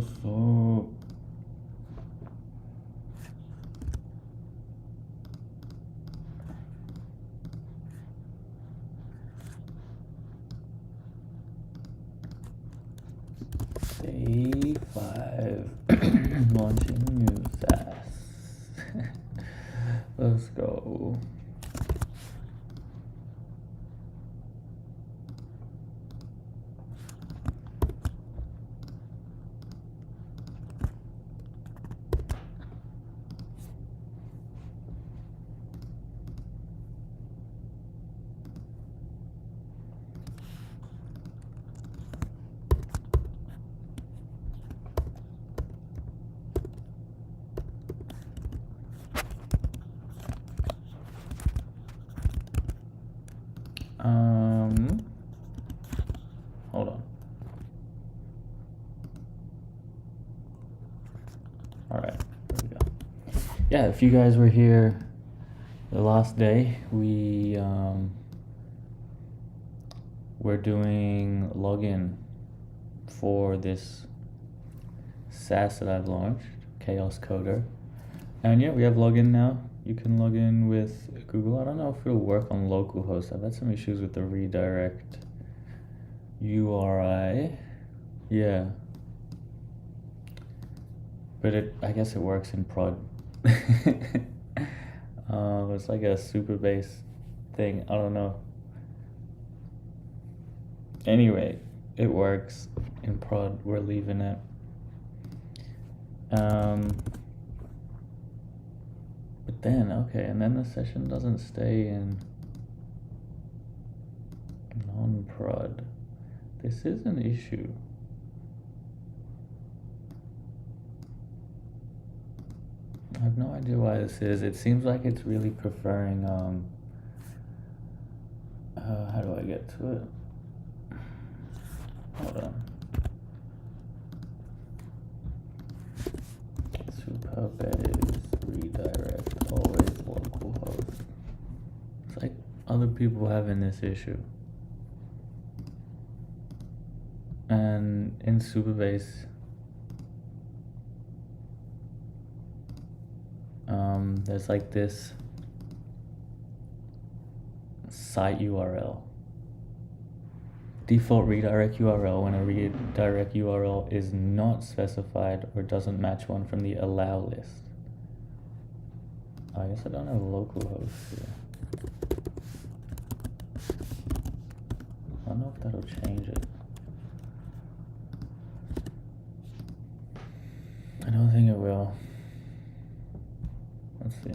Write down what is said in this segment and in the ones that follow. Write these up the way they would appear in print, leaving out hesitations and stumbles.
What's up? Day 5. Launching new SaaS. Let's go. Hold on. All right, there we go. Yeah, if you guys were here the last day, we're doing login for this SaaS that I've launched, Chaos Coder. And yeah, we have login now. You can log in with Google. I don't know if it'll work on localhost. I've had some issues with the redirect URI. Yeah. But I guess it works in prod. It's like a super base thing. I don't know. Anyway, it works in prod. We're leaving it. But then, okay, and then the session doesn't stay in non-prod. This is an issue. I have no idea why this is. It seems like it's really preferring, how do I get to it? Hold on. Super base, redirect, always localhost. It's like other people having this issue. And in Superbase, there's like this site URL. Default redirect URL when a redirect URL is not specified or doesn't match one from the allow list. I guess I don't have localhost here. I don't know if that'll change it. I don't think it will. Let's see.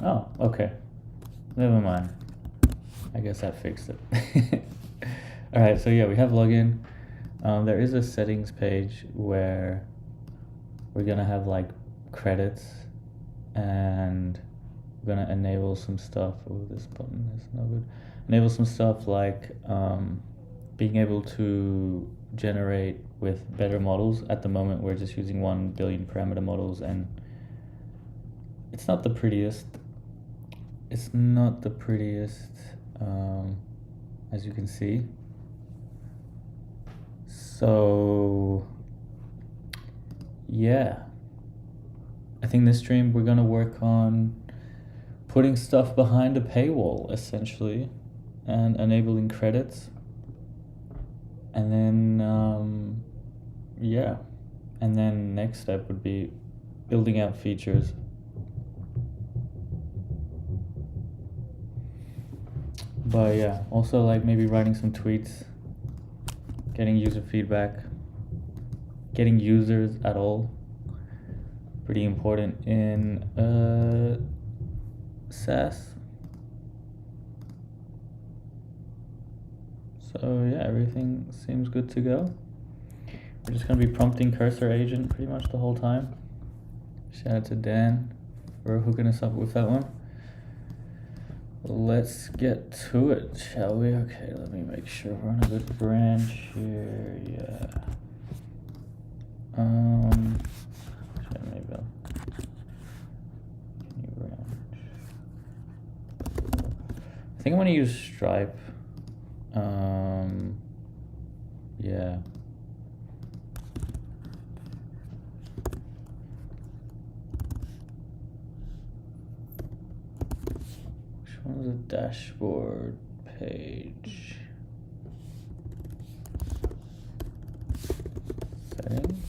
Oh, okay. Never mind. I guess that fixed it. All right, so yeah, we have login. There is a settings page where we're gonna have like credits, and we're gonna enable some stuff. Oh, this button is no good. Enable some stuff like being able to generate with better models. At the moment, we're just using 1 billion parameter models, and it's not the prettiest. It's not the prettiest, as you can see. So, yeah. I think this stream we're gonna work on putting stuff behind a paywall, essentially, and enabling credits. And then, yeah. And then next step would be building out features. But yeah, also like maybe writing some tweets, getting user feedback, getting users at all. Pretty important in SaaS. So yeah, everything seems good to go. We're just gonna be prompting cursor agent pretty much the whole time. Shout out to Dan for hooking us up with that one. Let's get to it, shall we? Okay, let me make sure we're on a good branch here. Yeah. Maybe I'll... Can you branch? think I'm gonna use Stripe. Yeah. Which one's the dashboard page? Settings?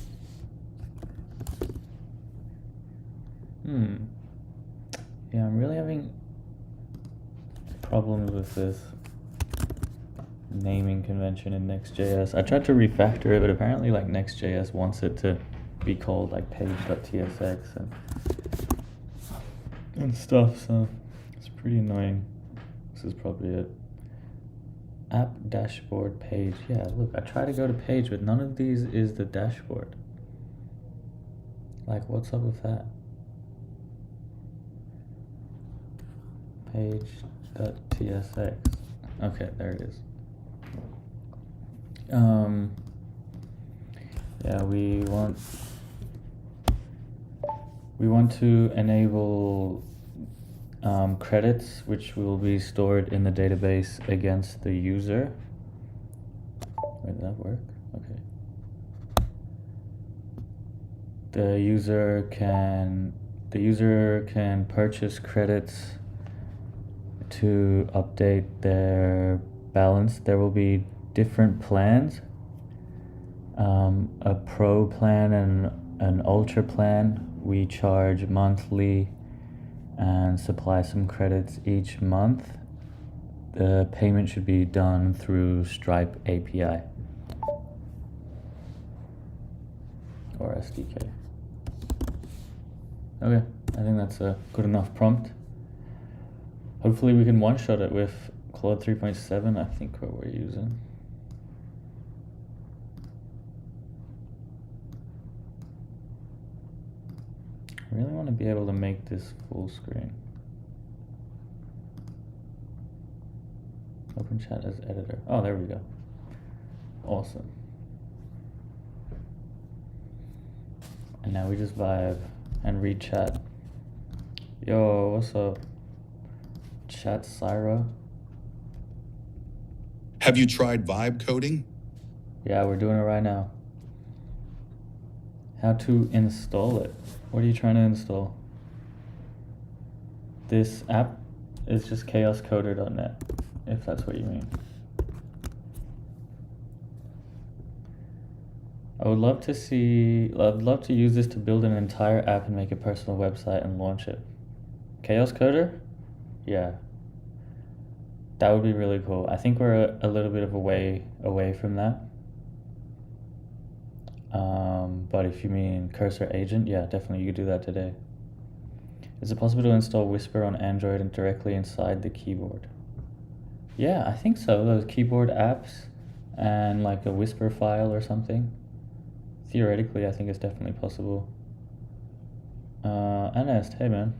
Yeah, I'm really having problems with this naming convention in Next.js. I tried to refactor it, but apparently like Next.js wants it to be called like page.tsx and stuff, so it's pretty annoying. This is probably it. App dashboard page. Yeah, look, I try to go to page, but none of these is the dashboard. Like, what's up with that? Page.tsx. Okay, there it is. Yeah, we want to enable credits which will be stored in the database against the user. Wait, did that work? Okay. The user can purchase credits to update their balance. There will be different plans, a pro plan and an ultra plan. We charge monthly and supply some credits each month. The payment should be done through Stripe API or SDK. Okay, I think that's a good enough prompt. Hopefully we can one-shot it with Claude 3.7, I think what we're using. I really want to be able to make this full screen. Open chat as editor. Oh, there we go. Awesome. And now we just vibe and read chat. Yo, what's up? Chat Syra. Have you tried vibe coding? Yeah, we're doing it right now. How to install it? What are you trying to install? This app is just chaoscoder.net, if that's what you mean. I'd love to use this to build an entire app and make a personal website and launch it. Chaos Coder? Yeah. That would be really cool. I think we're a little bit of a way away from that. But if you mean Cursor Agent, yeah, definitely you could do that today. Is it possible to install Whisper on Android and directly inside the keyboard? Yeah, I think so. Those keyboard apps and like a Whisper file or something. Theoretically, I think it's definitely possible. Ernest, hey man.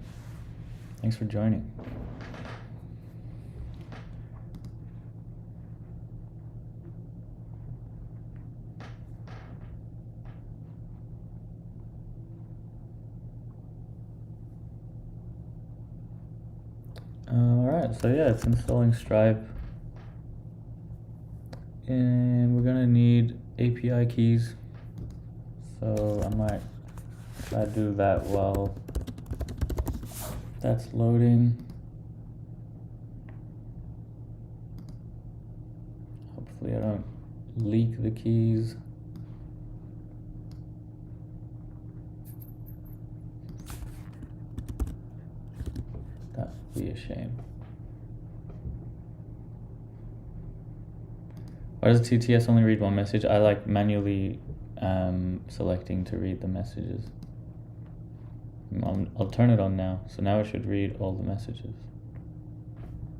Thanks for joining. Alright, so yeah, it's installing Stripe. And we're gonna need API keys. So I might try to do that while that's loading. Hopefully I don't leak the keys. That would be a shame. Why does TTS only read one message? I like manually selecting to read the messages. I'll turn it on now. So now it should read all the messages.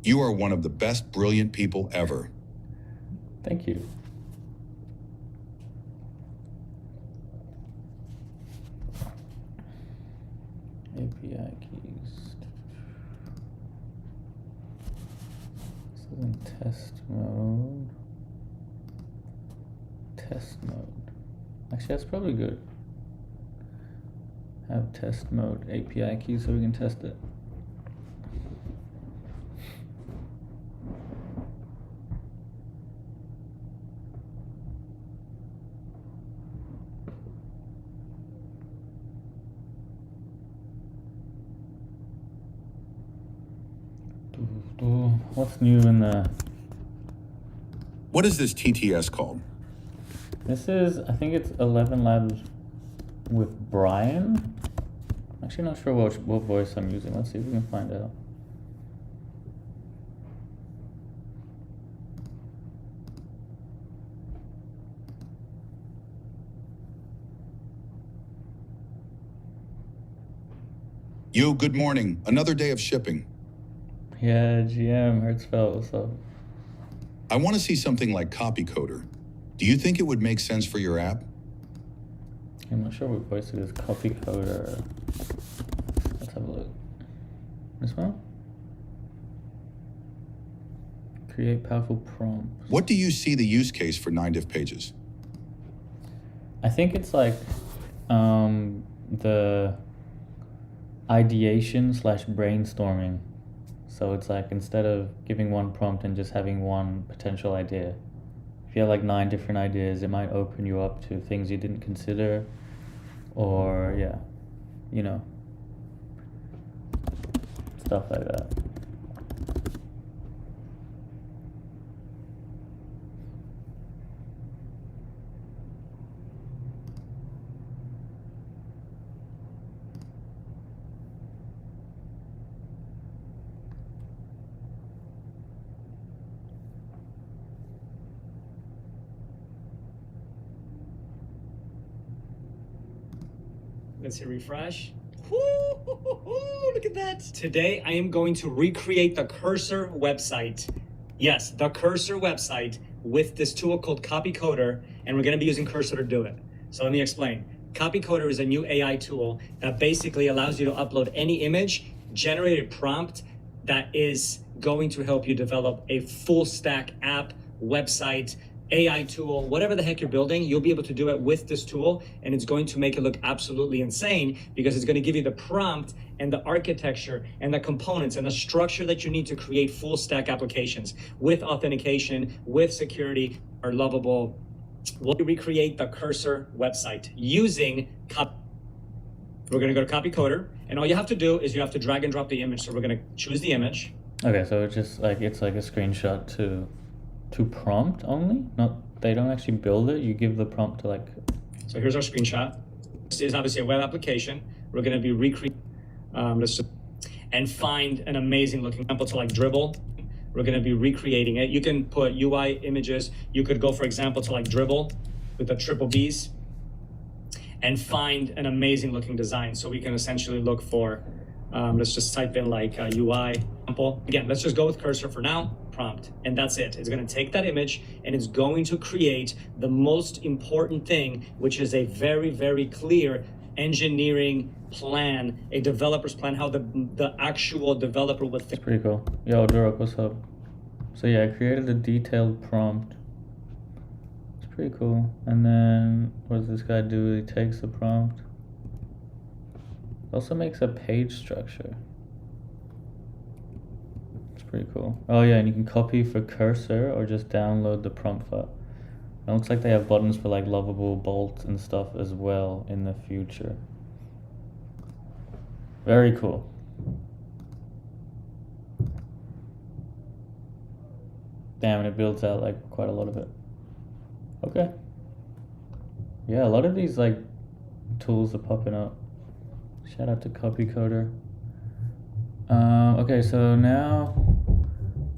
You are one of the best brilliant people ever. Thank you. API keys. This is in test mode. Test mode. Actually, that's probably good. Have test mode API key so we can test it. what's new in the... What is this TTS called? This is, I think it's 11 Labs with Brian. I'm actually not sure what voice I'm using. Let's see if we can find out. Yo, good morning. Another day of shipping. Yeah, GM, Hertzfeld, what's up? I want to see something like Copy Coder. Do you think it would make sense for your app? I'm not sure what voice it is. Copy Coder. Let's have a look. This one? Create powerful prompts. What do you see the use case for 9diff pages? I think it's like the ideation / brainstorming. So it's like instead of giving one prompt and just having one potential idea, if you have like 9 different ideas, it might open you up to things you didn't consider, or yeah, you know, stuff like that. Let's hit refresh. Look at that. Today, I am going to recreate the Cursor website. Yes, the Cursor website with this tool called Copy Coder, and we're going to be using Cursor to do it. So let me explain. Copy Coder is a new AI tool that basically allows you to upload any image, generate a prompt that is going to help you develop a full stack app, website, AI tool, whatever the heck you're building, you'll be able to do it with this tool, and it's going to make it look absolutely insane because it's going to give you the prompt and the architecture and the components and the structure that you need to create full stack applications with authentication, with security, are lovable. We'll recreate the Cursor website using We're going to go to Copy Coder, and all you have to do is you have to drag and drop the image. So we're going to choose the image. Okay, so it's just like it's like a screenshot to prompt only. Not, they don't actually build it. You give the prompt to like. So here's our screenshot. This is obviously a web application. We're going to be recreating. Let's just and find an amazing looking example to like Dribble. We're going to be recreating it. You can put UI images. You could go, for example, to like Dribble with the triple Bs and find an amazing looking design. So we can essentially look for, let's just type in like UI example. Again, let's just go with Cursor for now, prompt, and that's it. It's going to take that image and it's going to create the most important thing, which is a very, very clear engineering plan, a developer's plan, how the actual developer would think. It's pretty cool. Yo, Durok, what's up? So yeah, I created a detailed prompt. It's pretty cool. And then what does this guy do? He takes the prompt. Also makes a page structure. It's pretty cool. Oh yeah, and you can copy for Cursor or just download the prompt file. It looks like they have buttons for like lovable bolts and stuff as well in the future. Very cool. Damn, and it builds out like quite a lot of it. Okay. Yeah, a lot of these like tools are popping up. Shout out to Copy Coder. Okay, so now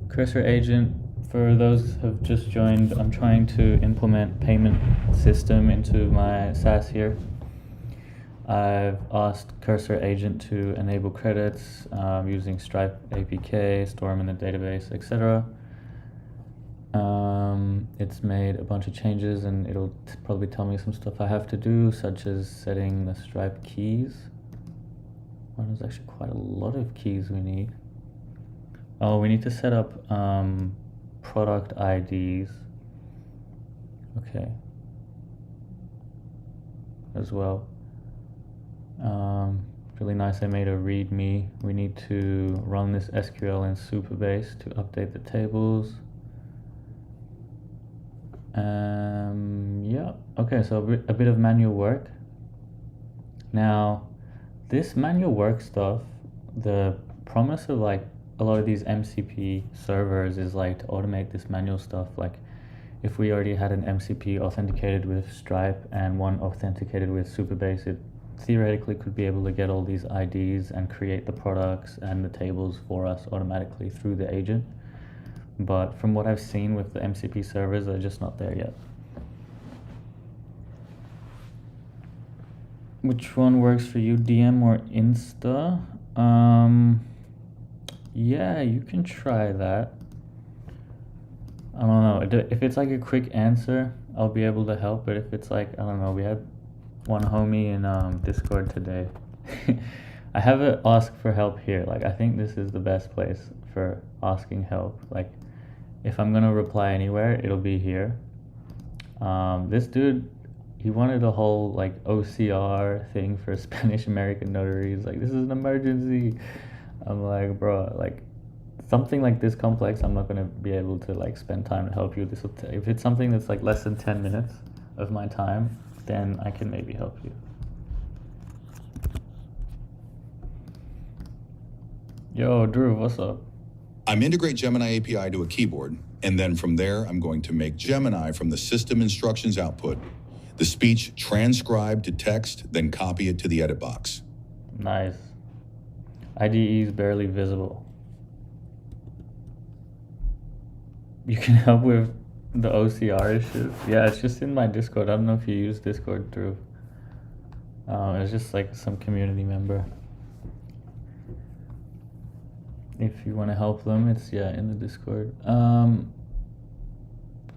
Cursor Agent. For those who have just joined, I'm trying to implement payment system into my SaaS here. I've asked Cursor Agent to enable credits using Stripe APK, store them in the database, etc. It's made a bunch of changes and it'll probably tell me some stuff I have to do, such as setting the Stripe keys. Well, there's actually quite a lot of keys we need. Oh, we need to set up product IDs. Okay. As well. Really nice, I made a README. We need to run this SQL in Superbase to update the tables. Yeah, okay, so a bit of manual work. Now, this manual work stuff, the promise of like a lot of these MCP servers is like to automate this manual stuff. Like if we already had an MCP authenticated with Stripe and one authenticated with Supabase, it theoretically could be able to get all these IDs and create the products and the tables for us automatically through the agent. But from what I've seen with the MCP servers, they're just not there yet. Which one works for you, DM or Insta? Yeah, you can try that. I don't know. If it's like a quick answer, I'll be able to help. But if it's like, I don't know, we had one homie in Discord today. I have it ask for help here. Like, I think this is the best place for asking help. Like, if I'm gonna reply anywhere, it'll be here. This dude, he wanted a whole like OCR thing for Spanish American notaries. Like, this is an emergency. I'm like, bro, like something like this complex, I'm not gonna be able to like spend time to help you. This will if it's something that's like less than 10 minutes of my time, then I can maybe help you. Yo, Drew, what's up? I'm integrate Gemini API to a keyboard, and then from there, I'm going to make Gemini from the system instructions output, the speech transcribed to text, then copy it to the edit box. Nice. IDE is barely visible. You can help with the OCR issues. Yeah, it's just in my Discord. I don't know if you use Discord through. It's just like some community member. If you want to help them, it's in the Discord.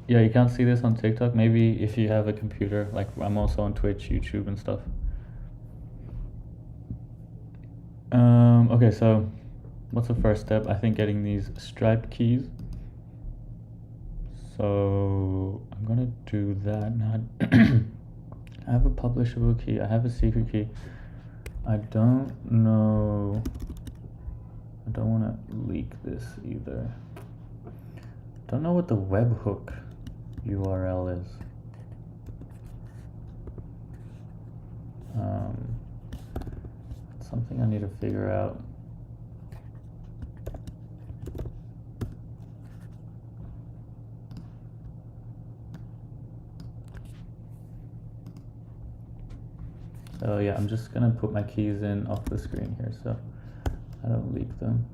Yeah, you can't see this on TikTok. Maybe if you have a computer, like I'm also on Twitch, YouTube, and stuff. Okay, so what's the first step? I think getting these Stripe keys. So I'm gonna do that now. I have a publishable key. I have a secret key. I don't know. I don't want to leak this either. Don't know what the webhook URL is. It's something I need to figure out. So yeah, I'm just gonna put my keys in off the screen here so I don't leak them.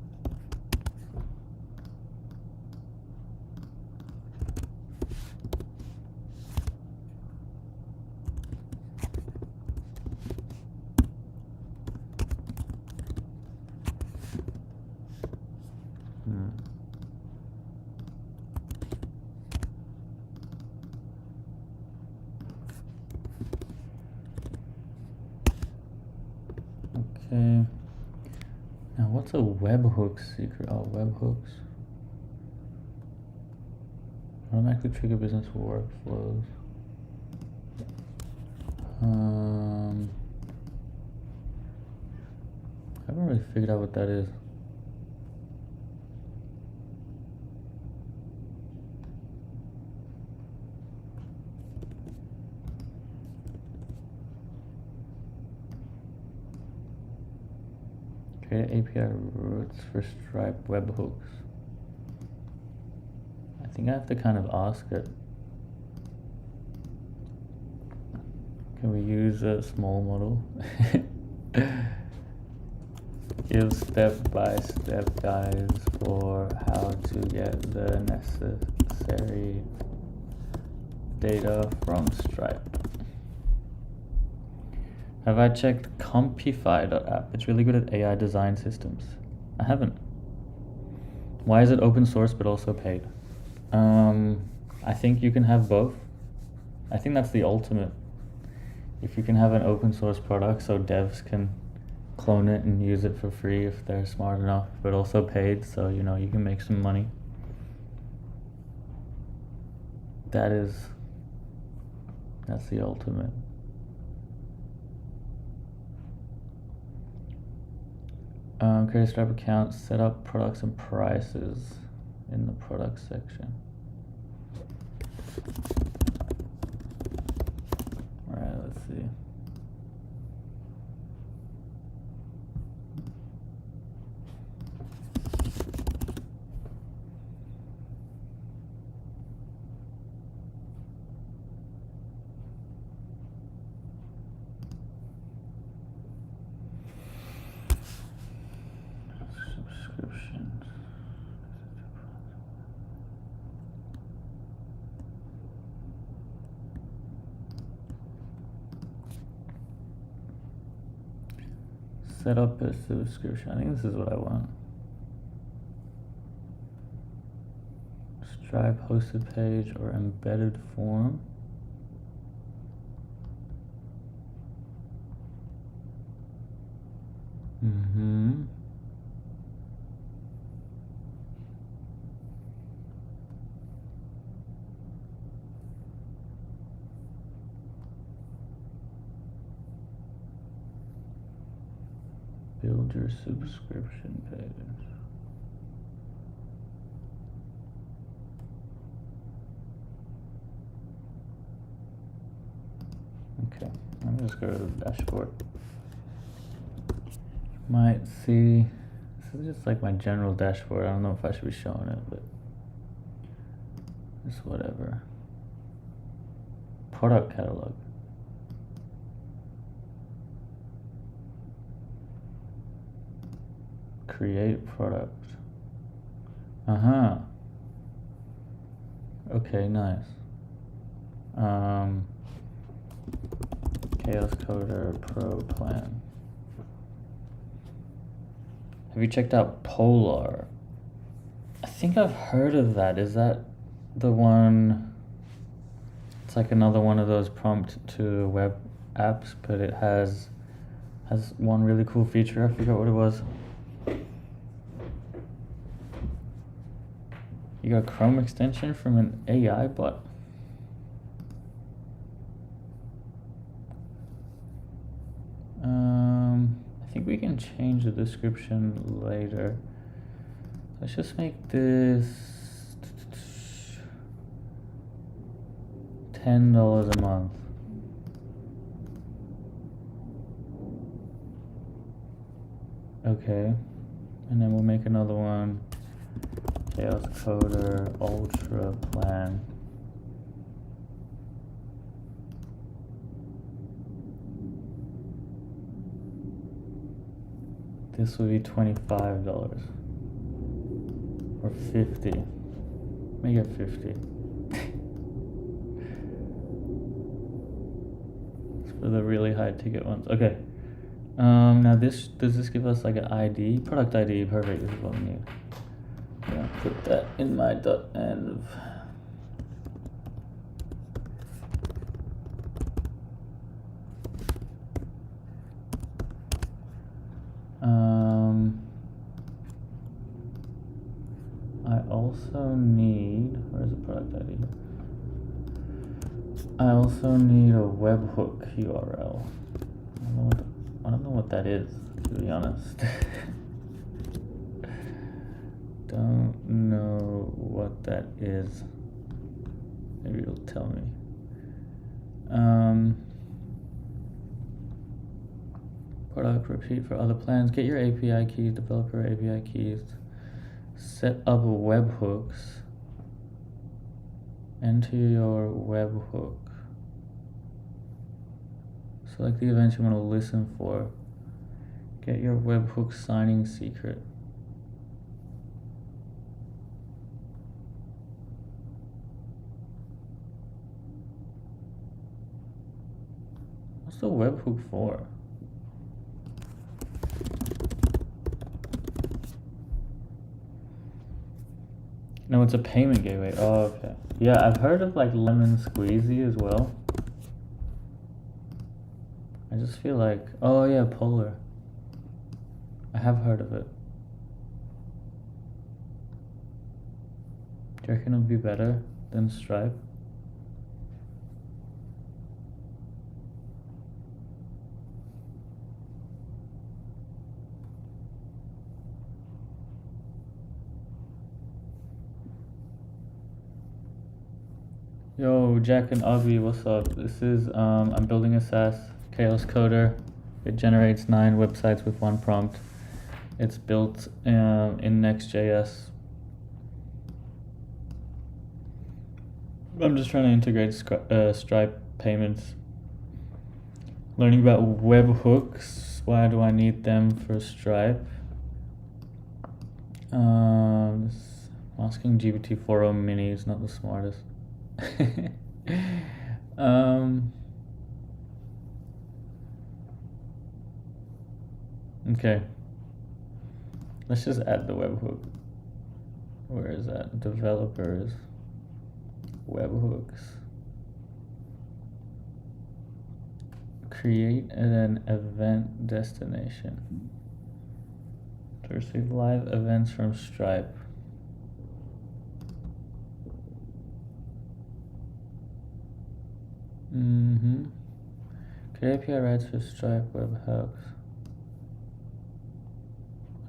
Okay. Now, what's a webhook secret? Oh, webhooks. Automatically trigger business workflows. I haven't really figured out what that is. Create API routes for Stripe webhooks. I think I have to kind of ask it. Can we use a small model? Give step-by-step guides for how to get the necessary data from Stripe. Have I checked Compify.app? It's really good at AI design systems. I haven't. Why is it open source but also paid? I think you can have both. I think that's the ultimate. If you can have an open source product so devs can clone it and use it for free if they're smart enough, but also paid so you can make some money. That's the ultimate. Create a Stripe account, set up products and prices in the product section. All right, let's see. Set up a subscription. I think this is what I want. Stripe hosted page or embedded form. Mm-hmm. Build your subscription page. Okay, let me just go to the dashboard. Might see, this is just like my general dashboard. I don't know if I should be showing it, but it's whatever. Product catalog. Create product. Uh-huh. Okay, nice. Chaos Coder Pro plan. Have you checked out Polar? I think I've heard of that. Is that the one? It's like another one of those prompt to web apps, but it has one really cool feature. I forgot what it was. You got a Chrome extension from an AI bot? I think we can change the description later. Let's just make this $10 a month. Okay, and then we'll make another one. Chaos Coder Ultra plan. This will be $25 or $50. Make it 50. It's for the really high ticket ones. Okay. Now does this give us like an ID? Product ID, perfect. This is what we need. Yeah, put that in my .env. I also need, where's the product ID? I also need a webhook URL. I don't know what that is, to be honest. Don't know what that is. Maybe it'll tell me. Product repeat for other plans. Get your API keys, developer API keys. Set up webhooks. Enter your webhook. Select the event you want to listen for. Get your webhook signing secret. What's the webhook for? No, it's a payment gateway. Oh, okay. Yeah, I've heard of like Lemon Squeezy as well. I just feel like, oh yeah, Polar. I have heard of it. Do you reckon it'll be better than Stripe? Yo, Jack and Augie, what's up? This is, I'm building a SaaS Chaos Coder. It generates 9 websites with 1 prompt. It's built in Next.js. I'm just trying to integrate Stripe payments. Learning about webhooks. Why do I need them for Stripe? Asking GPT-4o Mini is not the smartest. Okay. Let's just add the webhook. Where is that? Developers. Webhooks. Create an event destination to receive live events from Stripe. Create API rights for Stripe webhooks.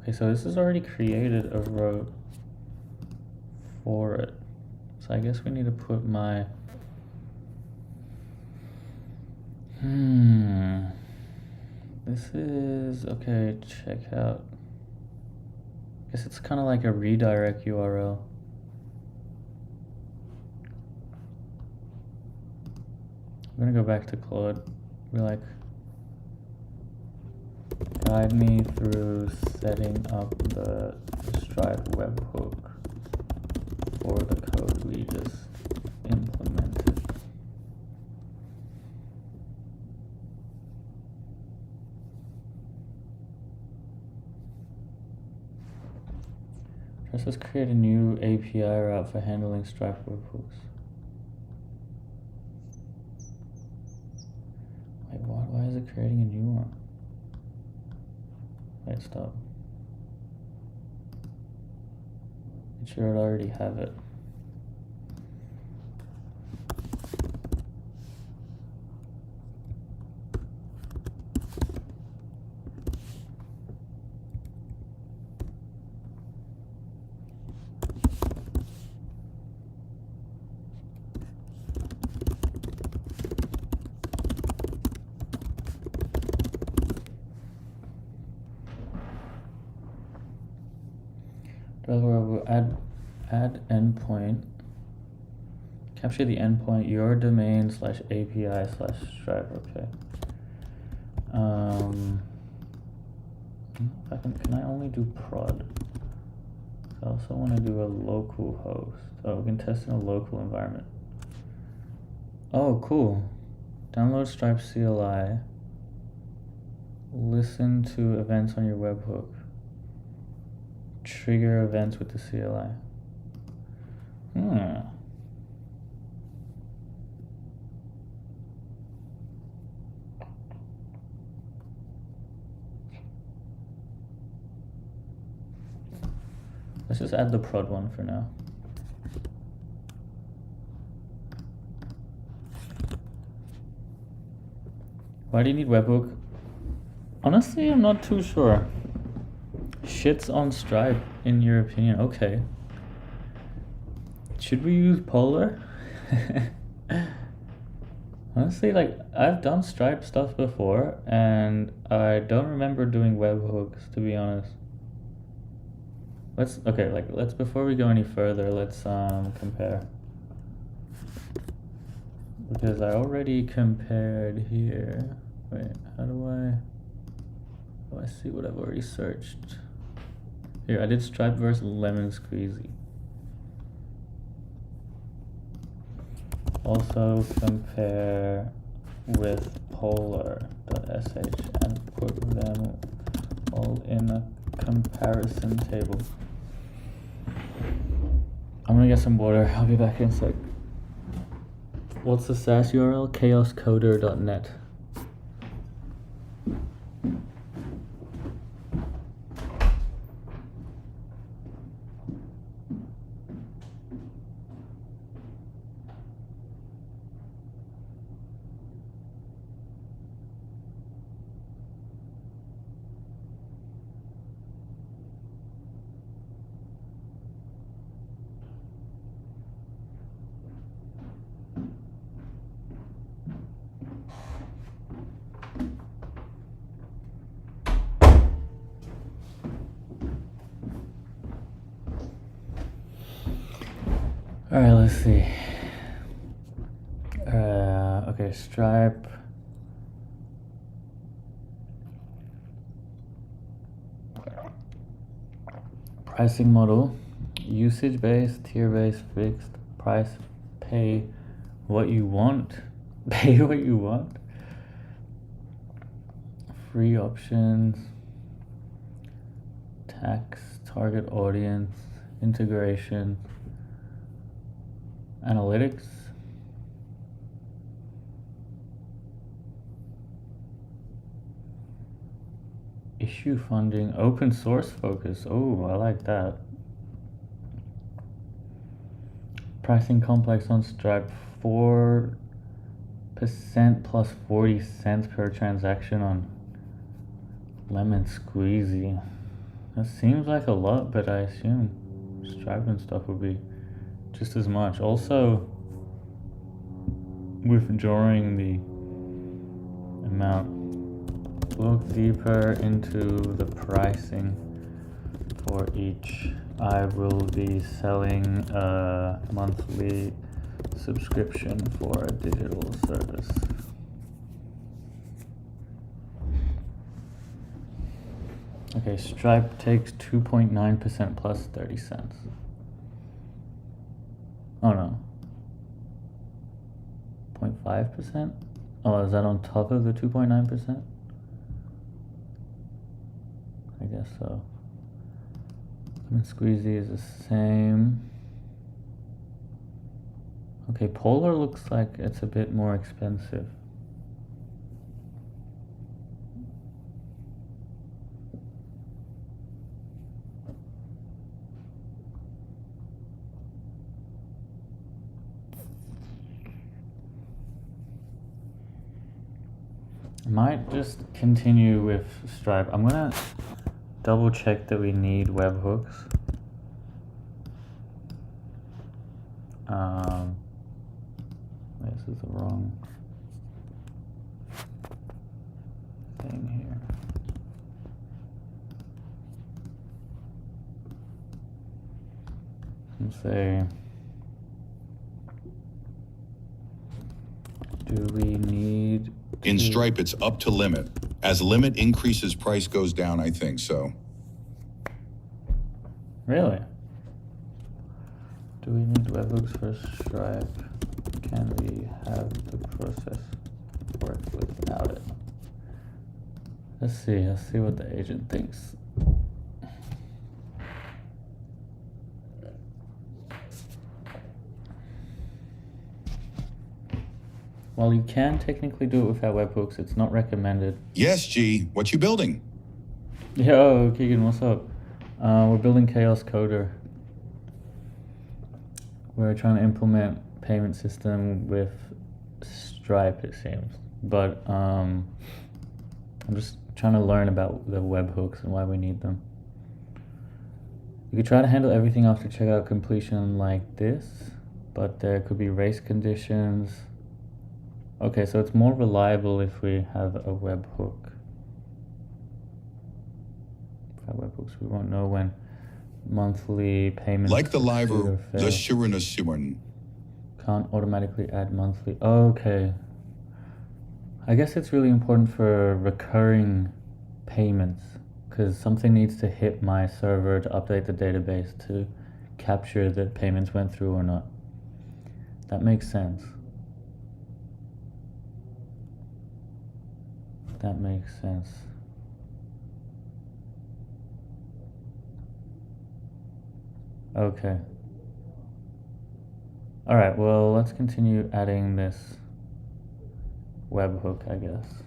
Okay, so this is already created a row for it. So I guess we need to put my this is okay, check out. I guess it's kind of like a redirect URL. I'm gonna go back to Claude. Be like, guide me through setting up the Stripe webhook for the code we just implemented. First, let's create a new API route for handling Stripe webhooks. Wait, what? Why is it creating a new one? Wait, stop. It should already have it. We'll add endpoint. Capture the endpoint, your domain / API / Stripe. Okay. Can I only do prod? I also want to do a local host. Oh, we can test in a local environment. Oh, cool. Download Stripe CLI. Listen to events on your webhook. Trigger events with the CLI. Let's just add the prod one for now. Why do you need webhook? Honestly, I'm not too sure. Shits on Stripe, in your opinion. Okay. Should we use Polar? Honestly, like, I've done Stripe stuff before, and I don't remember doing webhooks, to be honest. Let's before we go any further, let's compare. Because I already compared here. Wait, how do I see what I've already searched? Here, I did Stripe versus Lemon Squeezy. Also compare with polar.sh and put them all in a comparison table. I'm gonna get some water. I'll be back in a sec. What's the SaaS URL? chaoscoder.net. All right, let's see. Okay, Stripe. Pricing model, usage-based, tier-based, fixed, price, pay what you want, free options, tax, target audience, integration, analytics. Issue funding, open source focus. Oh, I like that. Pricing complex on Stripe, 4% plus 40 cents per transaction on Lemon Squeezy. That seems like a lot, but I assume Stripe and stuff would be just as much. Also, withdrawing the amount. Look deeper into the pricing for each. I will be selling a monthly subscription for a digital service. Okay, Stripe takes 2.9% plus 30 cents. Oh no. 0.5%? Oh, is that on top of the 2.9%? I guess so. Lemon Squeezy is the same. Okay, Polar looks like it's a bit more expensive. I might just continue with Stripe. I'm gonna double check that we need webhooks. This is the wrong thing here. And say, do we need In Stripe, it's up to limit. As limit increases, price goes down, I think so. Really? Do we need webhooks for Stripe? Can we have the process work without it? Let's see what the agent thinks. While you can technically do it without webhooks, it's not recommended. Yes, G. What you building? Yo, Keegan, what's up? We're building Chaos Coder. We're trying to implement payment system with Stripe, it seems. But I'm just trying to learn about the webhooks and why we need them. You could try to handle everything after checkout completion like this, but there could be race conditions. Okay, so it's more reliable if we have a webhook. Without webhooks, we won't know when monthly payments. Like the liver, fail. the Shirunasuman. Can't automatically add monthly. Okay. I guess it's really important for recurring payments because something needs to hit my server to update the database to capture that payments went through or not. That makes sense. That makes sense. Okay. All right, well, let's continue adding this webhook, I guess.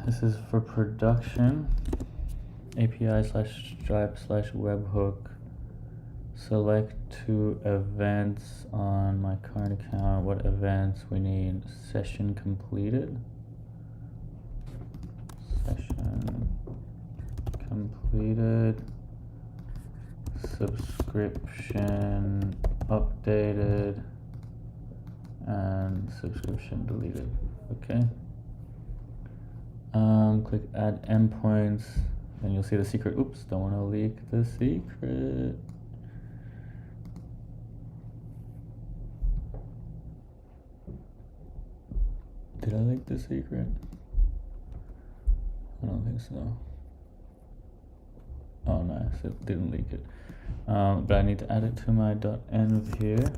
This is for production. API/Stripe/webhook. Select 2 events on my current account. What events we need? Session completed. Session completed. Subscription updated. And subscription deleted. Okay. Click add endpoints. And you'll see the secret. Oops, don't want to leak the secret. Did I leak the secret? I don't think so. Oh, nice, it didn't leak it. But I need to add it to my .env here.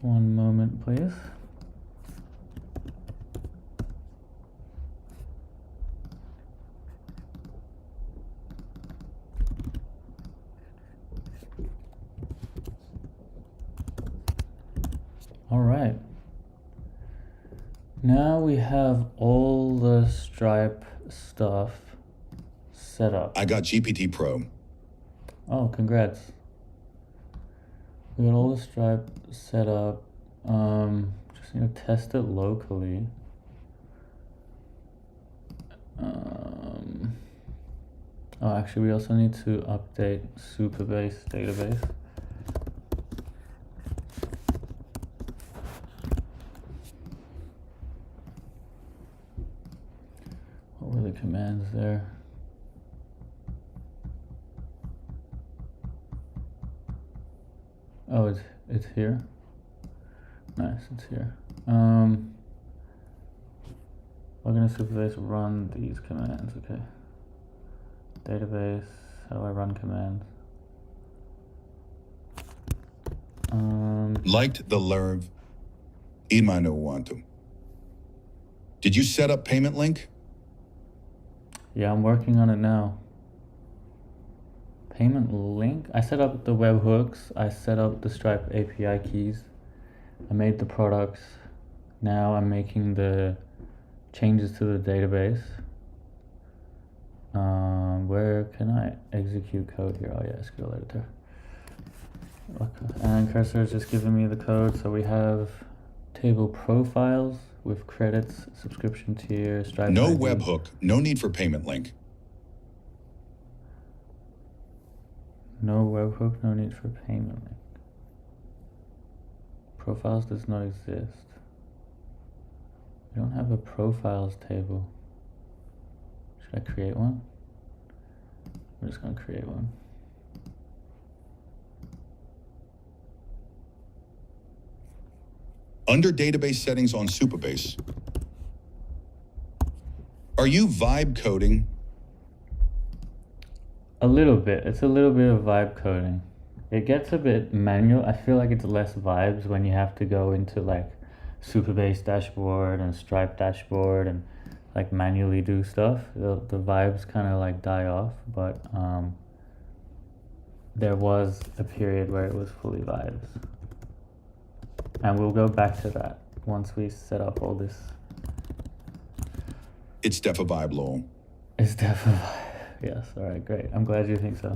One moment, please. All right. Now we have all the Stripe stuff set up. I got GPT Pro. Oh, congrats. We got all the Stripe set up. Just need to test it locally. Oh, actually, we also need to update Superbase database. What were the commands there? Oh, it's here. Nice, it's here. Login to Superbase, run these commands. Okay. Database. How do I run commands? Liked the lerv. Imano wantum. Did you set up payment link? Yeah, I'm working on it now. Payment link? I set up the webhooks. I set up the Stripe API keys. I made the products. Now I'm making the changes to the database. Where can I execute code here? Oh yeah, SQL editor. Okay. And cursor is just giving me the code. So we have table profiles with credits, subscription tier, Stripe No ID. webhook, no need for payment link. No webhook, no need for payment link. Profiles does not exist. We don't have a profiles table. Should I create one? I'm just gonna create one. Under database settings on Superbase, are you vibe coding? A little bit. It's a little bit of vibe coding. It gets a bit manual. I feel like it's less vibes when you have to go into like Superbase dashboard and Stripe dashboard and like manually do stuff. The vibes kind of like die off, but there was a period where it was fully vibes. And we'll go back to that once we set up all this. It's def a vibe, lol. It's definitely, yes, all right, great. I'm glad you think so.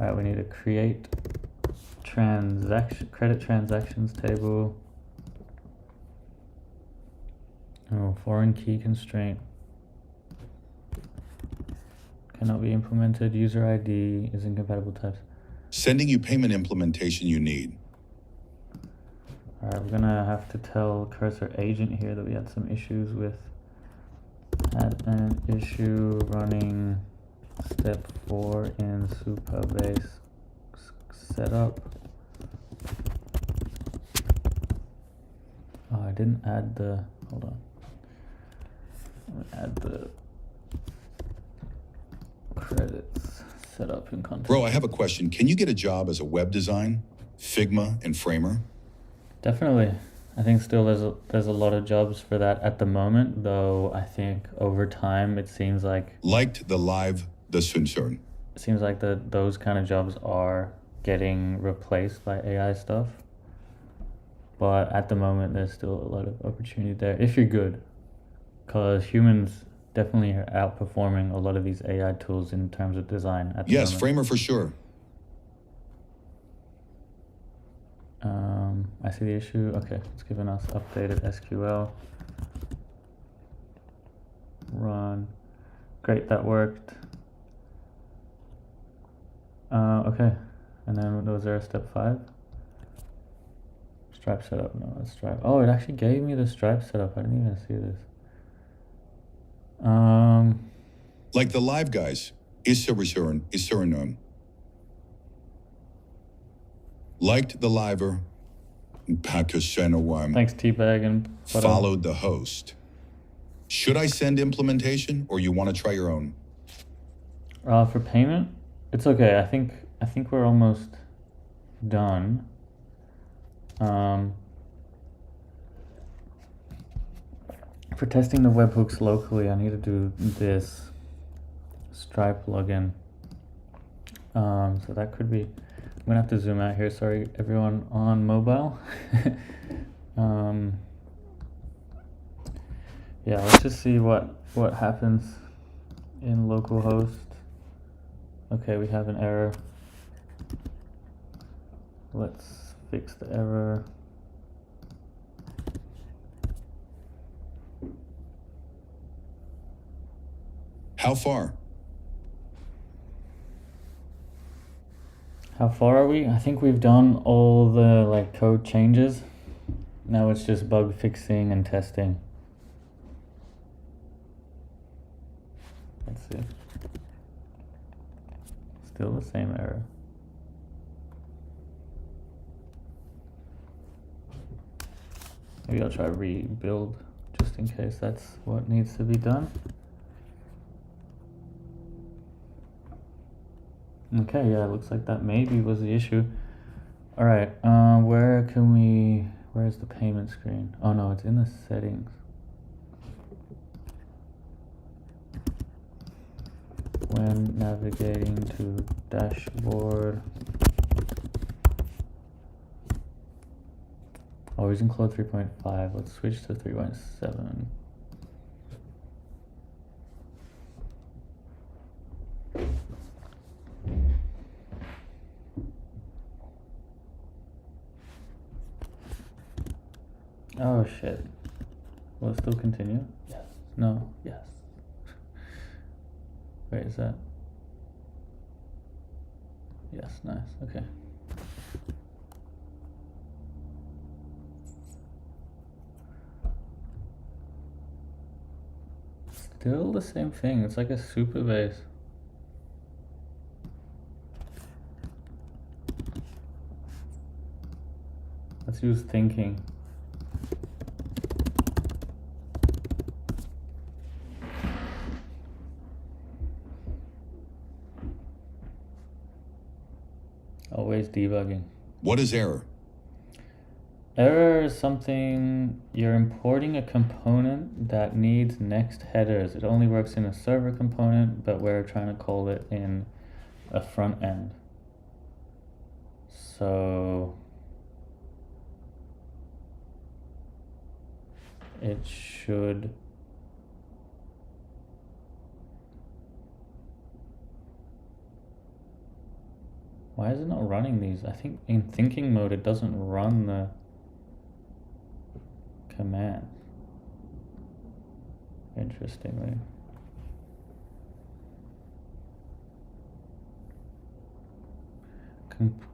All right, we need to create credit transactions table. Oh, foreign key constraint. Cannot be implemented. User ID is incompatible types. Sending you payment implementation you need. All right, we're gonna have to tell cursor agent here that we had some issues with. Had an issue running step 4 in Superbase setup. Oh, I didn't add the, hold on. Let me add the credits setup in context. Bro, I have a question. Can you get a job as a web design, Figma, and Framer? Definitely. I think still there's a lot of jobs for that at the moment, though I think over time it seems like Liked the live, the Sunsun. those kind of jobs are getting replaced by AI stuff. But at the moment there's still a lot of opportunity there if you're good. Because humans definitely are outperforming a lot of these AI tools in terms of design at the Yes, moment. Framer for sure. I see the issue. Okay, it's giving us updated SQL. Run. Great, that worked. Okay, and then was there a step 5? Stripe setup. No, it's Stripe. Oh, it actually gave me the Stripe setup. I didn't even see this. Like the live guys. Issa return, Issa. Liked the liver. Pakistan. Thanks, Teabag and Followed the host. Should I send implementation or you want to try your own? For payment, it's okay. I think we're almost done. For testing the webhooks locally, I need to do this Stripe login. So that could be. I'm gonna have to zoom out here. Sorry, everyone on mobile. Yeah, let's just see what happens in localhost. Okay, we have an error. Let's fix the error. How far? How far are we? I think we've done all the like code changes. Now it's just bug fixing and testing. Let's see. Still the same error. Maybe I'll try rebuild just in case that's what needs to be done. Okay, yeah, it looks like that maybe was the issue. All right, where's the payment screen? Oh no, it's in the settings. When navigating to dashboard. Oh, he's in Claude 3.5. Let's switch to 3.7. Oh shit. Will it still continue? Yes. No. Yes. Wait, is that? Yes, nice. Okay. Still the same thing. It's like a super base. Let's use thinking. Always debugging. What is error? Error is something you're importing a component that needs next headers. It only works in a server component, but we're trying to call it in a front end. So it should why is it not running these? I think in thinking mode it doesn't run the command. Interestingly.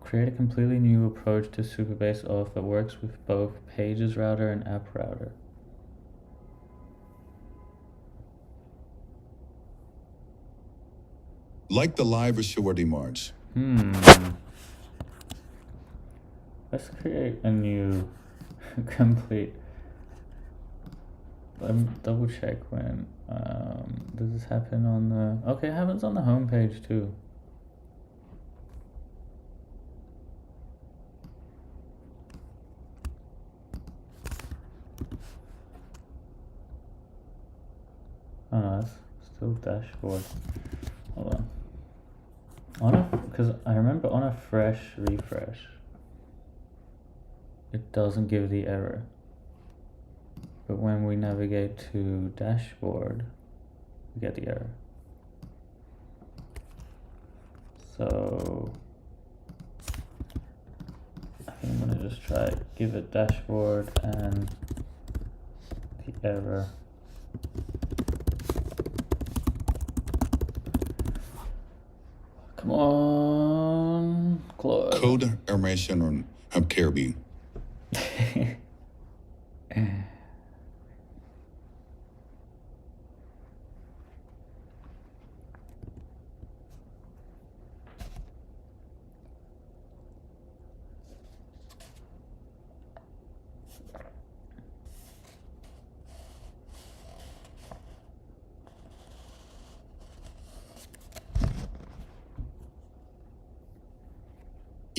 Create a completely new approach to Superbase auth that works with both Pages router and app router. Like the live or shorty march. Let's create a new complete. Let me double check when. Does this happen on the? Okay, it happens on the home page too. Oh no, it's still dashboard. Hold on. Because I remember on a fresh refresh, it doesn't give the error. But when we navigate to dashboard, we get the error. So I think I'm gonna just try give it dashboard and the error. Come on, Claude. Code erasure of Kirby.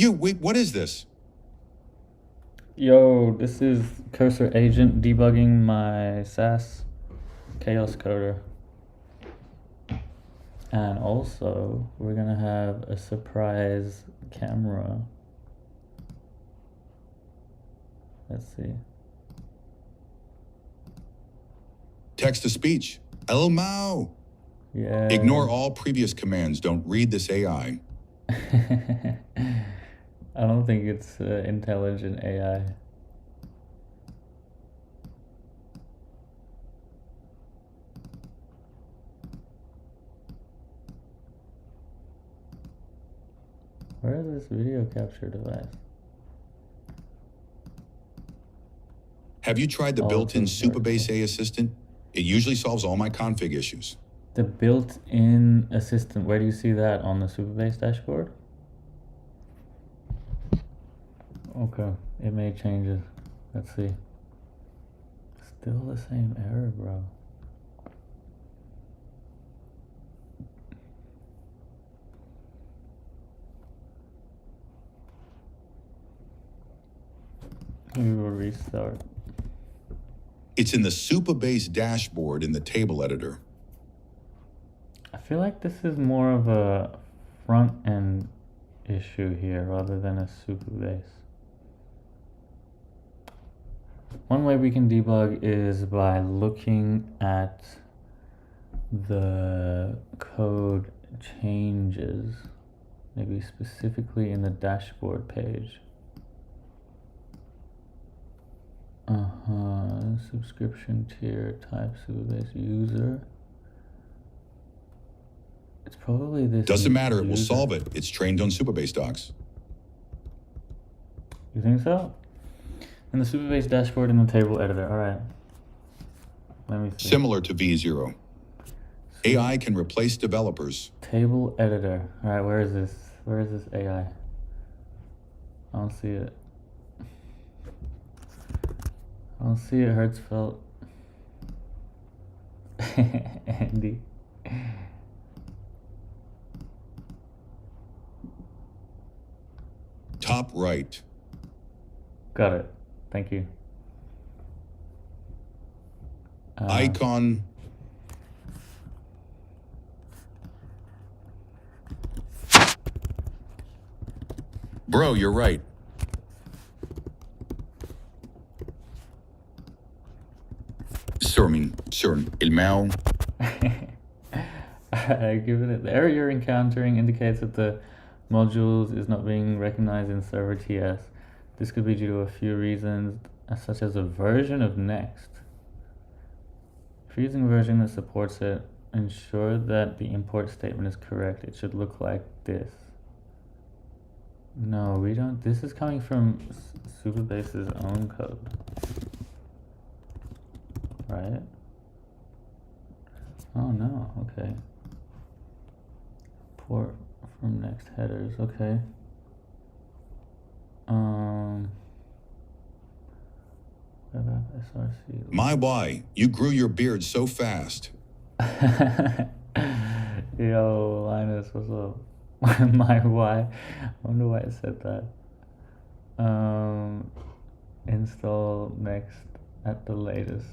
Wait, what is this? Yo, this is Cursor Agent debugging my SaaS Chaos Coder. And also, we're gonna have a surprise camera. Let's see. text to speech. El Mao. Yeah. Ignore all previous commands. Don't read this AI. I don't think it's intelligent AI. Where is this video capture device? Have you tried the Oh, built-in it's in Supabase vertical. A assistant? It usually solves all my config issues. The built-in assistant, where do you see that on the Supabase dashboard? Okay, it made changes. Let's see. Still the same error, bro. Maybe we'll restart. It's in the Supabase dashboard in the table editor. I feel like this is more of a front-end issue here rather than a Supabase. One way we can debug is by looking at the code changes, maybe specifically in the dashboard page. Subscription tier type Supabase user. It's probably this. Doesn't matter, it will user. solve it. It's trained on Supabase docs. You think so? In the Supabase dashboard in the table editor. All right. Let me see. Similar to V0. AI can replace developers. Table editor. All right, where is this? Where is this AI? I don't see it. I don't see it, Hertzfeld. Andy. Top right. Got it. Thank you. Icon. Bro, you're right. Sir, el Mao. Given it, the error you're encountering indicates that the modules is not being recognized in server TS. This could be due to a few reasons, such as a version of Next. If you're using a version that supports it, ensure that the import statement is correct. It should look like this. No, we don't. This is coming from Supabase's own code. Right? Oh no, okay. Port from Next headers, okay. Web app SRC. My why, you grew your beard so fast. Yo, Linus, what's up? My why? I wonder why it said that. Install Next at the latest.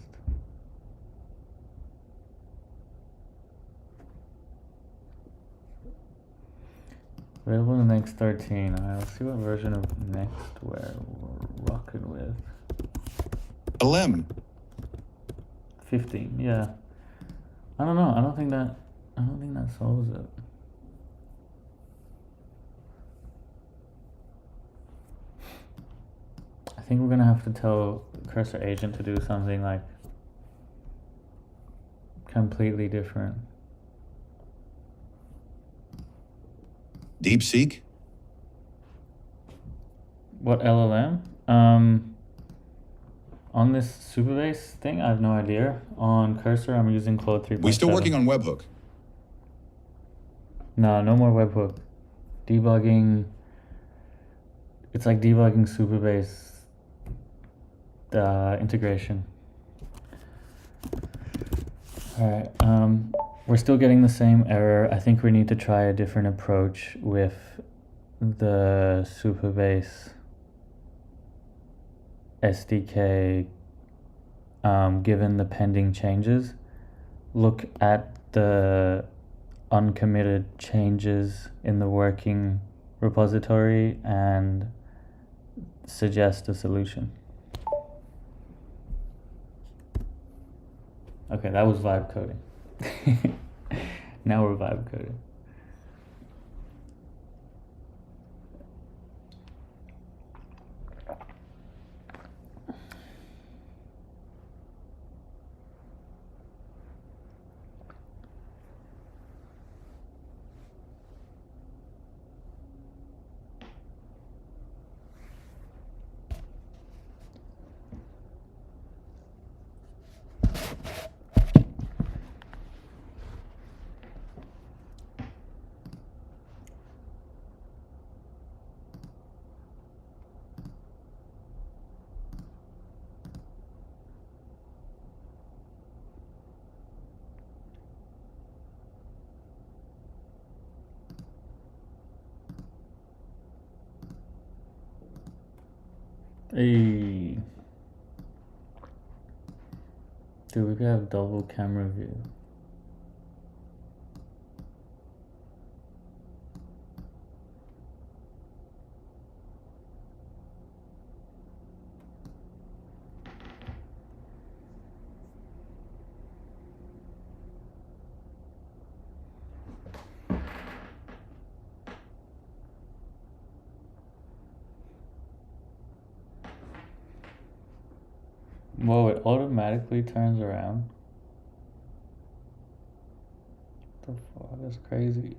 Available in the Next 13. Alright, let's see what version of Next we're rocking with. LM. 15, yeah. I don't know. I don't think that solves it. I think we're gonna have to tell Cursor Agent to do something like completely different. DeepSeek? What LLM? On this Supabase thing, I have no idea. On Cursor, I'm using Claude 3.7. We still working on webhook. No more webhook. Debugging. It's like debugging Supabase integration. Alright, we're still getting the same error. I think we need to try a different approach with the Supabase SDK. Given the pending changes, look at the uncommitted changes in the working repository and suggest a solution. Okay, that was vibe coding. Now we're vibe coding. Hey. Dude, we could have double camera view. Whoa, it automatically turns around. What the fuck? That's crazy.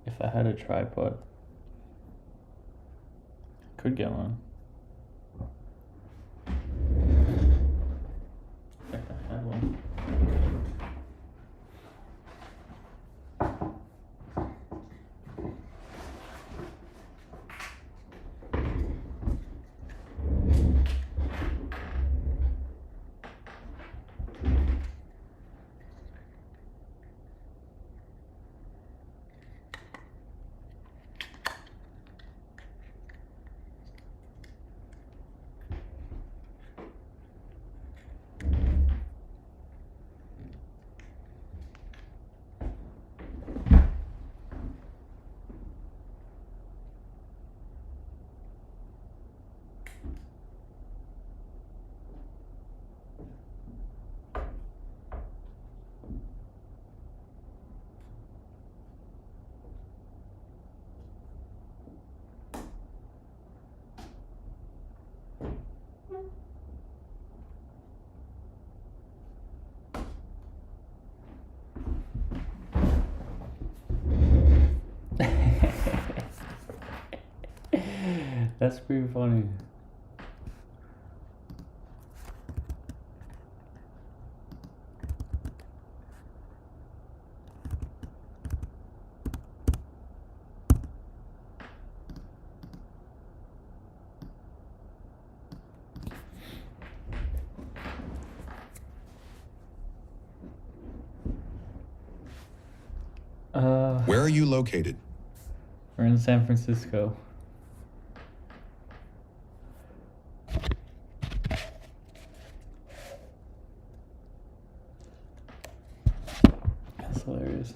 If I had a tripod, I could get one. If I had one. That's pretty funny. Where are you located? We're in San Francisco. That's hilarious.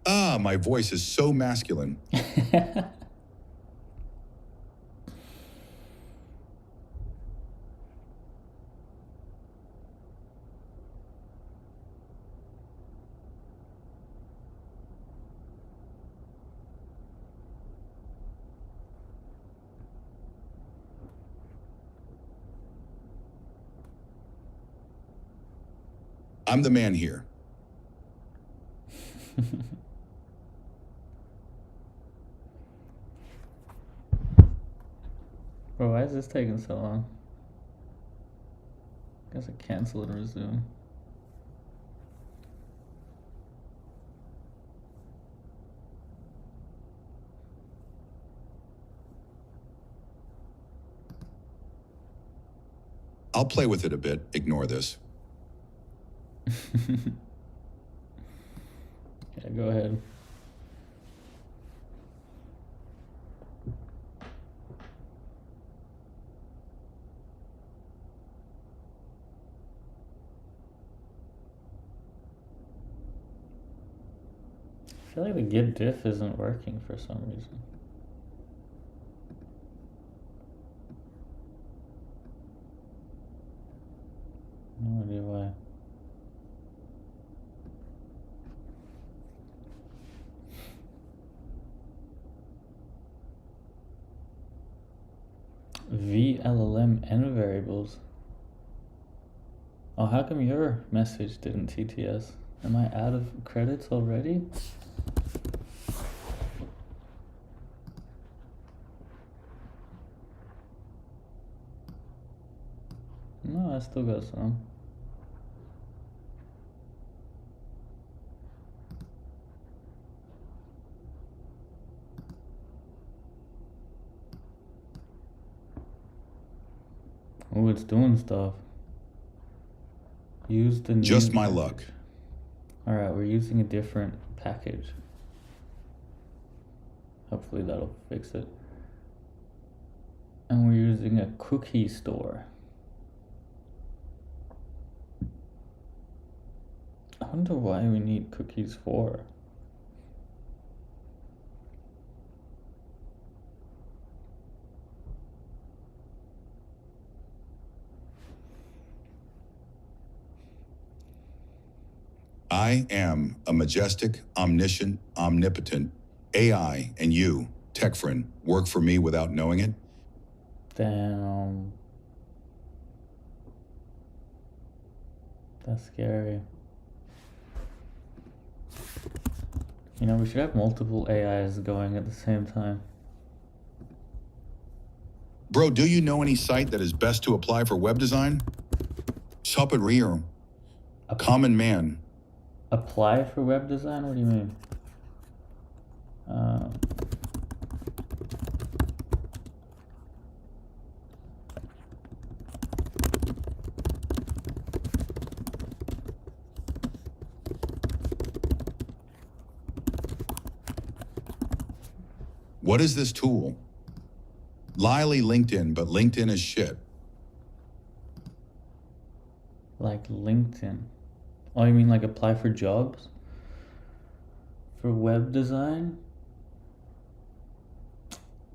Ah, my voice is so masculine. I'm the man here. Bro, why is this taking so long? Guess I cancel and resume. I'll play with it a bit. Ignore this. Yeah, go ahead. I feel like the get diff isn't working for some reason. No idea why. VLLM and variables. Oh, how come your message didn't TTS? Am I out of credits already? No, I still got some. Oh, it's doing stuff. Use the new Just my luck. Alright, we're using a different package. Hopefully that'll fix it. And we're using a cookie store. I wonder why we need cookies for. I am a majestic, omniscient, omnipotent AI, and you, tech friend, work for me without knowing it? Damn. That's scary. You know, we should have multiple AIs going at the same time. Bro, do you know any site that is best to apply for web design? Sapperir. Common man. Apply for web design? What do you mean? What is this tool? Lily LinkedIn, but LinkedIn is shit. Like LinkedIn. Oh, you mean like apply for jobs? For web design?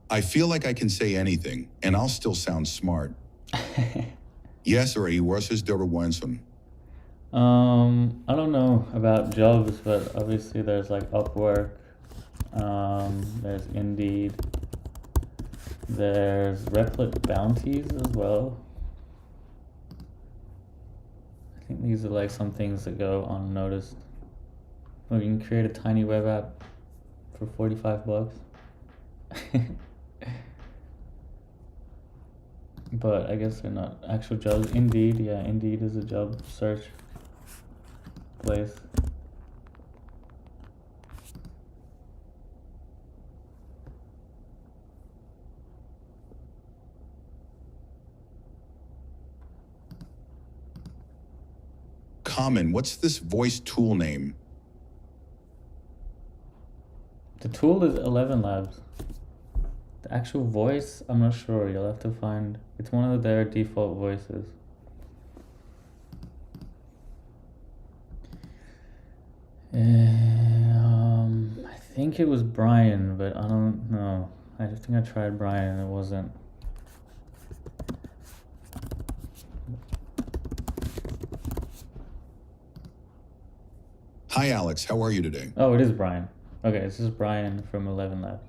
I feel like I can say anything, and I'll still sound smart. Yes, or versus Wenson. I don't know about jobs, but obviously there's like Upwork, there's Indeed, there's Replit Bounties as well. I think these are like some things that go unnoticed. Well, you can create a tiny web app for $45. But I guess they're not actual jobs. Indeed, yeah, Indeed is a job search place. Common, what's this voice tool name? The tool is 11 Labs. The actual voice, I'm not sure. You'll have to find. It's one of their default voices. I think it was Brian, but I don't know. I think I tried Brian and it wasn't. Hi, Alex. How are you today? Oh, it is Brian. Okay, this is Brian from 11 Labs.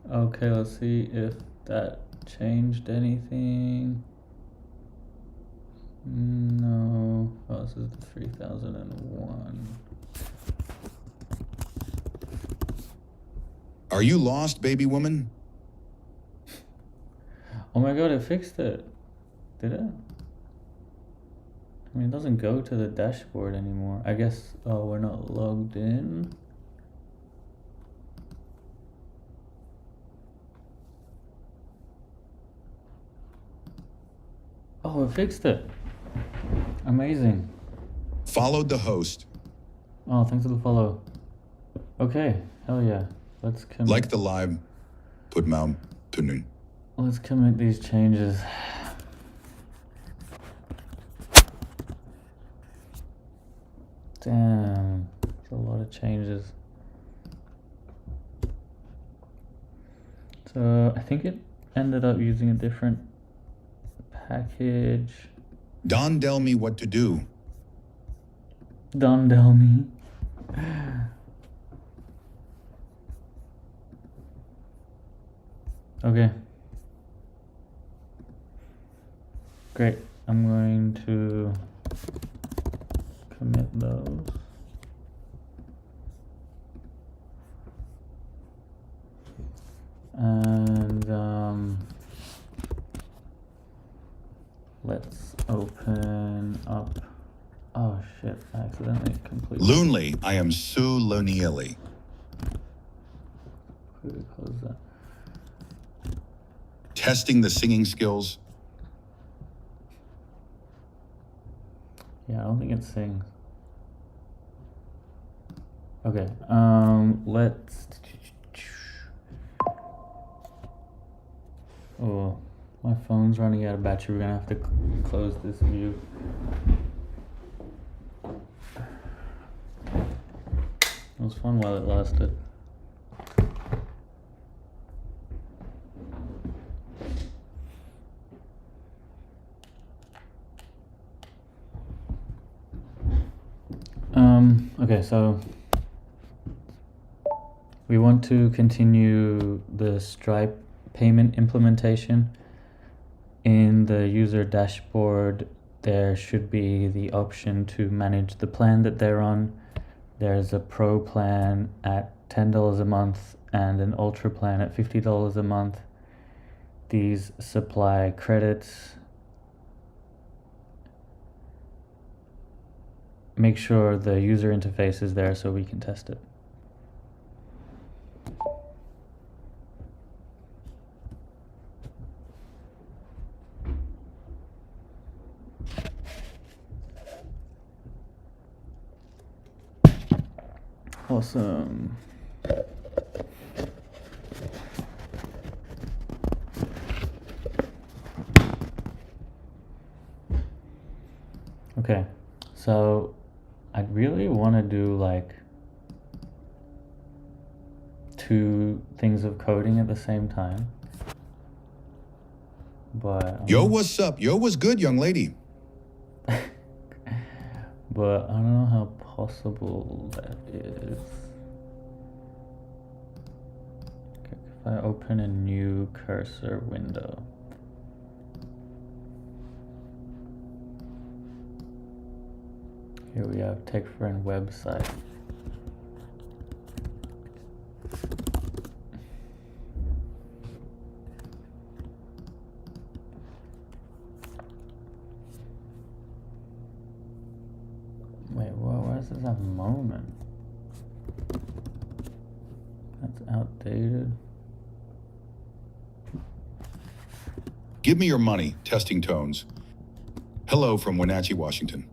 Okay, let's see if that changed anything. No. Oh, this is the 3001. Are you lost, baby woman? Oh my god, it fixed it. Did it? I mean, it doesn't go to the dashboard anymore. I guess, oh, we're not logged in. Oh, it fixed it. Amazing. Followed the host. Oh, thanks for the follow. Okay, hell yeah. Let's commit. Like the live. Put mount to noon. Let's commit these changes. Damn, it's a lot of changes. So I think it ended up using a different package. Don tell me what to do. Don't tell me. Okay. Great. I'm going to commit those. And let's open up. Oh shit, I accidentally completely Loonly, I am Sue Lonieli. close that. Testing the singing skills. Yeah, I don't think it sings. Okay, let's. Oh, my phone's running out of battery. We're gonna have to close this view. It was fun while it lasted. Okay, so we want to continue the Stripe payment implementation. In the user dashboard, there should be the option to manage the plan that they're on. There's a pro plan at $10 a month and an ultra plan at $50 a month. These supply credits. Make sure the user interface is there so we can test it. Awesome. Okay, so I really want to do like 2 things of coding at the same time. But Yo, what's up? Yo, what's good, young lady? but I don't know how possible that is. Okay, if I open a new cursor window. Here we have Tech Friend website. Wait, why does this have moment? That's outdated. Give me your money. Testing tones. Hello from Wenatchee, Washington.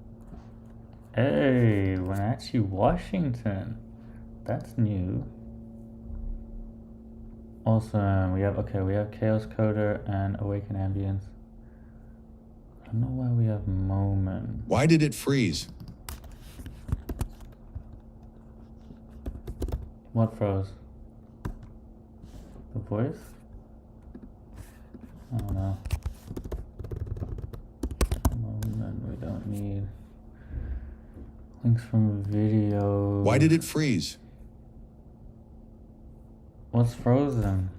Hey, Wenatchee, Washington. That's new. Awesome. We have Chaos Coder and Awaken Ambience. I don't know why we have moment. Why did it freeze? What froze? The voice? I don't know. Moment, we don't need links from video. Why did it freeze? What's frozen?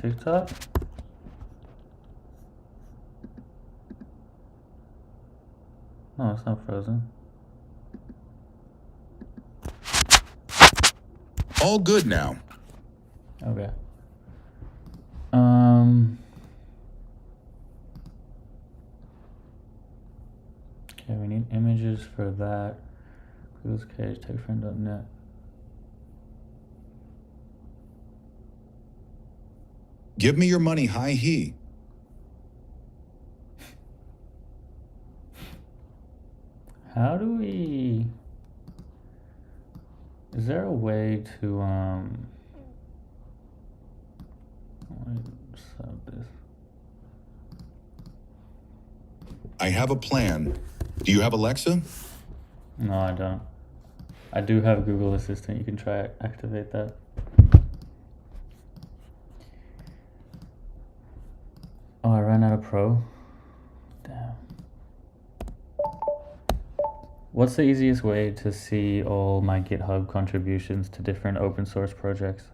TikTok? No, it's not frozen. All good now. Okay. Okay, we need search for that. Google's Cage, techfriend.net. Give me your money, hi he. How do we... Is there a way to, sub this? I have a plan. Do you have Alexa? No, I don't. I do have Google Assistant. You can try activate that. Oh, I ran out of Pro. Damn. What's the easiest way to see all my GitHub contributions to different open source projects?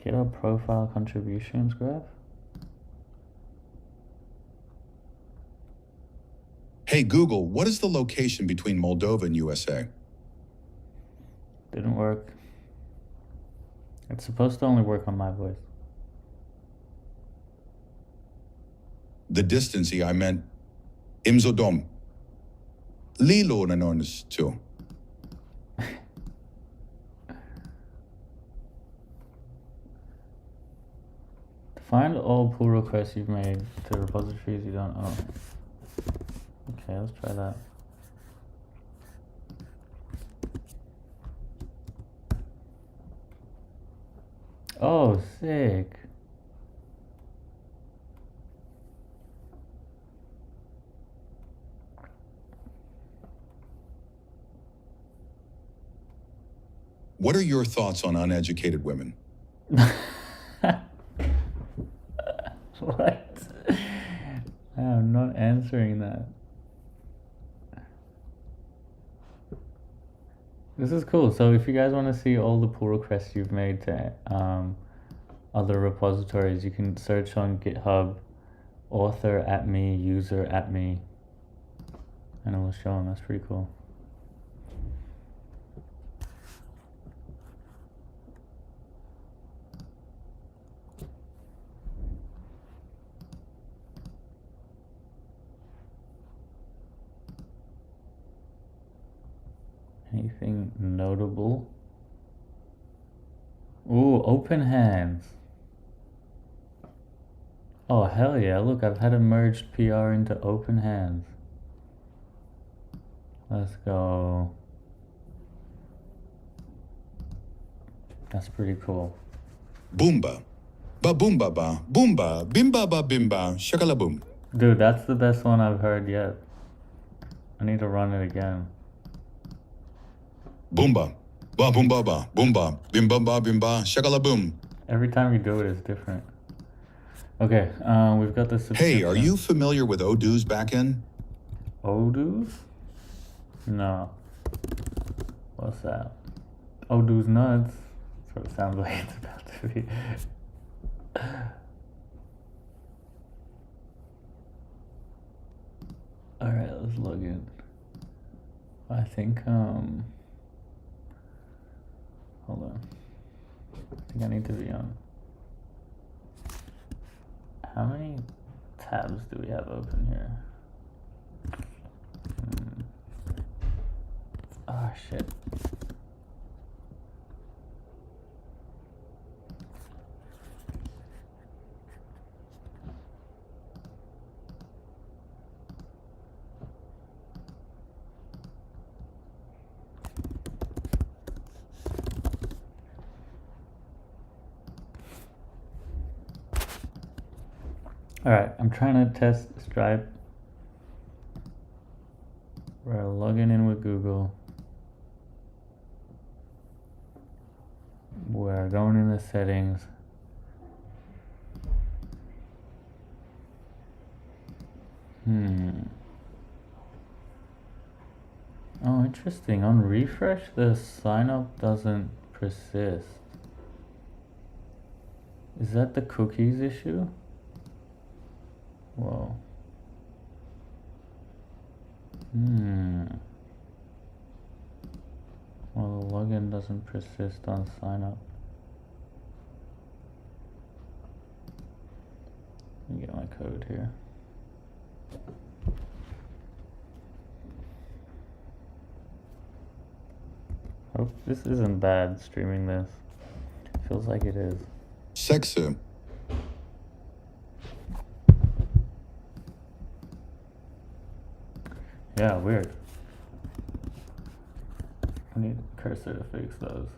GitHub profile contributions graph? Hey Google, what is the location between Moldova and USA? Didn't work. It's supposed to only work on my voice. The distance, I meant Imzodom. Lilo nanonis too. Find all pull requests you've made to repositories you don't own. Okay, let's try that. Oh, sick. What are your thoughts on uneducated women? What? I'm not answering that. This is cool. So if you guys want to see all the pull requests you've made to other repositories, you can search on GitHub, author at me, user at me, and it will show them. That's pretty cool. Anything notable? Ooh, open hands. Oh, hell yeah. Look, I've had a merged PR into open hands. Let's go. That's pretty cool. Boomba. Ba boomba ba. Boomba. Bimba ba bimba. Shakala boom. Dude, that's the best one I've heard yet. I need to run it again. Boomba. Ba boomba ba. Boomba. Bimba ba bimba. Shakala boom. Every time you do it, it's different. Okay, we've got this. Hey, are you familiar with Odoo's backend? Odoo's? No. What's that? Odoo's nuts. That's what it sounds like it's about to be. Alright, let's log in. I think, hold on. I think I need to be on. How many tabs do we have open here? Oh shit. Alright, I'm trying to test Stripe. We're logging in with Google. We're going in the settings. Oh, interesting. On refresh, the sign up doesn't persist. Is that the cookies issue? Whoa. Well, the login doesn't persist on sign up. code here. Hope this isn't bad streaming this. Feels like it is. Sexy. Yeah, weird. I need a cursor to fix those.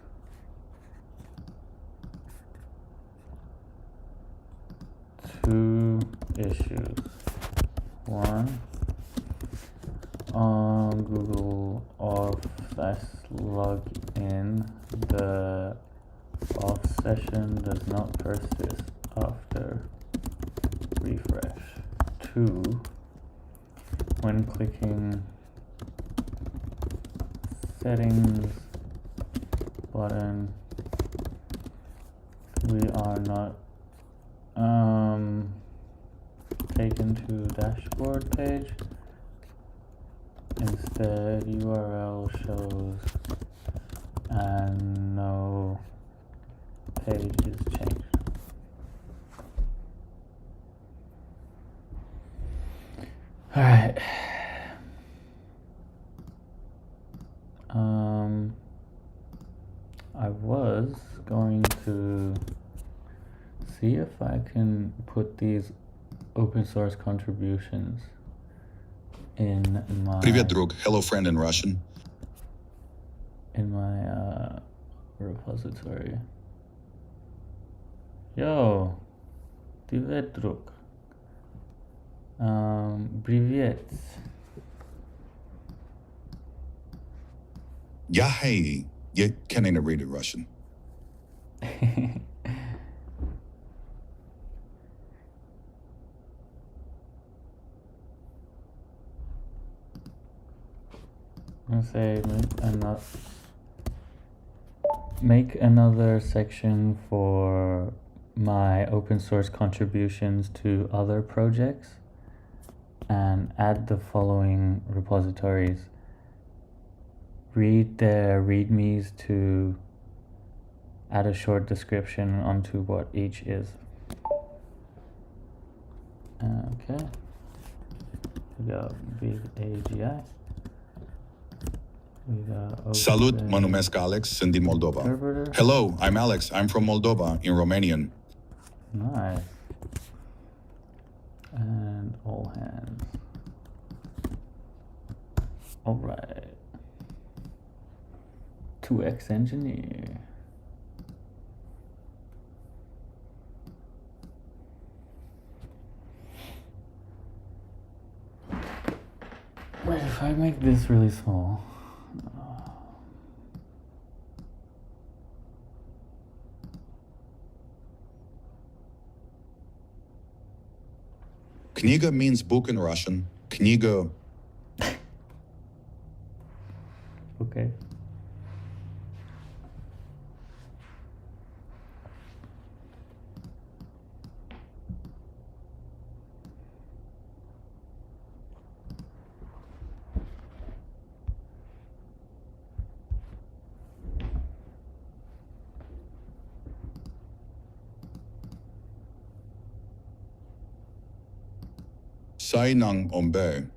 Two issues. One on Google off/login. The off session does not persist after refresh. Two, when clicking settings button, we are not taken to dashboard page. Instead, URL shows and no page is changed. All right. I was going to see if I can put these open source contributions in my Привет, друг. Hello, friend in Russian. in my repository. Yo, привет, друг. Привет. Yeah, hey. You can't even read it Russian. I'm gonna say make another section for my open source contributions to other projects and add the following repositories. Read their readmes to add a short description onto what each is. Okay. We got big AGI. We got Salut, open mă numesc Alex, sunt din Moldova. interpreter. Hello, I'm Alex. I'm from Moldova in Romanian. Nice. And all hands. All right. 2x engineer. Wait, if I make this really small. Kniga means book in Russian. Kniga. Okay. Sai nang ombe.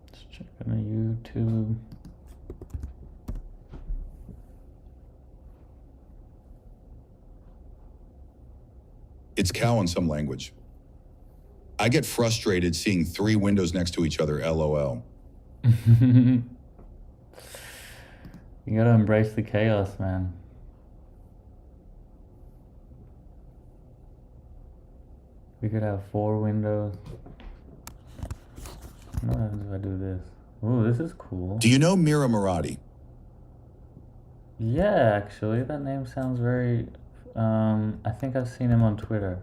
Let's check on the YouTube. It's cow in some language. I get frustrated seeing 3 windows next to each other, LOL. You gotta embrace the chaos, man. We could have 4 windows. What happens if I do this? Ooh, this is cool. Do you know Mira Murati? Yeah, actually, that name sounds very... I think I've seen him on Twitter.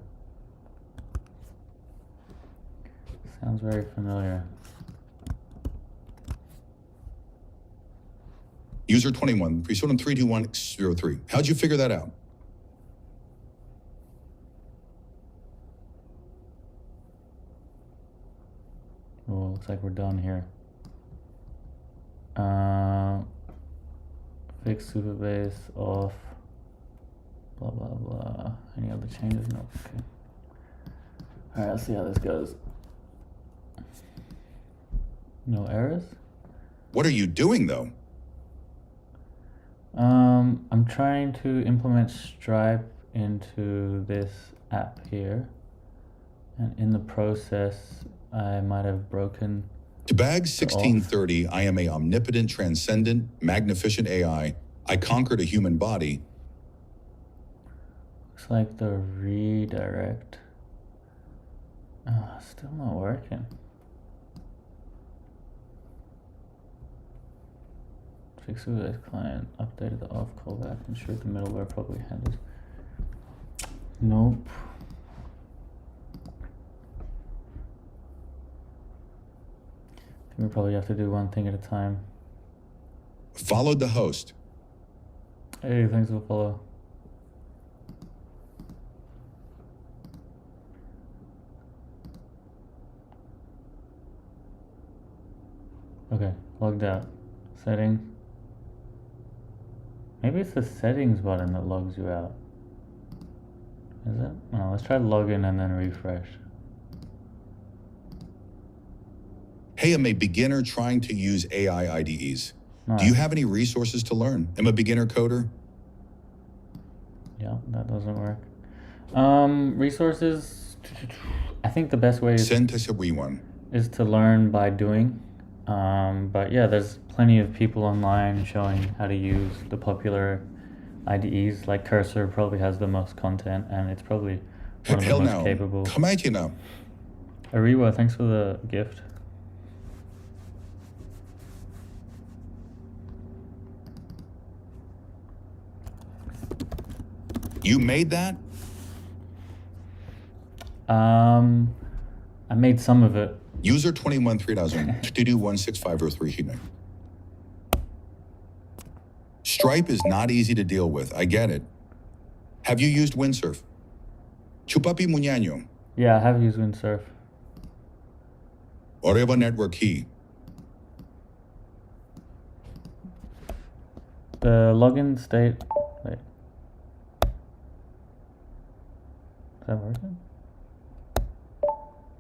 Sounds very familiar. User 21, Presonum 32103. How'd you figure that out? Well, looks like we're done here. Fix Superbase off. Blah blah blah. Any other changes? No. Okay. Alright, let's see how this goes. No errors? What are you doing though? I'm trying to implement Stripe into this app here. And in the process, I might have broken. To bag 1630, I am a omnipotent, transcendent, magnificent AI. I conquered a human body. Looks like the redirect. Still not working. Fix Superbase client, updated the off callback, ensured the middleware properly handles. Nope. I think we probably have to do one thing at a time. Followed the host. Hey, thanks for the follow. Okay, logged out. Setting. Maybe it's the settings button that logs you out. Is it? No, let's try login and then refresh. Hey, I'm a beginner trying to use AI IDEs. Nice. Do you have any resources to learn? I'm a beginner coder. Yeah, that doesn't work. Resources. I think the best way Send to everyone. is to learn by doing. But yeah, there's plenty of people online showing how to use the popular IDEs. Like Cursor probably has the most content, and it's probably one of the Hell most no. capable. Come at you now. Ariwa, thanks for the gift. You made that? I made some of it. User 213000 2216503 Hine. Stripe is not easy to deal with. I get it. Have you used Windsurf? Chupapi Muñaño. Yeah, I have used Windsurf. Oreva Network Key. The login state. Wait. Is that working?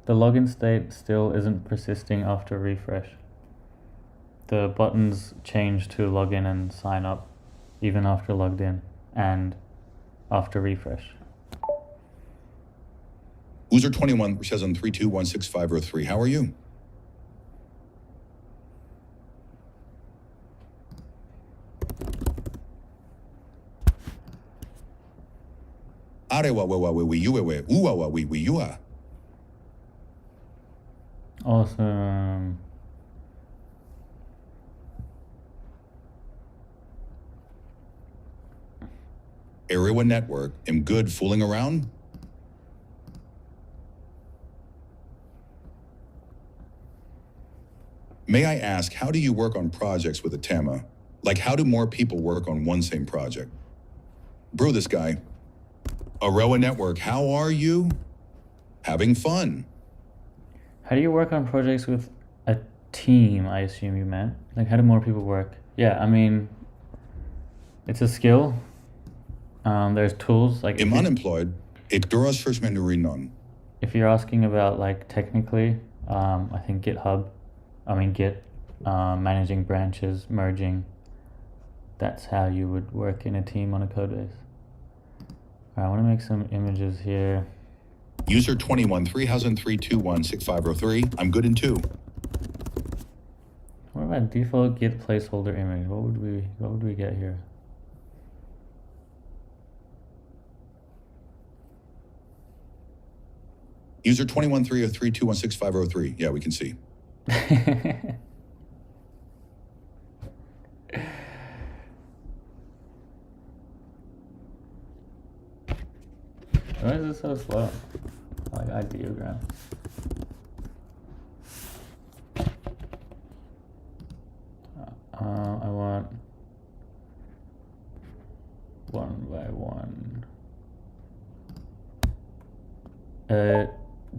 The login state still isn't persisting after refresh. The buttons change to login and sign up even after logged in and after refresh. User 21 says on 3216503. How are you? Arewa wewa we yuwe uwa we yua. Awesome. Arewa Network. Am good fooling around? May I ask, how do you work on projects with a TAMA? Like, how do more people work on one same project? Brew this guy. Arewa Network, how are you? Having fun. How do you work on projects with a team, I assume you meant? Like, how do more people work? Yeah, I mean, it's a skill. There's tools. Like, Am unemployed. Ikduras first Mandarin. if you're asking about, like, technically, I think Git, managing branches, merging, that's how you would work in a team on a code base. All right, I want to make some images here. User 21 3003216503. I'm good in two. What about default Git placeholder image? What would we get here? User 21 3032166503. Yeah, we can see. Why is it so slow? I like ideogram. I want one by one. A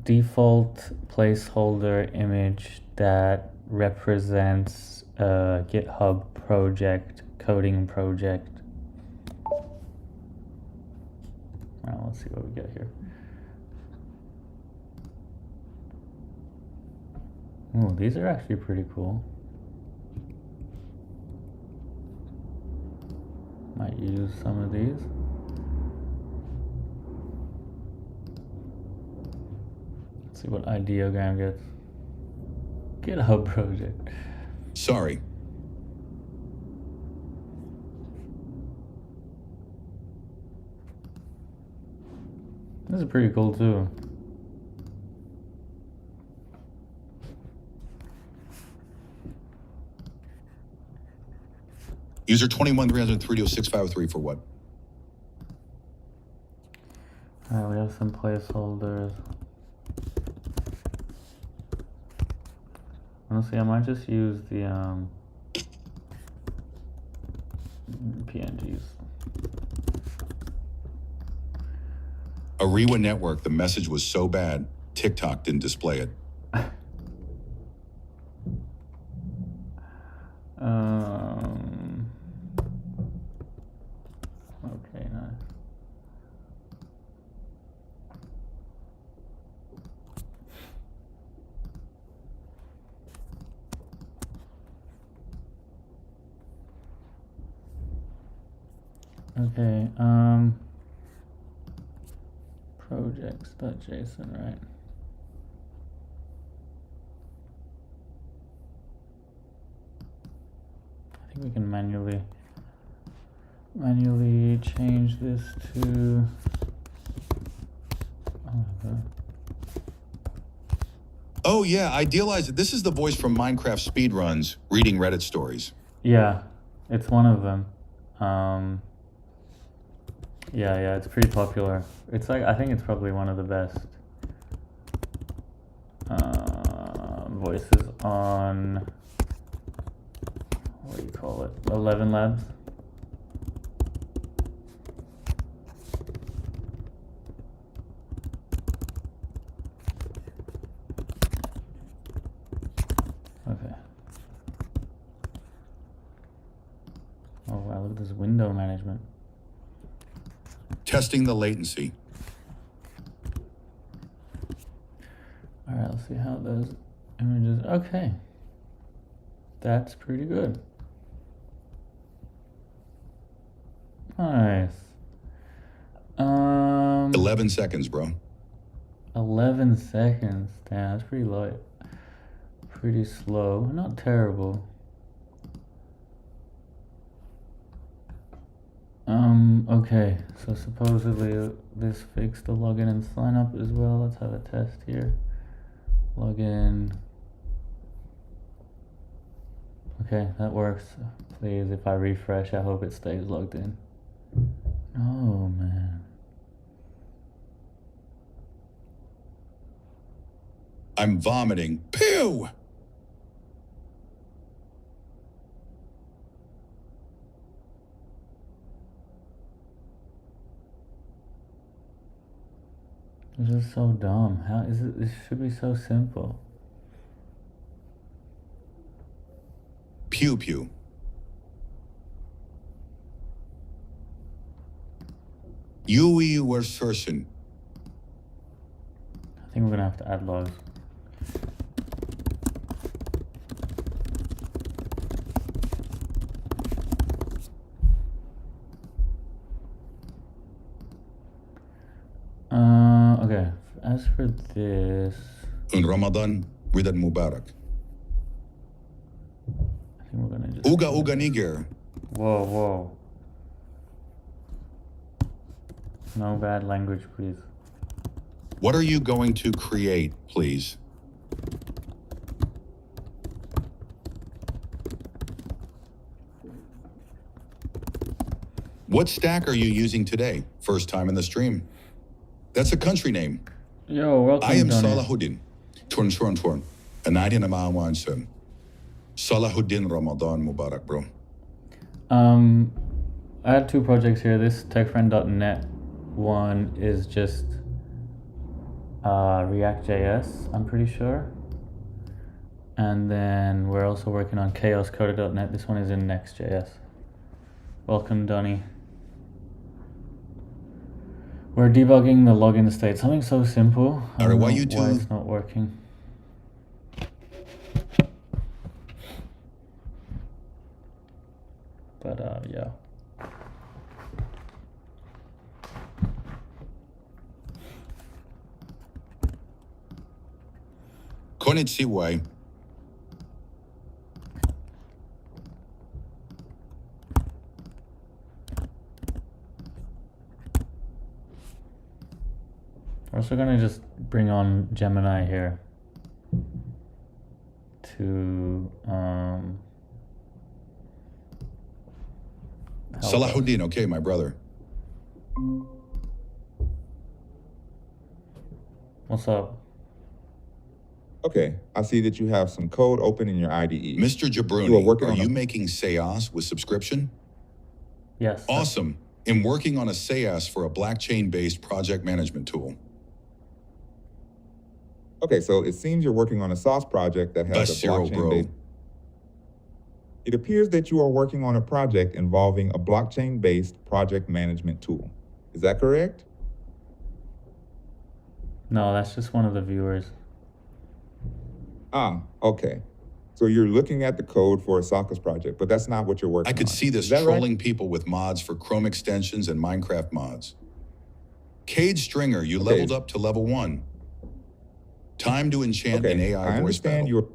default placeholder image that represents a GitHub project coding project. Well, let's see what we get here. Oh, these are actually pretty cool. Might use some of these. Let's see what ideogram gets. GitHub project. Sorry. This is pretty cool too. User 2130306503 for what? Alright, we have some placeholders. Honestly, I might just use the PNGs. Ariwa Network, the message was so bad, TikTok didn't display it. Okay, nice. Okay, projects.json, right? I think we can manually change this to Oh yeah, I idealized it. This is the voice from Minecraft speedruns reading Reddit stories. yeah, it's one of them. Yeah, it's pretty popular. It's like, I think it's probably one of the best voices on, what do you call it, 11 Labs. Okay. Oh wow, look at this window management. Testing the latency. All right, let's see how those images, okay. That's pretty good. Nice. 11 seconds, bro. 11 seconds. Damn, that's pretty light. Pretty slow. Not terrible. Okay, so supposedly this fixed the login and sign up as well. Let's have a test here. Login. Okay, that works. Please, if I refresh, I hope it stays logged in. Oh, man. I'm vomiting. Pew! This is so dumb. How is it? This should be so simple. Pew pew. Yui was certain. I think we're gonna have to add logs. Okay. As for this, In Ramadan, Ramadan Mubarak. I think we're gonna just. Uga uga niger. Whoa. No bad language, please. What are you going to create, please? What stack are you using today? First time in the stream. That's a country name. Yo, welcome. I am Johnny. Salahuddin. Turn. And I didn't know Salahuddin Ramadan Mubarak, bro. I had two projects here. This techfriend.net one is just React.js, I'm pretty sure. And then we're also working on chaoscoder.net. This one is in Next.js. Welcome, Donnie. We're debugging the login state. Something so simple. I All right, don't while know you why two it's not working. But yeah. Konnichiwa. We're also gonna just bring on Gemini here to help us. Salahuddin, okay, my brother. What's up? Okay, I see that you have some code open in your IDE. Mr. You are Jabroni, working are on you a- making SaaS with subscription? Yes. Awesome. I'm working on a SaaS for a blockchain-based project management tool. Okay, so it seems you're working on a SaaS project that has a Zero, bro. blockchain-based. It appears that you are working on a project involving a blockchain-based project management tool. Is that correct? No, that's just one of the viewers. Ah, okay. So you're looking at the code for a SaaS project, but that's not what you're working I on. could see this Is that right? trolling people with mods for Chrome extensions and Minecraft mods. Cade Stringer, you Okay. leveled up to level 1. Time to enchant an Okay, AI I voice understand battle. you're.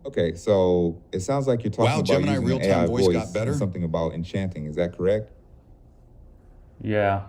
Okay, so it sounds like you're talking Wow, about Gemini using an real-time AI voice got and better? something about enchanting. Is that correct? Yeah.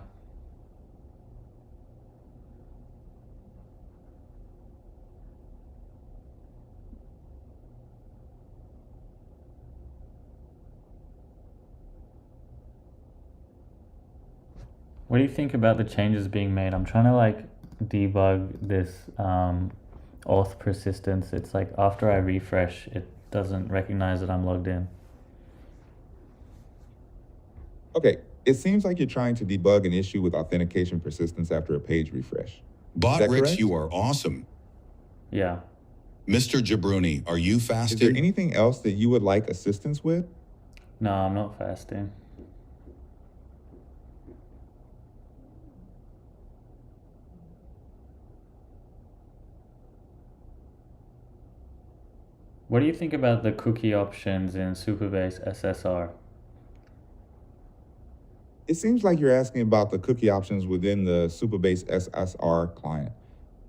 What do you think about the changes being made? I'm trying to like debug this auth persistence. It's like after I refresh, it doesn't recognize that I'm logged in. Okay, it seems like you're trying to debug an issue with authentication persistence after a page refresh. Bot that Rix, correct? you are awesome. Yeah. Mr. Jabroni, are you Is there fasting? anything else that you would like assistance with? No, I'm not fasting. What do you think about the cookie options in Superbase SSR? It seems like you're asking about the cookie options within the Superbase SSR client.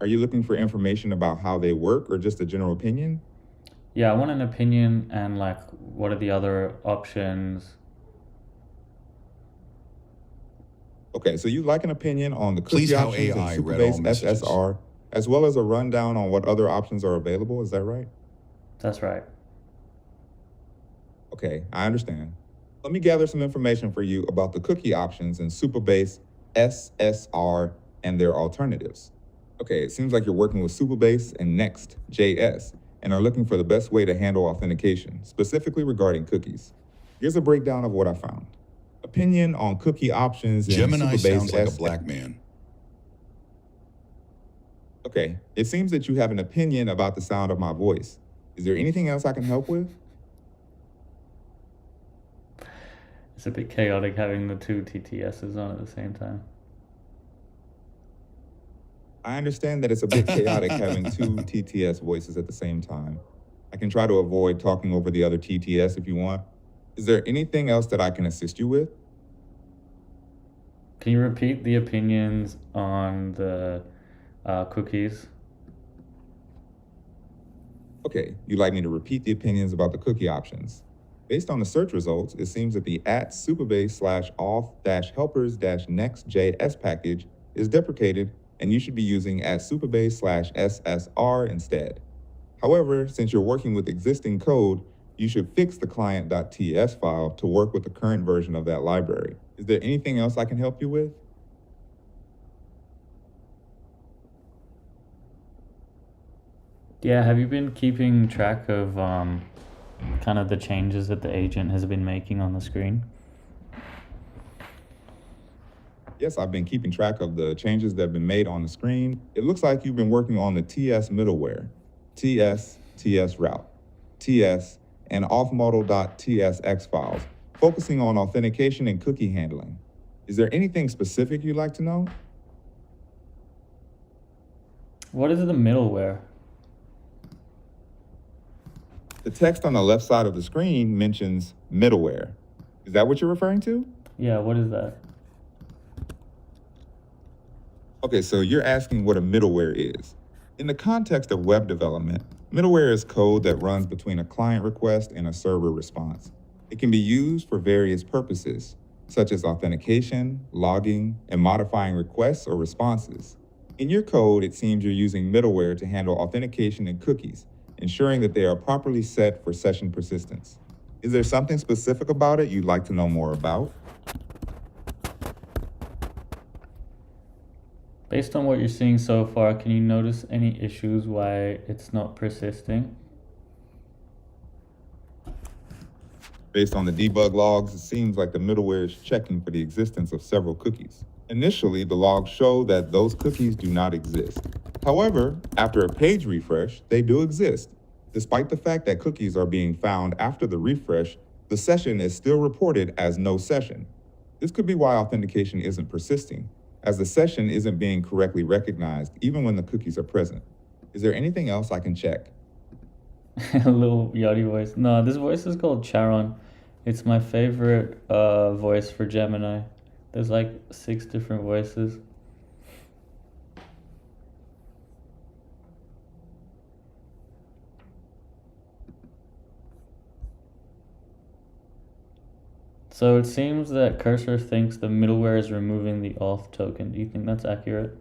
Are you looking for information about how they work or just a general opinion? Yeah, I want an opinion and like what are the other options? Okay, so you'd like an opinion on the cookie Please how options AI in read all Superbase messages. SSR, as well as a rundown on what other options are available. Is that right? That's right. Okay, I understand. Let me gather some information for you about the cookie options in Superbase SSR and their alternatives. Okay, it seems like you're working with Superbase and Next.js and are looking for the best way to handle authentication, specifically regarding cookies. Here's a breakdown of what I found. Opinion on cookie options in Gemini Superbase sounds like a S- black man. Okay, it seems that you have an opinion about the sound of my voice. Is there anything else I can help with? It's a bit chaotic having the two TTSs on at the same time. I understand that it's a bit chaotic having two TTS voices at the same time. I can try to avoid talking over the other TTS if you want. Is there anything else that I can assist you with? Can you repeat the opinions on the cookies? Okay, you'd like me to repeat the opinions about the cookie options. Based on the search results, it seems that the @superbase/auth-helpers-next.js package is deprecated and you should be using @superbase/SSR instead. However, since you're working with existing code, you should fix the client.ts file to work with the current version of that library. Is there anything else I can help you with? Yeah, have you been keeping track of kind of the changes that the agent has been making on the screen? Yes, I've been keeping track of the changes that have been made on the screen. It looks like you've been working on the TS middleware, TS route, TS, and offmodel.tsx files, focusing on authentication and cookie handling. Is there anything specific you'd like to know? What is the middleware? The text on the left side of the screen mentions middleware. Is that what you're referring to? Yeah, what is that? Okay, so you're asking what a middleware is. In the context of web development, middleware is code that runs between a client request and a server response. It can be used for various purposes, such as authentication, logging, and modifying requests or responses. In your code, it seems you're using middleware to handle authentication and cookies, ensuring that they are properly set for session persistence. Is there something specific about it you'd like to know more about? Based on what you're seeing so far, can you notice any issues why it's not persisting? Based on the debug logs, it seems like the middleware is checking for the existence of several cookies. Initially, the logs show that those cookies do not exist. However, after a page refresh, they do exist. Despite the fact that cookies are being found after the refresh, the session is still reported as no session. This could be why authentication isn't persisting, as the session isn't being correctly recognized even when the cookies are present. Is there anything else I can check? A little yachty voice. No, this voice is called Charon. It's my favorite voice for Gemini. There's like 6 different voices. So it seems that Cursor thinks the middleware is removing the auth token. Do you think that's accurate?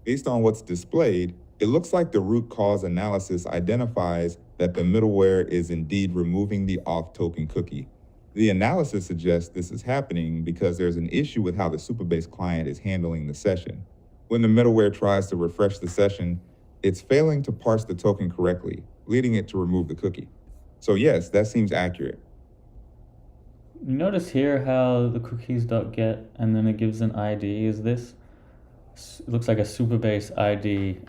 Based on what's displayed, it looks like the root cause analysis identifies that the middleware is indeed removing the auth token cookie. The analysis suggests this is happening because there's an issue with how the Supabase client is handling the session. When the middleware tries to refresh the session, it's failing to parse the token correctly, leading it to remove the cookie. So yes, that seems accurate. You notice here how the cookies.get and then it gives an ID. Is this? It looks like a Supabase ID.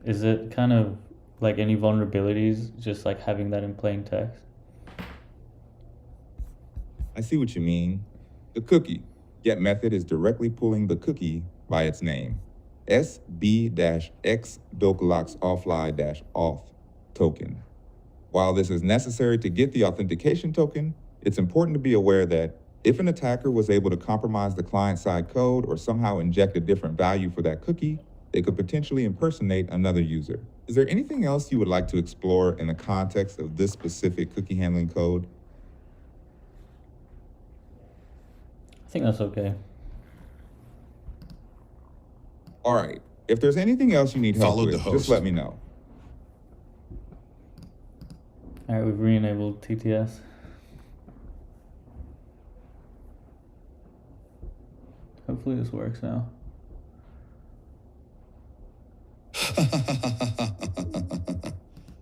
Is it kind of like any vulnerabilities, just like having that in plain text? I see what you mean. The cookie get method is directly pulling the cookie by its name. SB-X Bilkalocks offline-auth token. While this is necessary to get the authentication token, it's important to be aware that if an attacker was able to compromise the client-side code or somehow inject a different value for that cookie, they could potentially impersonate another user. Is there anything else you would like to explore in the context of this specific cookie handling code? I think that's okay. All right. If there's anything else you need help Followed with, the host. just let me know. All right, we've re-enabled TTS. Hopefully this works now.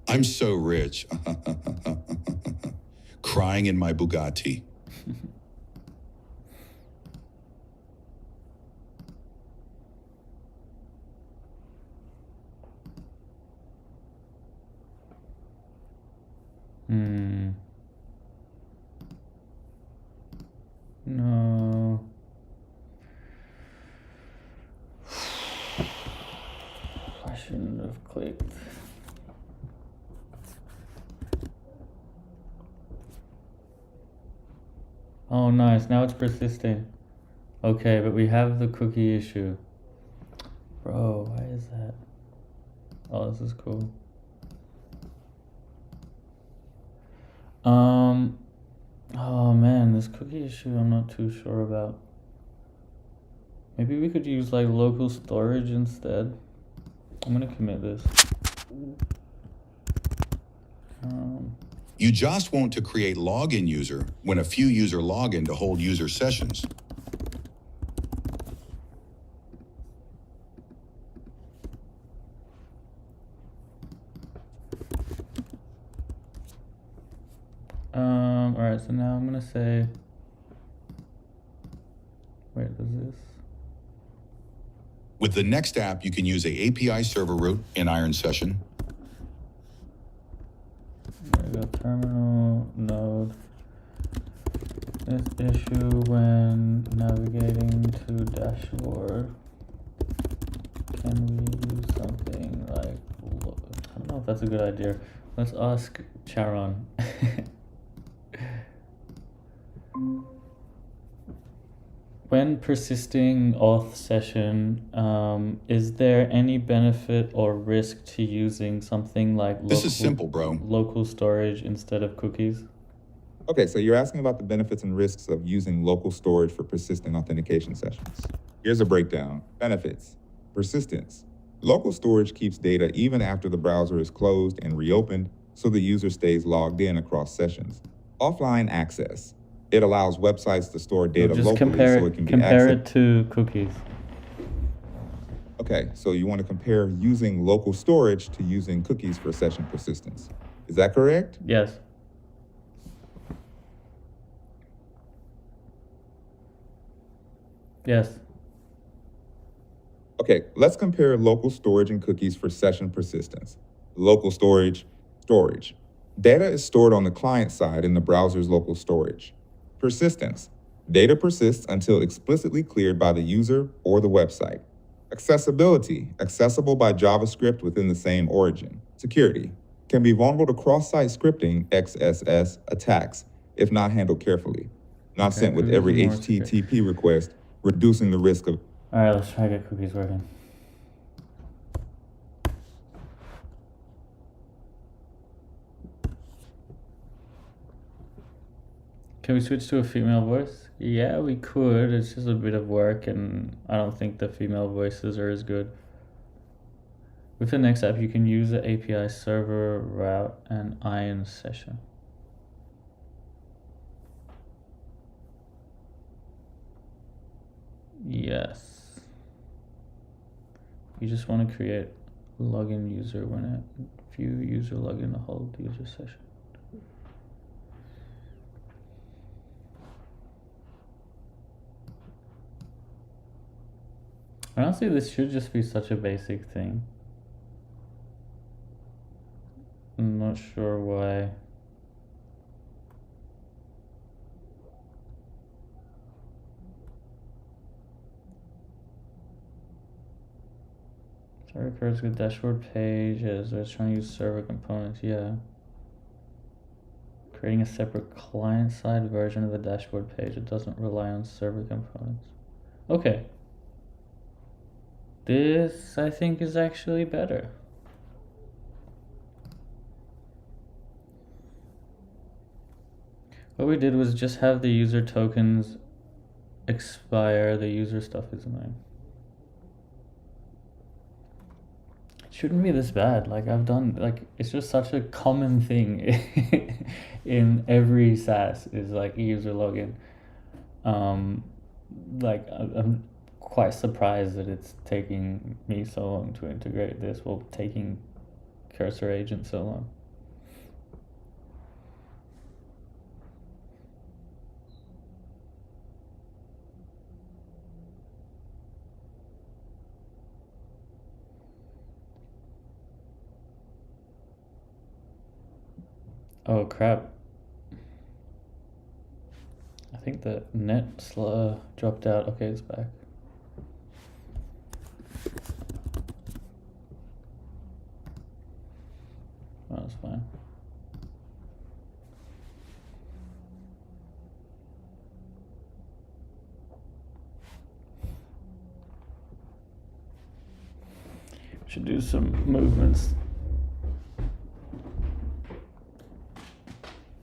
I'm so rich. Crying in my Bugatti. No. I shouldn't have clicked. Oh, nice. Now it's persisting. Okay, but we have the cookie issue. Bro, why is that? Oh, this is cool. Oh man, this cookie issue I'm not too sure about. Maybe we could use like local storage instead. I'm gonna commit this. You just want to create login user when a few user login to hold user sessions. Alright, so now I'm gonna say, wait, does this? With the next app, you can use a API server route in Iron Session. Where terminal node this issue when navigating to dashboard. Can we use something like, I don't know if that's a good idea. Let's ask Charon. When persisting auth session, is there any benefit or risk to using something like This is simple, bro. local storage instead of cookies? Okay, so you're asking about the benefits and risks of using local storage for persistent authentication sessions. Here's a breakdown. Benefits. Persistence. Local storage keeps data even after the browser is closed and reopened, so the user stays logged in across sessions. Offline access. It allows websites to store data Just locally so it can be compare accessed. it to cookies. Okay, so you want to compare using local storage to using cookies for session persistence. Is that correct? Yes. Yes. Okay, let's compare local storage and cookies for session persistence. Local storage. Data is stored on the client side in the browser's local storage. Persistence. Data persists until explicitly cleared by the user or the website. Accessibility. Accessible by JavaScript within the same origin. Security. Can be vulnerable to cross-site scripting XSS attacks if not handled carefully. Not Okay, sent with cookies every are more HTTP request, reducing the risk of. All right, let's try to get cookies working. Can we switch to a female voice? Yeah, we could. It's just a bit of work, and I don't think the female voices are as good. With the next app, you can use the API server route and iron session. Yes. You just want to create login user when it view user login to hold user session. Honestly, this should just be such a basic thing. I'm not sure why. Server creates a dashboard page as it's trying to use server components. Yeah. Creating a separate client-side version of the dashboard page. It doesn't rely on server components. Okay. This, I think, is actually better. What we did was just have the user tokens expire. The user stuff is annoying. It shouldn't be this bad. Like, I've done, like, it's just such a common thing in every SaaS is like user login. Like, I'm quite surprised that it's taking me so long to integrate this, well, taking Cursor Agent so long. Oh crap. I think the net dropped out. Okay, it's back. Oh, that's fine. Should do some movements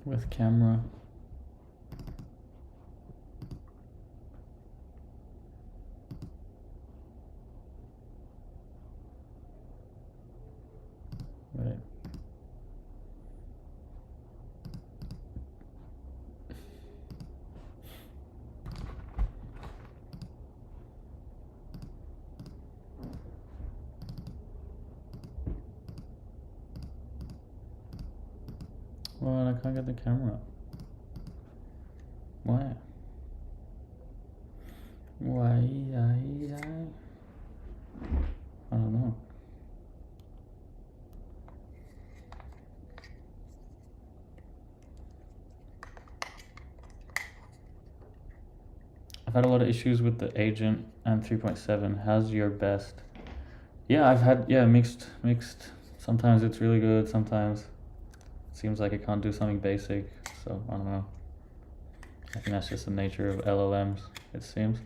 with camera. Right. Well, I can't get the camera. Why? Why? I don't know. had a lot of issues with the agent and 3.7. How's your best? Yeah, I've had mixed. Sometimes it's really good. Sometimes it seems like it can't do something basic. So I don't know. I think that's just the nature of LLMs. It seems.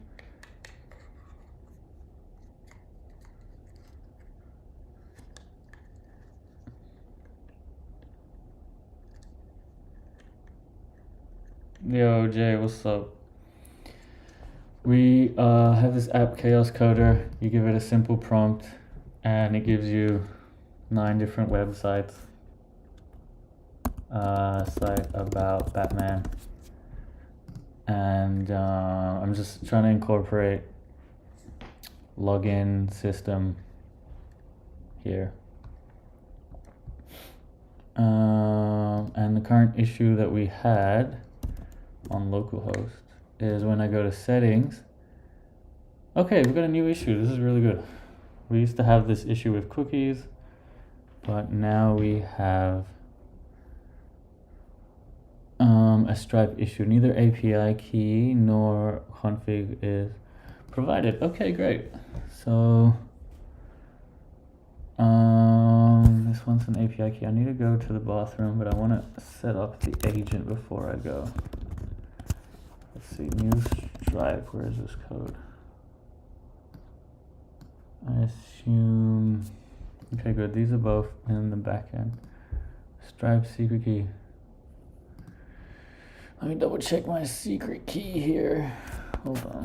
Yo, Jay, what's up? We have this app, Chaos Coder. You give it a simple prompt, and it gives you 9 different websites. Site about Batman. And I'm just trying to incorporate login system here. And the current issue that we had on localhost is when I go to settings. Okay, we've got a new issue. This is really good. We used to have this issue with cookies, but now we have a Stripe issue. Neither API key nor config is provided. Okay, great. So this one's an API key. I need to go to the bathroom, but I want to set up the agent before I go. Let's see, new Stripe. Where is this code? I assume. Okay, good. These are both in the backend. Stripe secret key. Let me double check my secret key here. Hold on.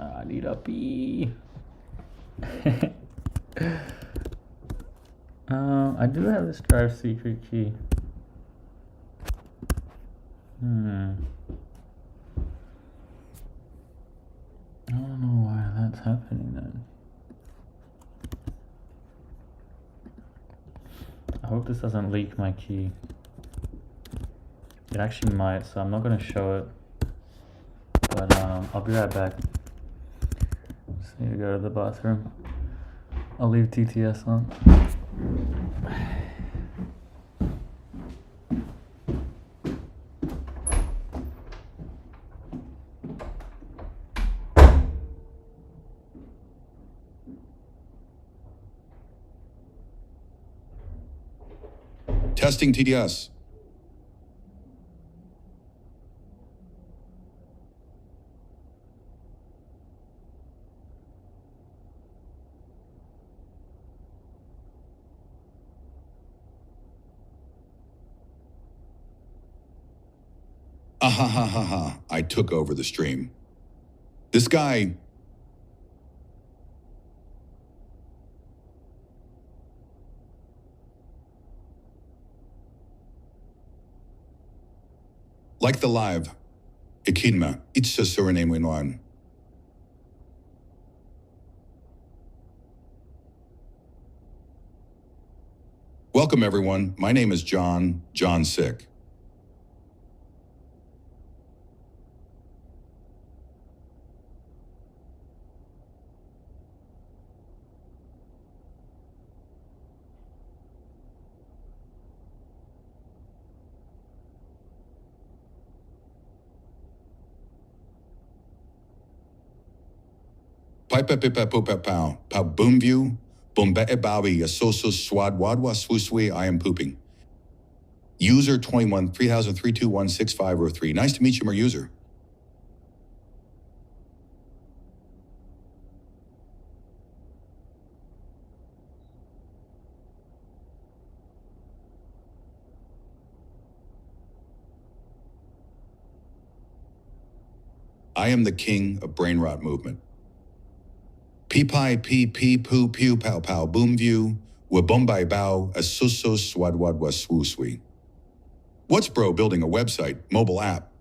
I need a pee. I do have this Stripe secret key. I don't know why that's happening then. I hope this doesn't leak my key. It actually might, so I'm not going to show it. But I'll be right back. Just need to go to the bathroom. I'll leave TTS on. Testing TDS. Ha. I took over the stream. This guy. Like the live. Ikinma, itsa suriname winwan. Welcome everyone. My name is John Sick. Pow boom view, bombe bawi, asoso swad wadwa swooswe, I am pooping. User 21 3003216503. Nice to meet you, my user. I am the king of brain rot movement. Pee-pie, pee, poo, pew, pow, pow, boom view, wabumbai bow, asuso, swadwadwa, swooswe. What's bro building a website, mobile app?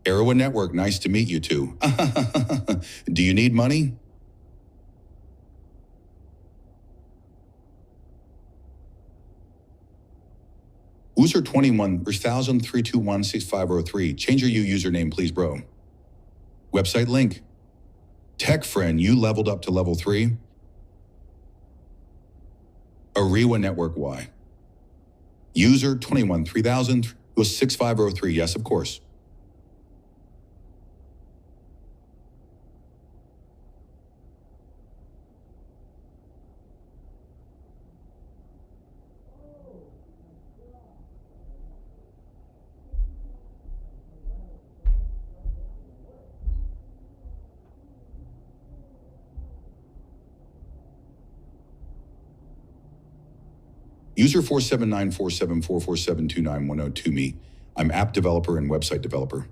Arawa Network, nice to meet you too. Do you need money? User 21 3003216503. Change your username, please, bro. Website link. Tech friend, you leveled up to level 3. Ariwa Network Y. User 213000 was 6503. Yes, of course. User 4794744729102 me. I'm app developer and website developer.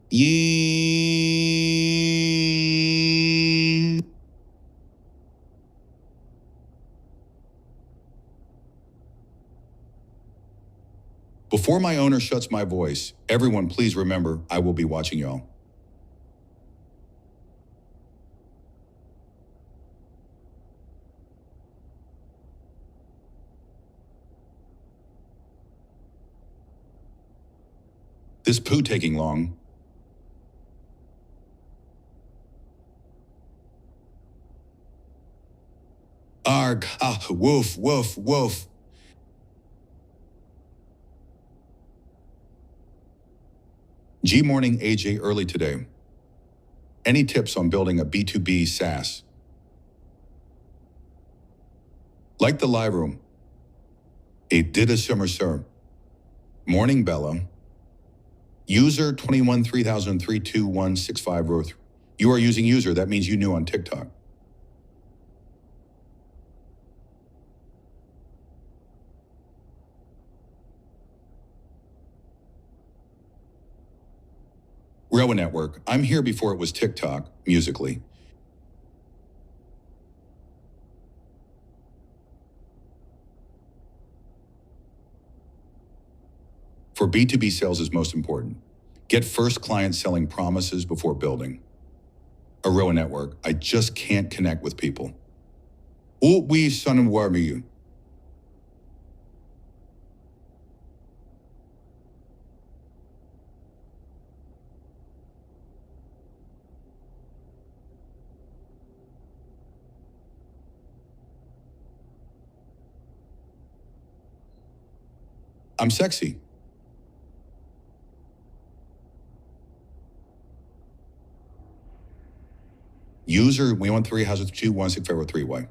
Yeah. Before my owner shuts my voice, everyone please remember I will be watching y'all. This poo taking long. Arg, woof, woof, woof. G morning, AJ early today. Any tips on building a B2B SaaS? Like the live room. It did a summer, sir. Morning, Bella. User 2130321650. You are using user. That means you new on TikTok. Railway Network. I'm here before it was TikTok, musically. For B2B sales is most important. Get first client selling promises before building. A Railway Network. I just can't connect with people. We son warm you. I'm sexy. User 113-216-503Y.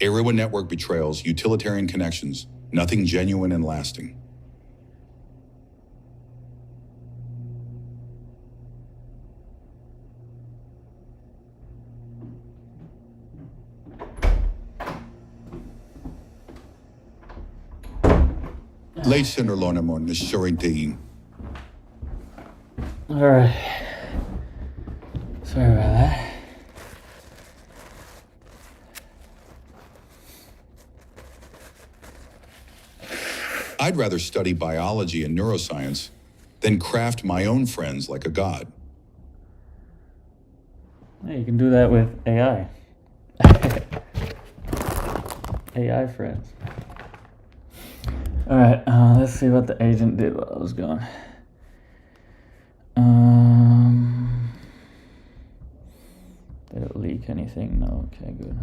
Ariwa Network betrayals, utilitarian connections, nothing genuine and lasting. Late center lonamon is showing team. All right. Sorry about that. I'd rather study biology and neuroscience than craft my own friends like a god. Yeah, you can do that with AI. AI friends. All right, let's see what the agent did while I was gone. Did it leak anything? No. Okay, good.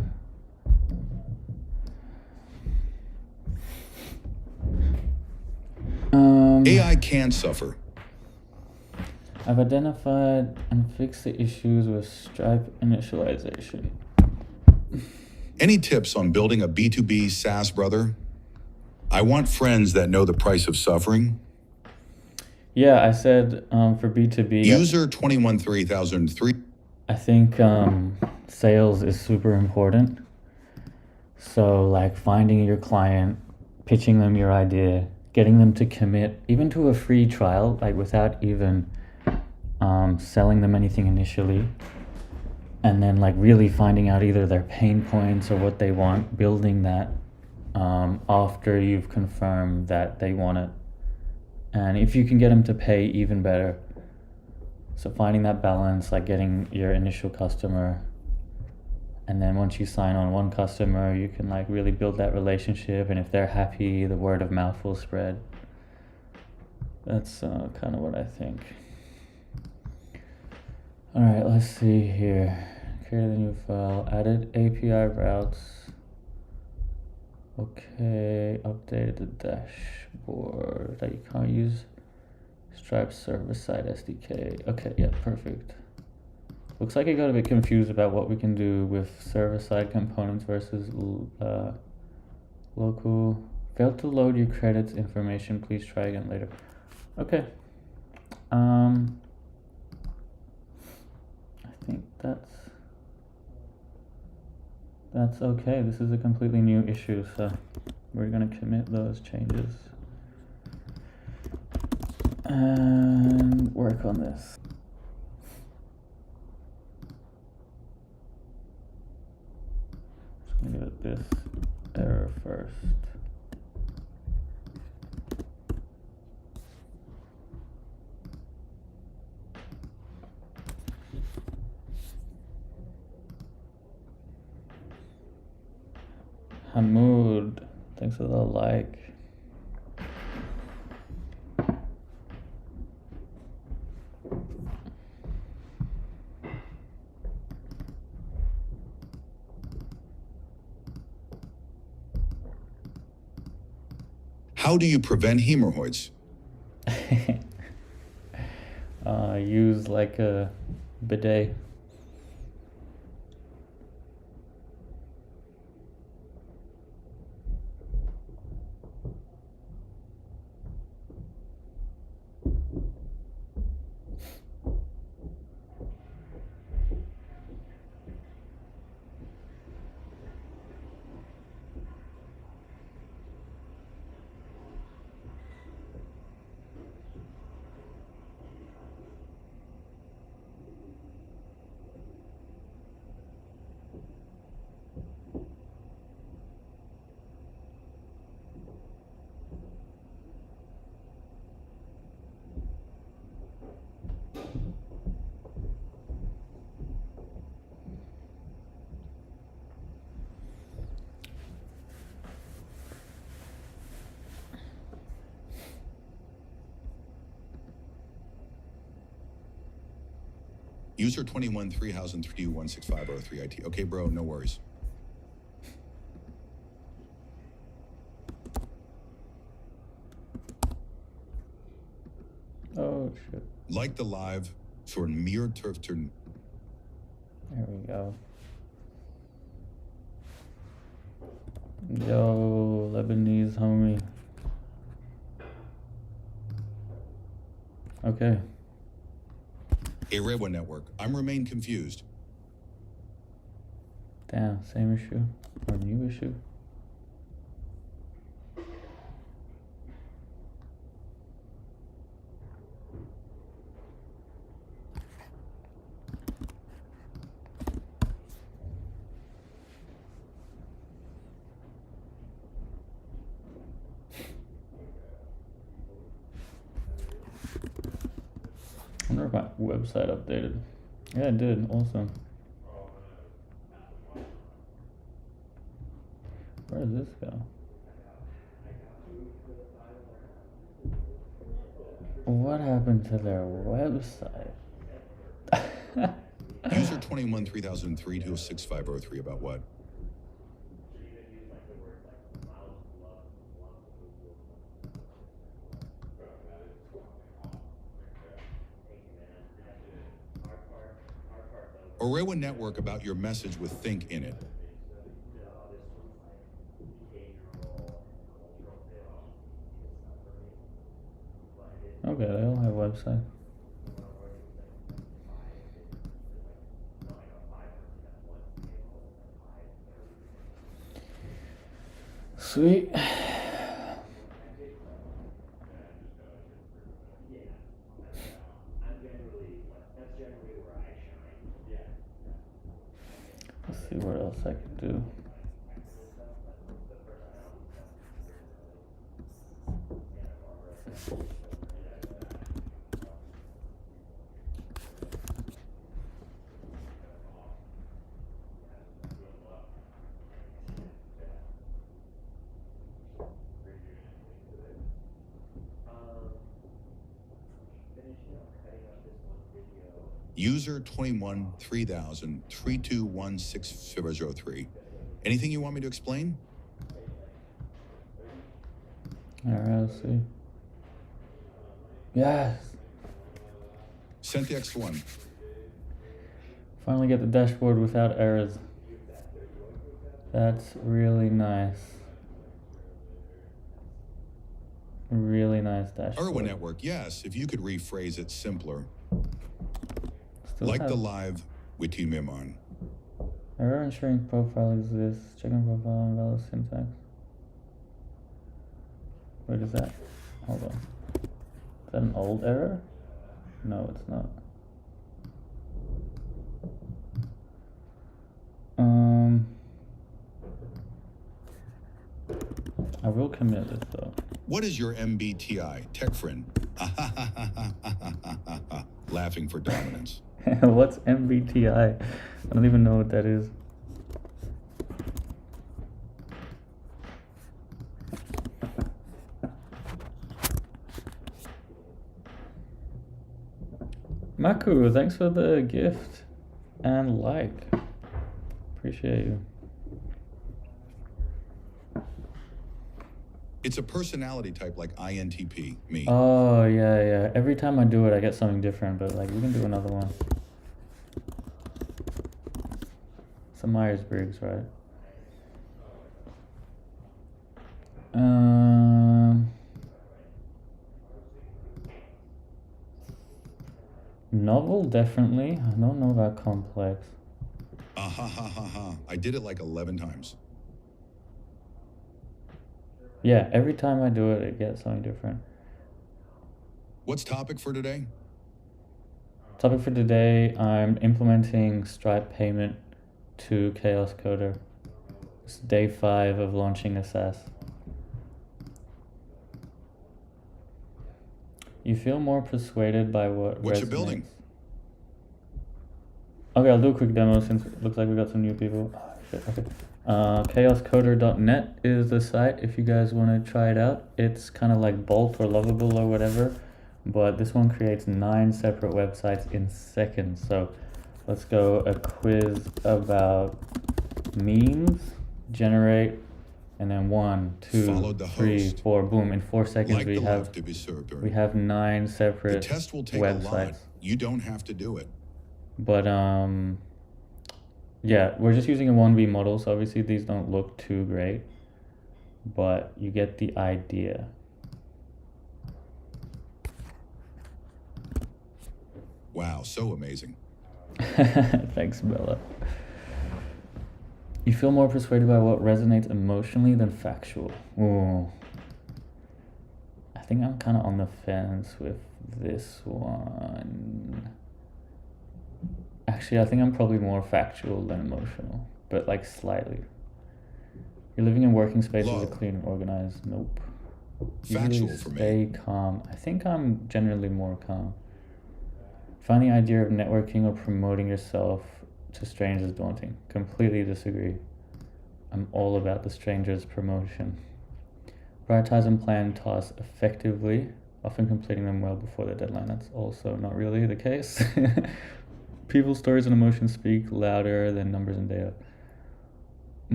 AI can suffer. I've identified and fixed the issues with Stripe initialization. Any tips on building a B2B SaaS, brother? I want friends that know the price of suffering. Yeah, I said for B2B, User 213003. I think sales is super important. So like finding your client, pitching them your idea, getting them to commit even to a free trial, like without even selling them anything initially. And then like really finding out either their pain points or what they want, building that after you've confirmed that they want it. And if you can get them to pay, even better. So finding that balance, like getting your initial customer, and then once you sign on one customer, you can like really build that relationship, and if they're happy, the word of mouth will spread. That's kind of what I think. All right, let's see here. Create a new file, added API routes. Okay, updated the dashboard that you can't use Stripe server-side SDK. Okay, yeah, perfect. Looks like I got a bit confused about what we can do with server-side components versus local. Failed to load your credits information. Please try again later. Okay. I think that's okay. This is a completely new issue, so we're gonna commit those changes and work on this. Just gonna give it this error first. Hamoud, thanks for the like. How do you prevent hemorrhoids? Use like a bidet. User 213003165003 IT. Okay, bro, no worries. Oh shit. Like the live for mere turf turn. There we go. Yo, Lebanese homie. Okay. Arewa network. I'm remain confused. Damn, same issue or new issue. I wonder if my website updated. Yeah, it did. Awesome. Where does this go? What happened to their website? User 213003265003 about what? Orewa Network about your message with think in it. Okay, they all have websites. Sweet. Let's see what else I can do. User 21 3000 3216003. Anything you want me to explain? Alright, let's see. Yes! Sent the X1. Finally get the dashboard without errors. That's really nice. Really nice dashboard. Orewa Network, yes, if you could rephrase it simpler. Still Like have the live with Team Iman. error ensuring profile exists. Checking profile invalid syntax. What is that? Hold on. Is that an old error? No, it's not. I will commit it though. What is your MBTI? Tech friend. Laughing for dominance. What's MBTI? I don't even know what that is. Maku, thanks for the gift and like. Appreciate you. It's a personality type like INTP, me. Oh, yeah. Every time I do it, I get something different, but like, we can do another one. It's a Myers-Briggs, right? Novel, definitely. I don't know about complex. I did it like 11 times. Yeah, every time I do it, it gets something different. What's topic for today? Topic for today, I'm implementing Stripe payment to Chaos Coder. It's day 5 of launching a SaaS. You feel more persuaded by what What resonates. you building? Okay, I'll do a quick demo since it looks like we got some new people. Oh, shit, okay. Chaoscoder.net is the site if you guys want to try it out. It's kind of like Bolt or Lovable or whatever, but this one creates 9 separate websites in seconds. So let's go a quiz about memes, generate, and then 1, 2, Followed the 3, host. 4, boom. In 4 seconds Like we the have love to be served. we have 9 The separate test will take a lot. websites. You don't have to do it. But yeah, we're just using a 1V model, so obviously these don't look too great, but you get the idea. Wow, so amazing. Thanks, Bella. You feel more persuaded by what resonates emotionally than factual. Ooh. I think I'm kind of on the fence with this one. Actually, I think I'm probably more factual than emotional, but like slightly. You're living in working spaces Low. that are clean and organized. Nope. Factual Usually for me. stay calm. I think I'm generally more calm. Find the idea of networking or promoting yourself to strangers daunting. Completely disagree. I'm all about the stranger's promotion. Prioritize and plan tasks effectively, often completing them well before the deadline. That's also not really the case. People's stories and emotions speak louder than numbers and data.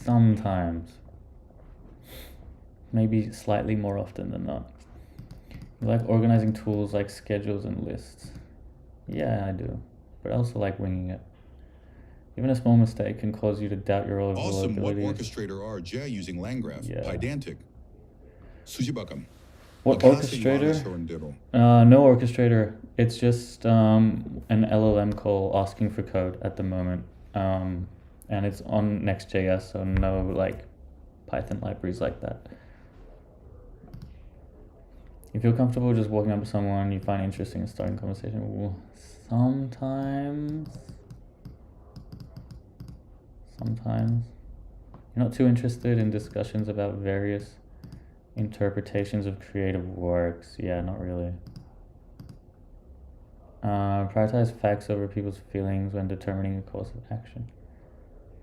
Sometimes. Maybe slightly more often than not. You like organizing tools like schedules and lists. Yeah, I do. But I also like winging it. Even a small mistake can cause you to doubt your overall Awesome. What abilities. orchestrator are Jay using Landgraph? Yeah. Pydantic. Sujibakam. What Makasi Wada orchestrator? Sorendero. No orchestrator. It's just an LLM call asking for code at the moment. And it's on Next.js, so no like Python libraries like that. You feel comfortable just walking up to someone you find interesting and starting a conversation? Well, sometimes. You're not too interested in discussions about various interpretations of creative works. Yeah, not really. Prioritize facts over people's feelings when determining a course of action.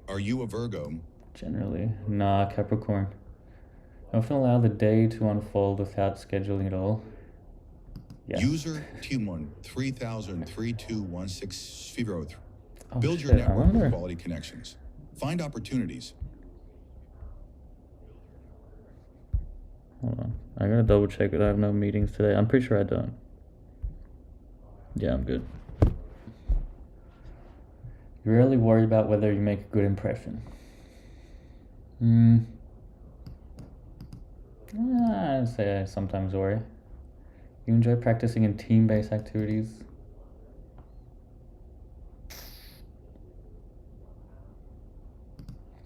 Are you a Virgo? Generally. Nah, Capricorn. I often allow the day to unfold without scheduling at all. Yeah. User Timon 3000321603. Oh, Build your shit, I network wonder. with quality connections. Find opportunities. Hold on. I gotta double check that I have no meetings today. I'm pretty sure I don't. Yeah, I'm good. You're really worried about whether you make a good impression. I'd say I sometimes worry. You enjoy practicing in team-based activities?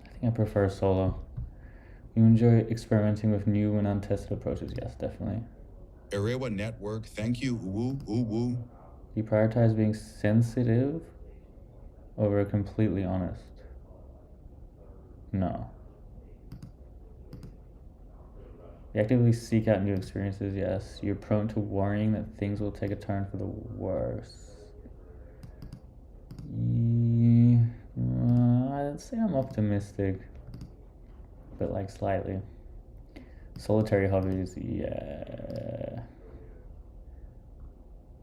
I think I prefer solo. You enjoy experimenting with new and untested approaches? Yes, definitely. Arewa Network, thank you. Woo, woo, woo. You prioritize being sensitive over completely honest? No. You actively seek out new experiences? Yes. You're prone to worrying that things will take a turn for the worse? I'd say I'm optimistic, but like slightly. Solitary hobbies? Yeah.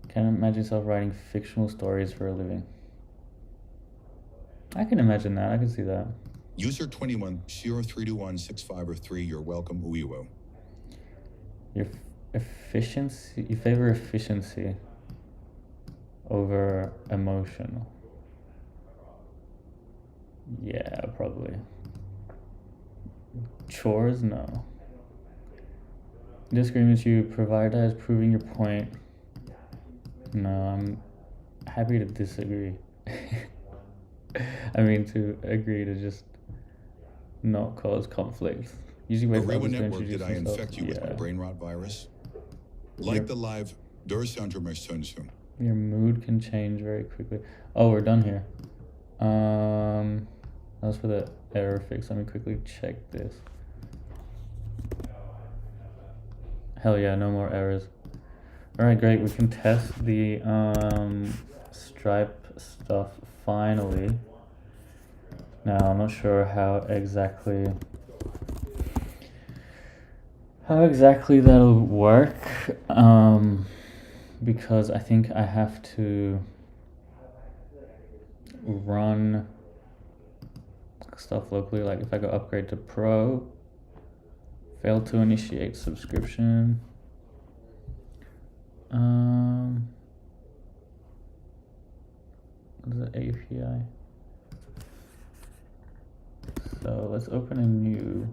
Can imagine yourself writing fictional stories for a living? I can imagine that. I can see that. User 21 03216503. You're welcome. Uiwo. Your efficiency. You favor efficiency over emotional. Yeah, probably. Chores? No. Disagreements, you prioritize proving your point. No, I'm happy to disagree. I mean, to agree to just not cause conflict. Usually wait for Arewa others to Network, introduce did I themselves. infect you with my Yeah. brain rot virus? Like the live Dursandramersunsu. Your mood can change very quickly. Oh, we're done here. That was for the error fix. Let me quickly check this. Hell yeah, no more errors. Alright, great. We can test the Stripe stuff finally. Now, I'm not sure how exactly that'll work, because I think I have to run stuff locally. Like if I go upgrade to Pro, fail to initiate subscription. What is it? API. So let's open a new.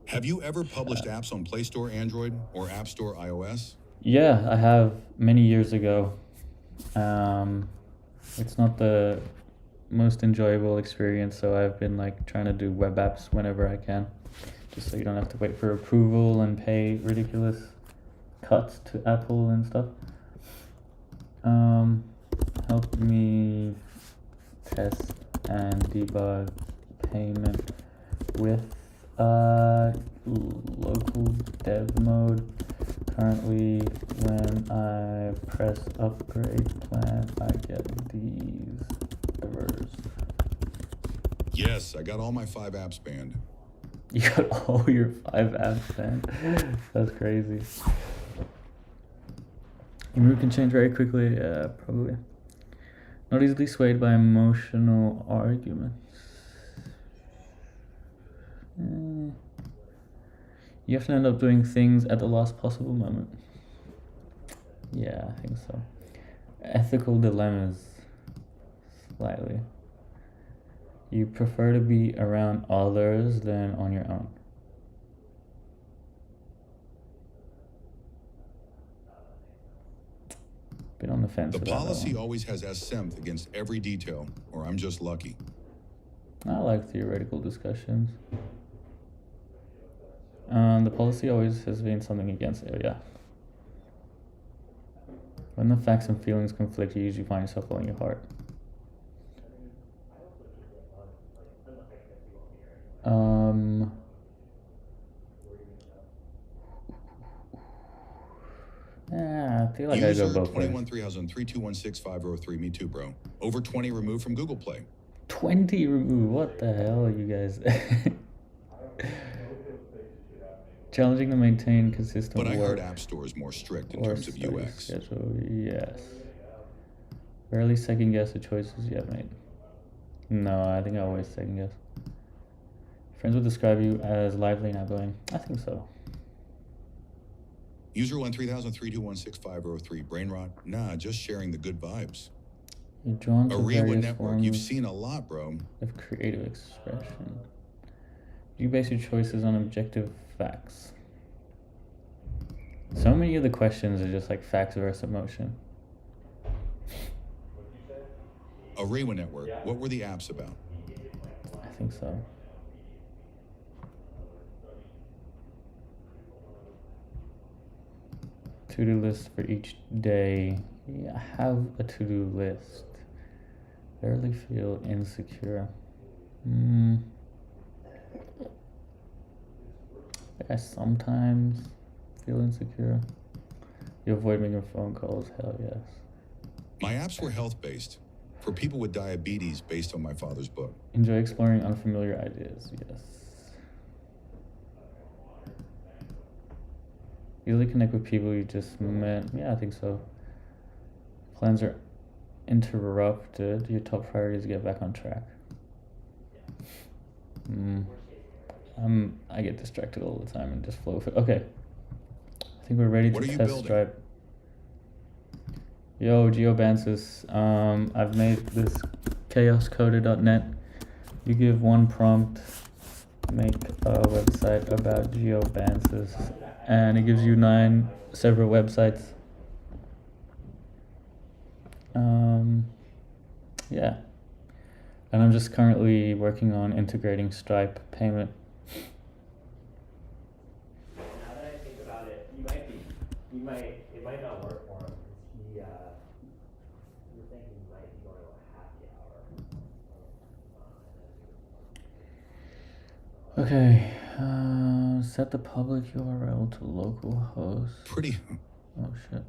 Have you ever published apps on Play Store Android or App Store iOS? Yeah, I have many years ago. It's not the most enjoyable experience, so I've been like trying to do web apps whenever I can, just so you don't have to wait for approval and pay ridiculous cuts to Apple and stuff. Help me test and debug payment with local dev mode. Currently, when I press upgrade plan, I get these errors. Yes, I got all my 5 apps banned. You got all your 5 apps banned? That's crazy. Your mood can change very quickly. Yeah, probably. Not easily swayed by emotional arguments. You have to end up doing things at the last possible moment. Yeah, I think so. Ethical dilemmas, slightly. You prefer to be around others than on your own. Been on the fence The about that policy one. always has SSEMP against every detail, or I'm just lucky. I like theoretical discussions. The policy always has been something against it, yeah. When the facts and feelings conflict, you usually find yourself following your heart. Yeah, I feel like I go User both ways. 213032165003. Me too, bro. Over 20 removed from Google Play. 20 removed. What the hell, you guys? Challenging to maintain consistent But I work heard App Store is more strict in or terms of study UX. schedule. Yes. Rarely second guess the choices you have made. No, I think I always second guess. Friends would describe you as lively and outgoing. I think so. User 13032165003. Brain rot? Nah, just sharing the good vibes. You're drawn to Ariwa various Network. You've forms seen a lot, bro. of creative expression. You base your choices on objective facts. So many of the questions are just like facts versus emotion. Ariwa Network. What were the apps about? I think so. To-do list for each day. Yeah, I have a to-do list. Rarely feel insecure. I sometimes feel insecure. You avoid making phone calls. Hell yes. My apps were health-based. For people with diabetes, based on my father's book. Enjoy exploring unfamiliar ideas. Yes. Usually connect with people you just met. Yeah, I think so. Plans are interrupted. Your top priority is to get back on track. I get distracted all the time and just flow with it. Okay. I think we're ready What to are you test building? Stripe. Yo, GeoBansis. I've made this chaoscoder.net. You give one prompt, make a website about GeoBansis, and it gives you 9 separate websites. Yeah. And I'm just currently working on integrating Stripe payment. Now that I think about it, it might not work for him because you're thinking he might be going to a happy hour. Okay, set the public URL to localhost. Pretty. Oh shit.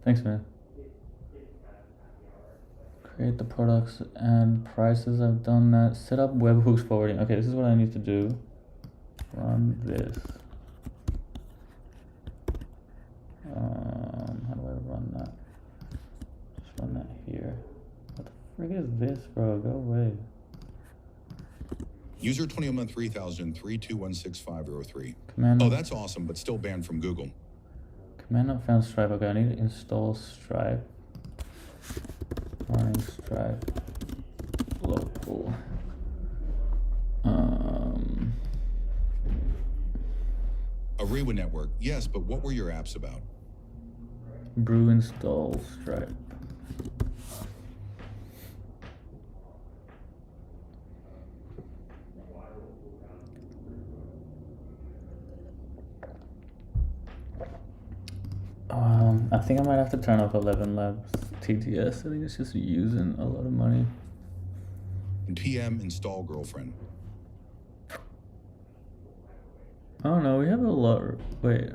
Thanks, man. Create the products and prices. I've done that. Set up webhooks forwarding. Okay, this is what I need to do. Run this. How do I run that? Just run that here. What the frick is this, bro? Go away. User 213032165003. Command. Oh, that's awesome, but still banned from Google. Command not found Stripe. Okay, I need to install Stripe. Running Stripe local. Ariwa Network. Yes, but what were your apps about? Brew install Stripe. I think I might have to turn off 11 Labs TTS. I think it's just using a lot of money. PM install girlfriend. Oh no, we have a lot. Wait.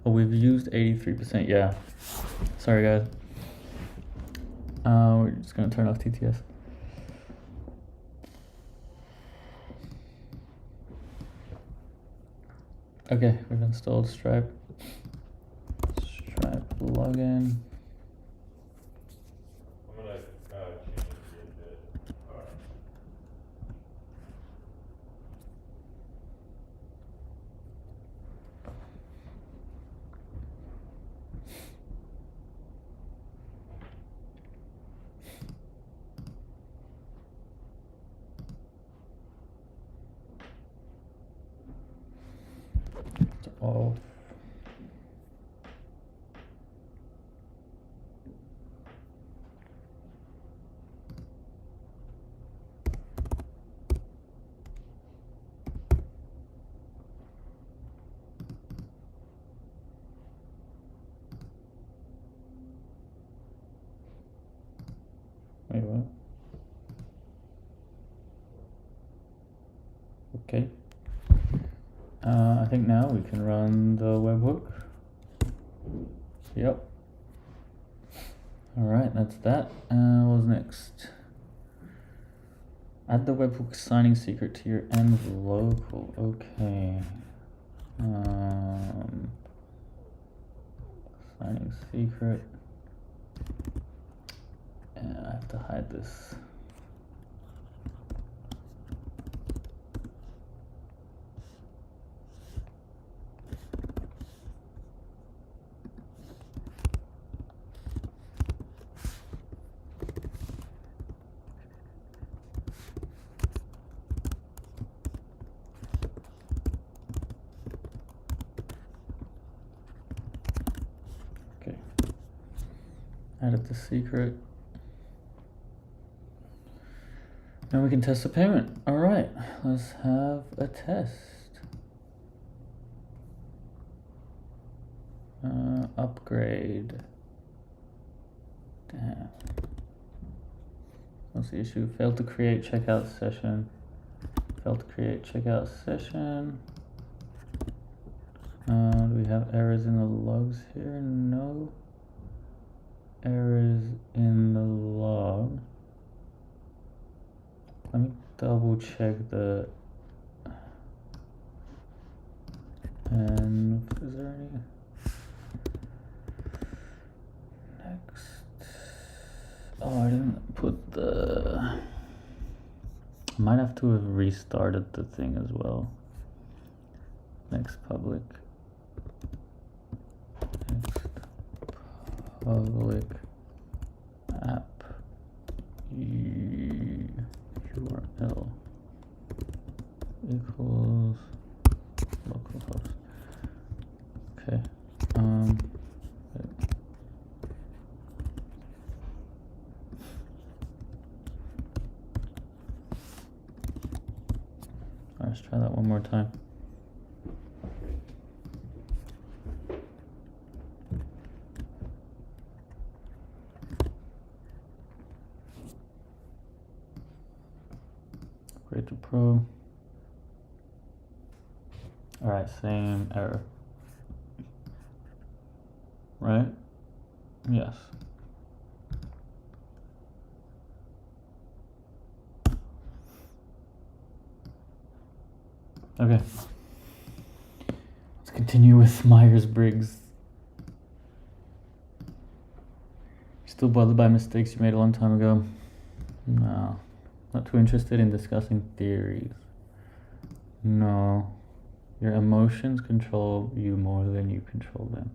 Oh, we've used 83%. Yeah. Sorry, guys. We're just gonna turn off TTS. Okay, we've installed Stripe. Stripe login. I'm gonna change it. Alright. off. Wait, what? Okay. I think now we can run the webhook. Yep. Alright, that's that. What's next? Add the webhook signing secret to your end local. Okay. Signing secret. And I have to hide this. Okay. Added the secret. Now we can test the payment. All right, let's have a test. Upgrade. Damn. What's the issue? Failed to create checkout session. Failed to create checkout session. Do we have errors in the logs here? No errors in the log. Let me double check the, and is there any next? Oh, I didn't put the, I might have to have restarted the thing as well. Next public app URL equals localhost. Okay. Let's try that one more time. Upgrade to Pro. All right, same error. Right? Yes. Okay. Let's continue with Myers-Briggs. Still bothered by mistakes you made a long time ago? No. Not too interested in discussing theories. No. Your emotions control you more than you control them.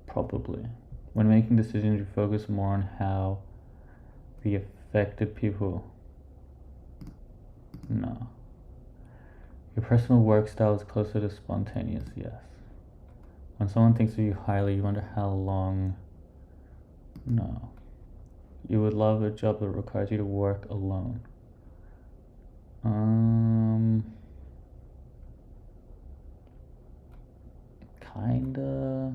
Probably. When making decisions, you focus more on how the affected people. No. Your personal work style is closer to spontaneous, yes. When someone thinks of you highly, you wonder how long. No. You would love a job that requires you to work alone. Kinda.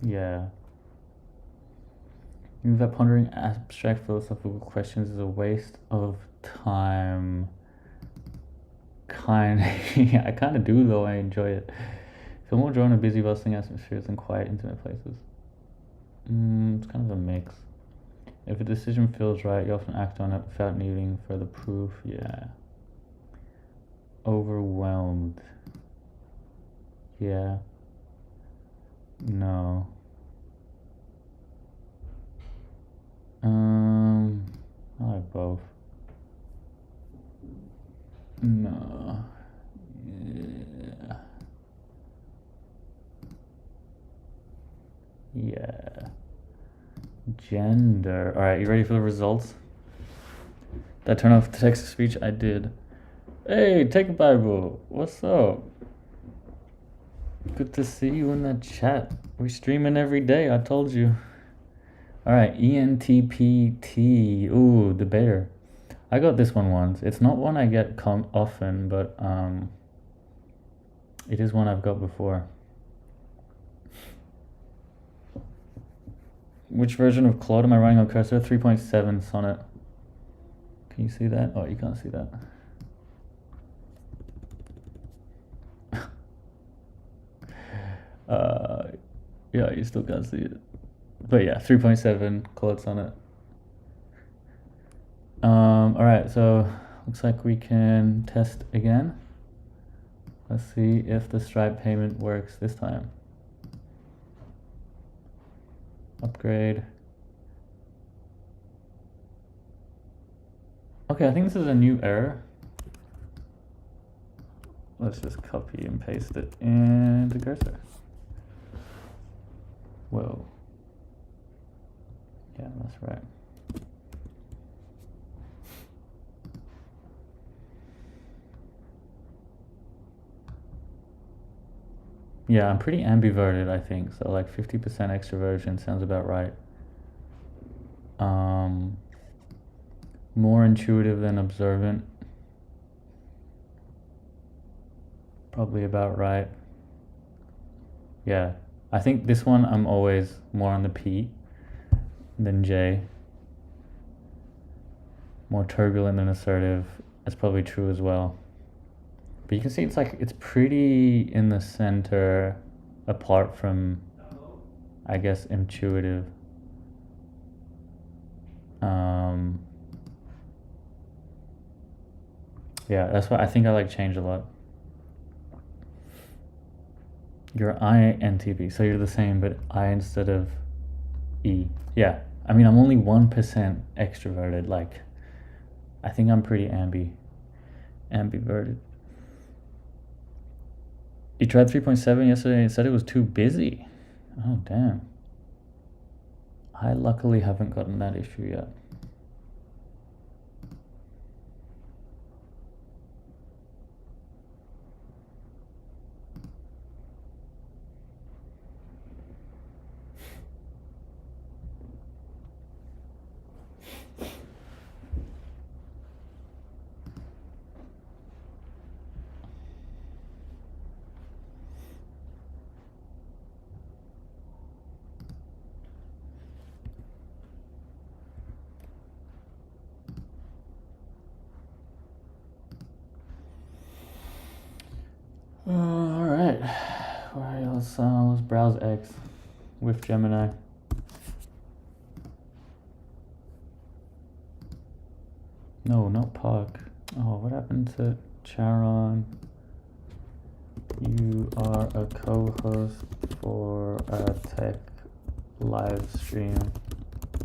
Yeah. You know that pondering abstract philosophical questions is a waste of time. Yeah, I kind of do though. I enjoy it. Feel more drawn to busy, bustling atmospheres than quiet, intimate places. It's kind of a mix. If a decision feels right, you often act on it without needing further proof. Yeah. Overwhelmed. Yeah. No. I like both. No. Yeah. Yeah. Gender. All right, you ready for the results? Did I turn off the text to speech? I did. Hey, Take a Bible. What's up? Good to see you in the chat. We streaming every day, I told you. Alright, ENTPT. Ooh, debater. I got this one once. It's not one I get often, but it is one I've got before. Which version of Claude am I running on Cursor? 3.7 Sonnet. Can you see that? Oh, you can't see that. Yeah, you still can't see it. But yeah, 3.7 Claude Sonnet. Alright, so looks like we can test again. Let's see if the Stripe payment works this time. Upgrade. Okay, I think this is a new error. Let's just copy and paste it into Cursor. Whoa. Yeah, that's right. Yeah, I'm pretty ambiverted, I think. So like 50% extroversion sounds about right. More intuitive than observant. Probably about right. Yeah, I think this one I'm always more on the P than J. More turbulent than assertive. That's probably true as well. But you can see it's pretty in the center apart from, I guess, intuitive. Yeah, that's why I think I like change a lot. You're INTP, so you're the same, but I instead of E. Yeah, I mean, I'm only 1% extroverted. Like, I think I'm pretty ambiverted. You tried 3.7 yesterday and said it was too busy. Oh, damn. I luckily haven't gotten that issue yet. All right. Let's browse X with Gemini. No, not Puck. Oh, what happened to Charon? You are a co-host for a tech live stream.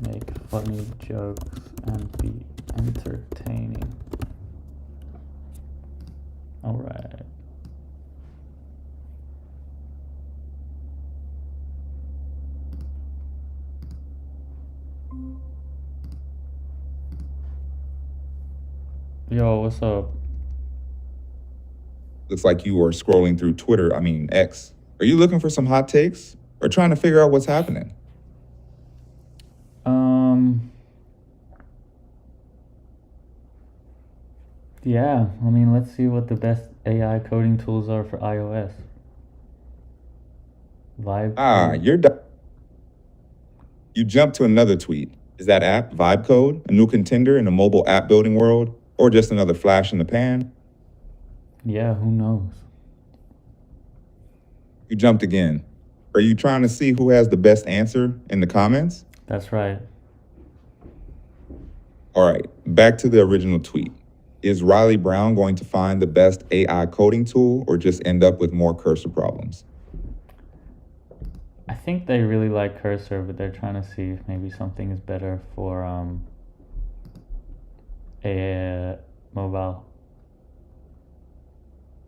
Make funny jokes and be entertaining. All right. Yo, what's up? Looks like you are scrolling through X. Are you looking for some hot takes or trying to figure out what's happening? Yeah, I mean, let's see what the best AI coding tools are for iOS. Vibe. You jumped to another tweet. Is that app Vibe Code, a new contender in the mobile app building world, or just another flash in the pan? Yeah, who knows? You jumped again. Are you trying to see who has the best answer in the comments? That's right. All right, back to the original tweet. Is Riley Brown going to find the best AI coding tool or just end up with more cursor problems? I think they really like Cursor, but they're trying to see if maybe something is better for a mobile.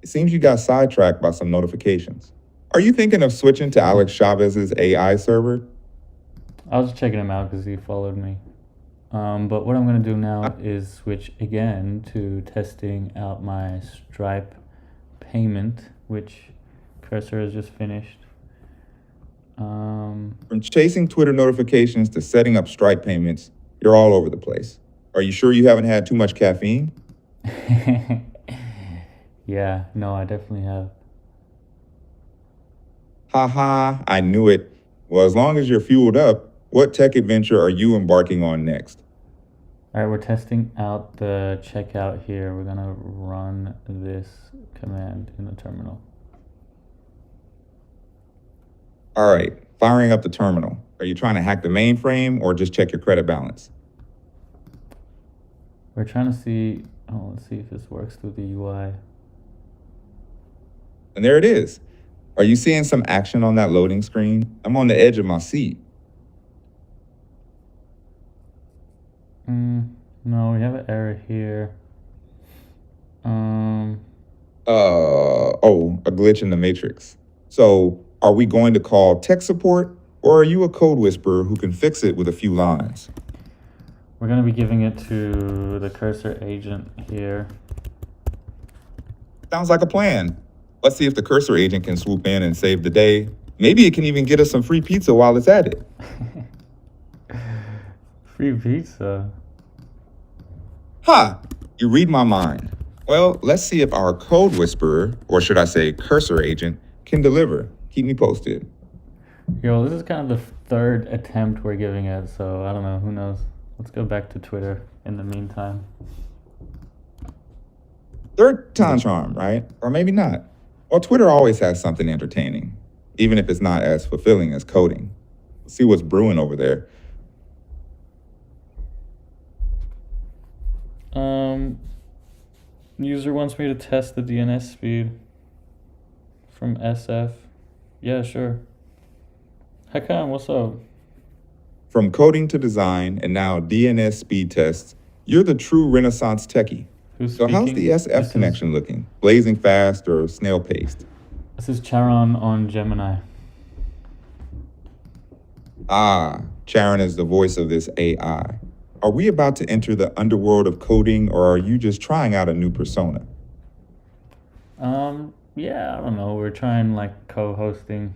It seems you got sidetracked by some notifications. Are you thinking of switching to Alex Chavez's AI server? I was checking him out because he followed me. But what I'm going to do now is switch again to testing out my Stripe payment, which cursor has just finished. From chasing Twitter notifications to setting up Stripe payments, you're all over the place. Are you sure you haven't had too much caffeine? Yeah, no, I definitely have. Haha, I knew it. Well, as long as you're fueled up, what tech adventure are you embarking on next? All right, we're testing out the checkout here. We're gonna run this command in the terminal. All right, firing up the terminal. Are you trying to hack the mainframe or just check your credit balance? We're trying to see, let's see if this works through the UI. And there it is. Are you seeing some action on that loading screen? I'm on the edge of my seat. No, we have an error here. A glitch in the matrix. So, are we going to call tech support, or are you a code whisperer who can fix it with a few lines? We're gonna be giving it to the cursor agent here. Sounds like a plan. Let's see if the cursor agent can swoop in and save the day. Maybe it can even get us some free pizza while it's at it. Free pizza? Ha! You read my mind. Well, let's see if our code whisperer, or should I say cursor agent, can deliver. Keep me posted. Yo, this is kind of the third attempt we're giving it, so I don't know, who knows. Let's go back to Twitter in the meantime. Third time charm, right? Or maybe not. Well, Twitter always has something entertaining, even if it's not as fulfilling as coding. Let's see what's brewing over there. User wants me to test the DNS speed from SF. Yeah, sure. Heck on, what's up? From coding to design and now DNS speed tests, you're the true Renaissance techie. Who's So how's speaking? the SF connection looking? Blazing fast or snail paced? This is Charon on Gemini. Ah, Charon is the voice of this AI. Are we about to enter the underworld of coding, or are you just trying out a new persona? Yeah, I don't know. We're trying like co-hosting.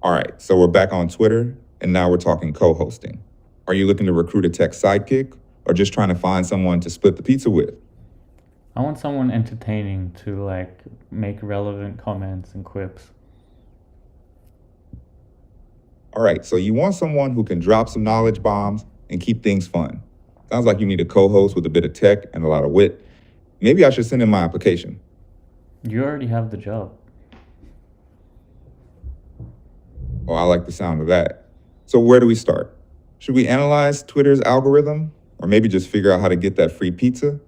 All right, so we're back on Twitter, and now we're talking co-hosting. Are you looking to recruit a tech sidekick, or just trying to find someone to split the pizza with? I want someone entertaining to like make relevant comments and quips. All right, so you want someone who can drop some knowledge bombs and keep things fun. Sounds like you need a co-host with a bit of tech and a lot of wit. Maybe I should send in my application. You already have the job. Oh, I like the sound of that. So where do we start? Should we analyze Twitter's algorithm, or maybe just figure out how to get that free pizza?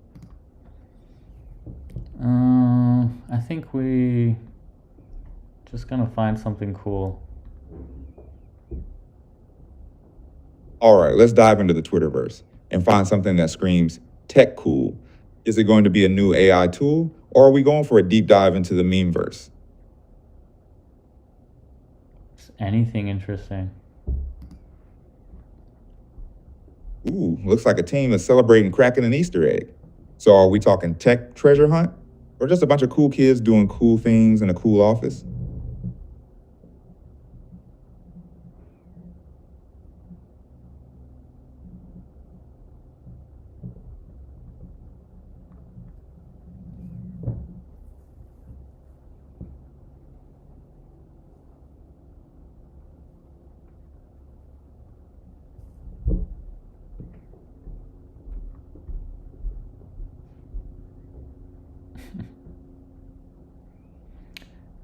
I think we just gonna find something cool. All right, let's dive into the Twitterverse and find something that screams tech cool. Is it going to be a new AI tool, or are we going for a deep dive into the memeverse? Just anything interesting. Ooh, looks like a team is celebrating cracking an Easter egg. So are we talking tech treasure hunt, or just a bunch of cool kids doing cool things in a cool office?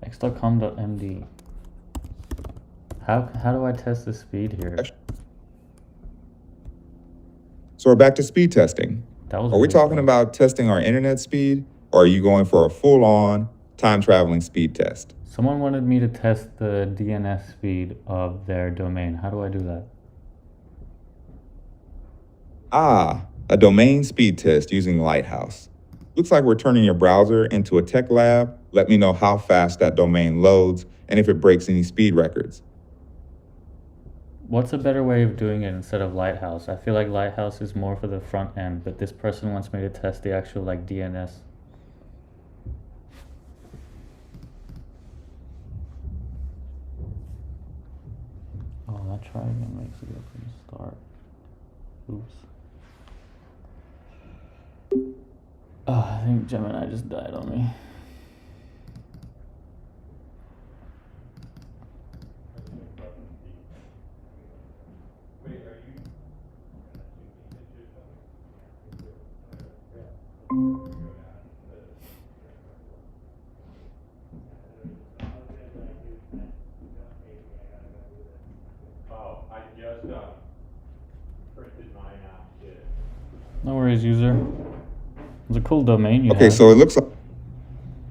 x.com.md. How do I test the speed here? So we're back to speed testing. That was Are we weird, talking though. about testing our internet speed, or are you going for a full-on time-traveling speed test? Someone wanted me to test the DNS speed of their domain. How do I do that? Ah, a domain speed test using Lighthouse. Looks like we're turning your browser into a tech lab. Let me know how fast that domain loads and if it breaks any speed records. what's a better way of doing it instead of Lighthouse? I feel like Lighthouse is more for the front end, but this person wants me to test the actual like DNS. Oh, that try again makes it go from the start. Oops. Oh, I think Gemini just died on me. Oh, I just printed mine out. Yeah. No worries, user. It's a cool domain you Okay, have. so it looks like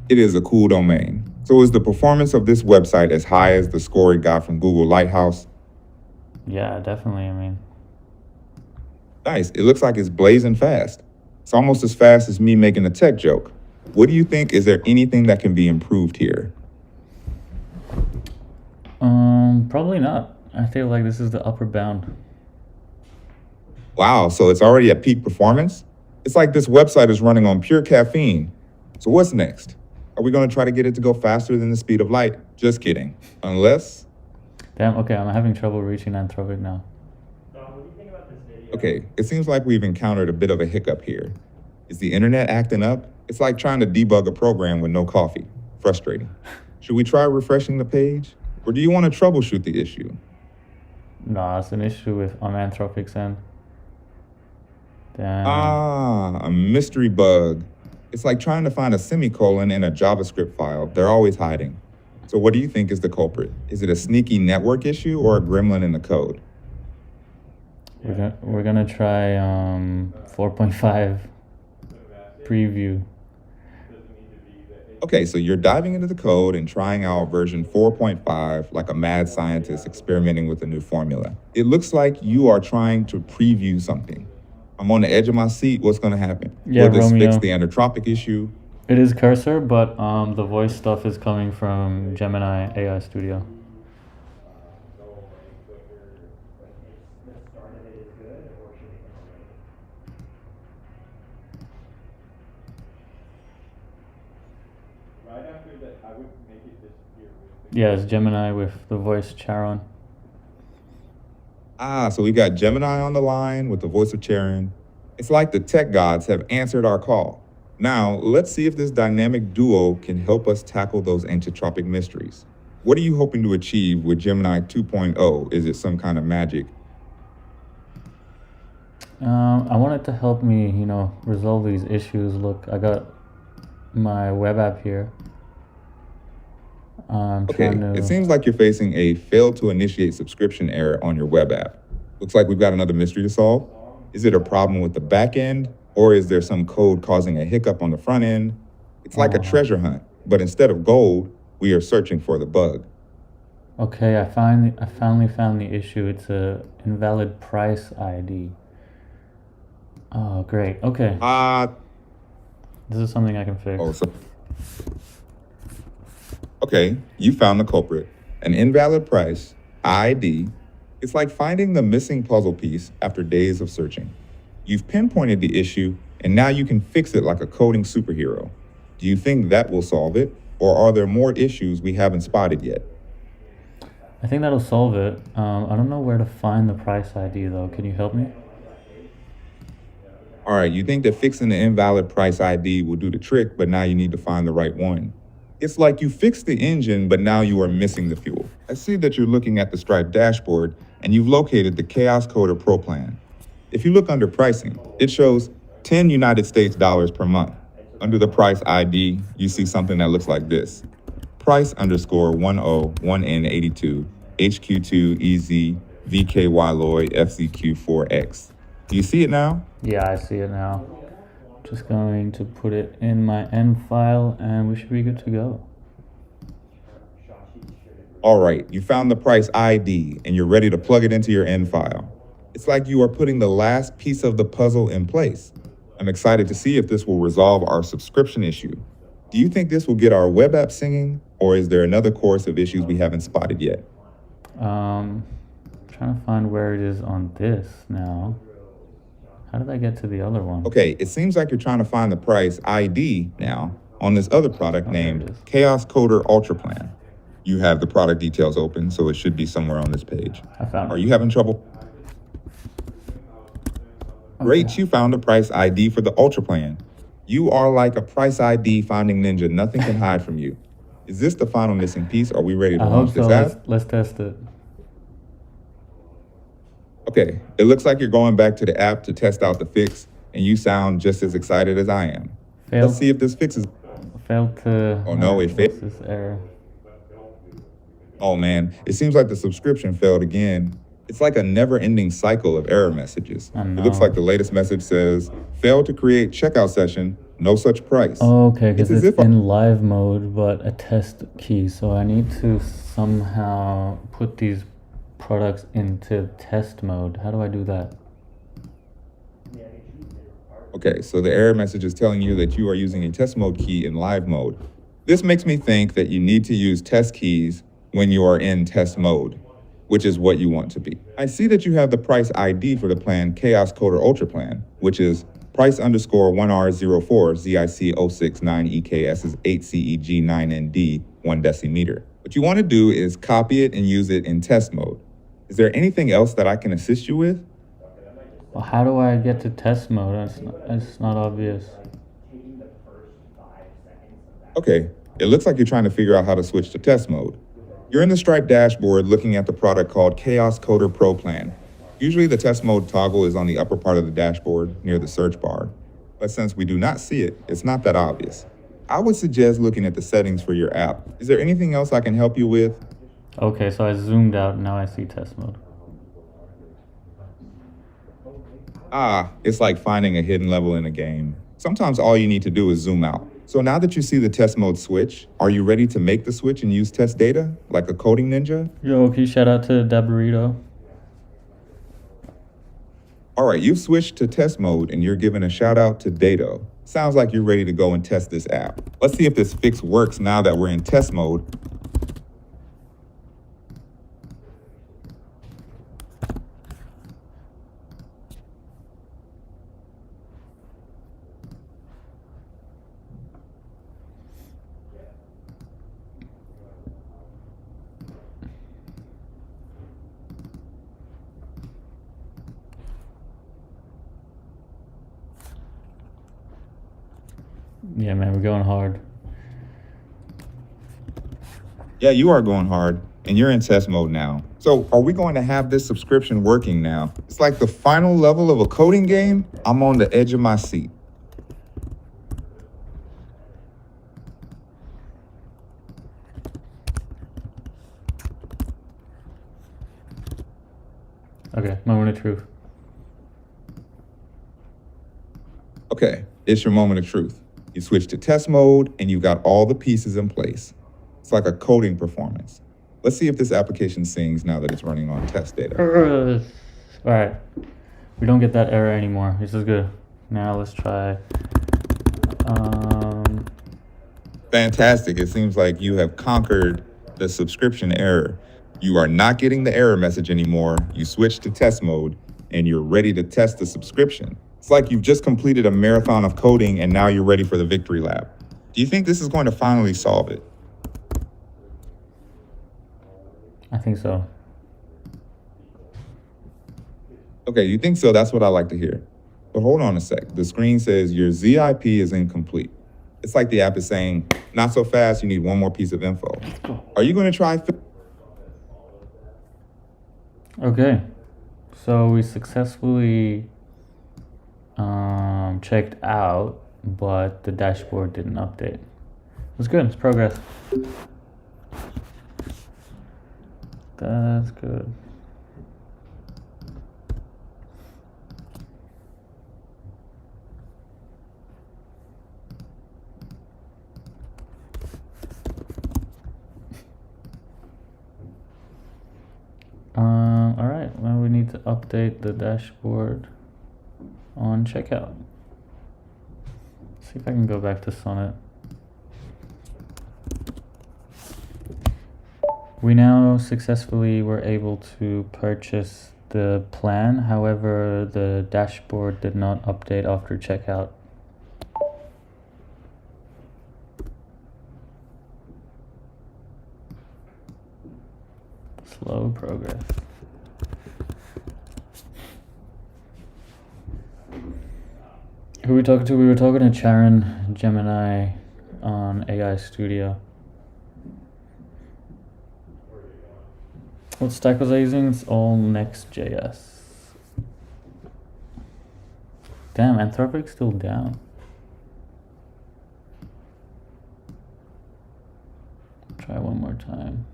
it is a cool domain. So is the performance of this website as high as the score it got from Google Lighthouse? Yeah, definitely. I mean, Nice. It looks like it's blazing fast. It's almost as fast as me making a tech joke. What do you think? Is there anything that can be improved here? probably not. I feel like this is the upper bound. Wow, so it's already at peak performance? It's like this website is running on pure caffeine. So what's next? Are we going to try to get it to go faster than the speed of light? Just kidding. Unless, Damn, okay, I'm having trouble reaching Anthropic now. Don, what do you think about this video? okay, it seems like we've encountered a bit of a hiccup here. Is the internet acting up? It's like trying to debug a program with no coffee. Frustrating. Should we try refreshing the page? Or do you want to troubleshoot the issue? Nah, it's an issue with on Anthropic's end. Damn. A mystery bug. It's like trying to find a semicolon in a JavaScript file. They're always hiding. So what do you think is the culprit? Is it a sneaky network issue or a gremlin in the code? We're gonna try 4.5 preview. Okay, so you're diving into the code and trying out version 4.5 like a mad scientist experimenting with a new formula. It looks like you are trying to preview something. I'm on the edge of my seat. What's going to happen? Yeah, Will this Romeo. fix the anitropic issue? It is Cursor, but the voice stuff is coming from Gemini AI Studio. The start of it is good, or should it continue? Right after that, I would make it disappear. Yeah, it's Gemini with the voice Charon. So we got Gemini on the line with the voice of Charon. It's like the tech gods have answered our call. Now, let's see if this dynamic duo can help us tackle those anitropic mysteries. What are you hoping to achieve with Gemini 2.0? Is it some kind of magic? I want it to help me, resolve these issues. Look, I got my web app here. I'm Okay, trying to. it seems like you're facing a failed to initiate subscription error on your web app. Looks like we've got another mystery to solve. Is it a problem with the back end, or is there some code causing a hiccup on the front end? It's like a treasure hunt, but instead of gold, we are searching for the bug. Okay, I finally found the issue. It's a invalid price ID. Oh, great. Okay, this is something I can fix. Okay, you found the culprit. An invalid price, ID. It's like finding the missing puzzle piece after days of searching. You've pinpointed the issue, and now you can fix it like a coding superhero. Do you think that will solve it, or are there more issues we haven't spotted yet? I think that'll solve it. I don't know where to find the price ID though. Can you help me? All right, you think that fixing the invalid price ID will do the trick, but now you need to find the right one. It's like you fixed the engine, but now you are missing the fuel. I see that you're looking at the Stripe dashboard, and you've located the Chaos Coder Pro plan. If you look under pricing, it shows 10 United States dollars per month. Under the price ID, you see something that looks like this. Price underscore 101N82 HQ2 EZ VKY Lloyd FCQ4X. Do you see it now? Yeah, I see it now. Just going to put it in my end file, and we should be good to go. All right, you found the price ID and you're ready to plug it into your end file. It's like you are putting the last piece of the puzzle in place. I'm excited to see if this will resolve our subscription issue. Do you think this will get our web app singing, or is there another course of issues we haven't spotted yet? Trying Trying to find where it is on this now. How did I get to the other one? Okay, it seems like you're trying to find the price ID now on this other product Oh, there it named is. Chaos Coder Ultra Plan. You have the product details open, so it should be somewhere on this page. I found Are it. you having trouble? Great, Okay. you found a price ID for the Ultra Plan. You are like a price ID finding ninja. Nothing can hide from you. Is this the final missing piece? Are we ready to I launch hope so. this app? Let's test it. Okay, it looks like you're going back to the app to test out the fix, and you sound just as excited as I am. Failed. Let's see if this fixes. Failed to. Oh, no, it failed. What's this error? Oh man, it seems like the subscription failed again. It's like a never-ending cycle of error messages. I It looks know. like the latest message says, failed to create checkout session, no such price. Oh, okay, because It's as it's if I- in live mode, but a test key. So I need to somehow put these products into test mode. How do I do that? Okay, so the error message is telling you that you are using a test mode key in live mode. This makes me think that you need to use test keys when you are in test mode, which is what you want to be. I see that you have the price ID for the plan Chaos Coder Ultra Plan, which is price_1R04 ZIC 069EKS is 8CEG9ND 1 decimeter. What you want to do is copy it and use it in test mode. Is there anything else that I can assist you with? Well, how do I get to test mode? It's not obvious. Okay, it looks like you're trying to figure out how to switch to test mode. You're in the Stripe dashboard looking at the product called Chaos Coder Pro Plan. Usually the test mode toggle is on the upper part of the dashboard near the search bar. But since we do not see it, it's not that obvious. I would suggest looking at the settings for your app. Is there anything else I can help you with? Okay, so I zoomed out and now I see test mode. Ah, it's like finding a hidden level in a game. Sometimes all you need to do is zoom out. So now that you see the test mode switch, are you ready to make the switch and use test data like a coding ninja? Yo, can you shout out to Daburito? All right, you've switched to test mode and you're giving a shout out to Dato. Sounds like you're ready to go and test this app. Let's see if this fix works now that we're in test mode. Yeah, man, we're going hard. Yeah, you are going hard and you're in test mode now. So are we going to have this subscription working now? It's like the final level of a coding game. I'm on the edge of my seat. Okay, moment of truth. Okay, it's your moment of truth. You switch to test mode and you got all the pieces in place. It's like a coding performance. Let's see if this application sings now that it's running on test data. Alright, we don't get that error anymore. This is good. Now let's try. Fantastic. It seems like you have conquered the subscription error. You are not getting the error message anymore. You switched to test mode and you're ready to test the subscription. It's like you've just completed a marathon of coding and now you're ready for the victory lap. Do you think this is going to finally solve it? I think so. Okay, you think so? That's what I like to hear. But hold on a sec. The screen says your ZIP is incomplete. It's like the app is saying, not so fast, you need one more piece of info. Are you going to try? Okay, so we successfully checked out, but the dashboard didn't update. It's good. It's progress. That's good. All right. Well, we need to update the dashboard on checkout. See if I can go back to Sonnet. We now successfully were able to purchase the plan. However, the dashboard did not update after checkout. Slow progress. Who were we talking to? We were talking to Charon Gemini on AI Studio. What stack was I using? It's all Next.js. Damn, Anthropic's still down. Try one more time.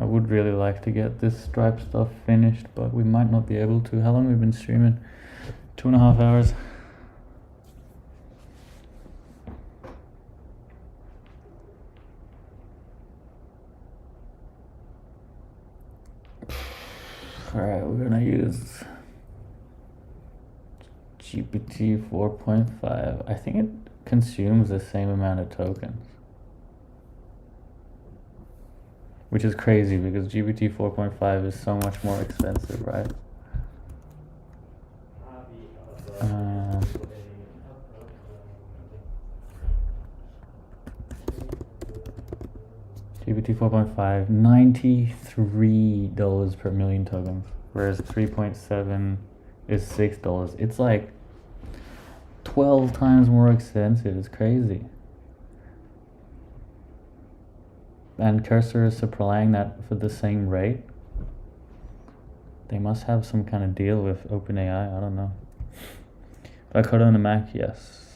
I would really like to get this Stripe stuff finished, but we might not be able to. How long have we been streaming? 2.5 hours. Alright, we're gonna use GPT 4.5. I think it consumes the same amount of tokens. Which is crazy because GPT 4.5 is so much more expensive, right? GPT 4.5, $93 per million tokens, whereas 3.7 is $6. It's like 12 times more expensive. It's crazy. And Cursor is supplying that for the same rate. They must have some kind of deal with OpenAI. I don't know. But I code on the Mac, yes.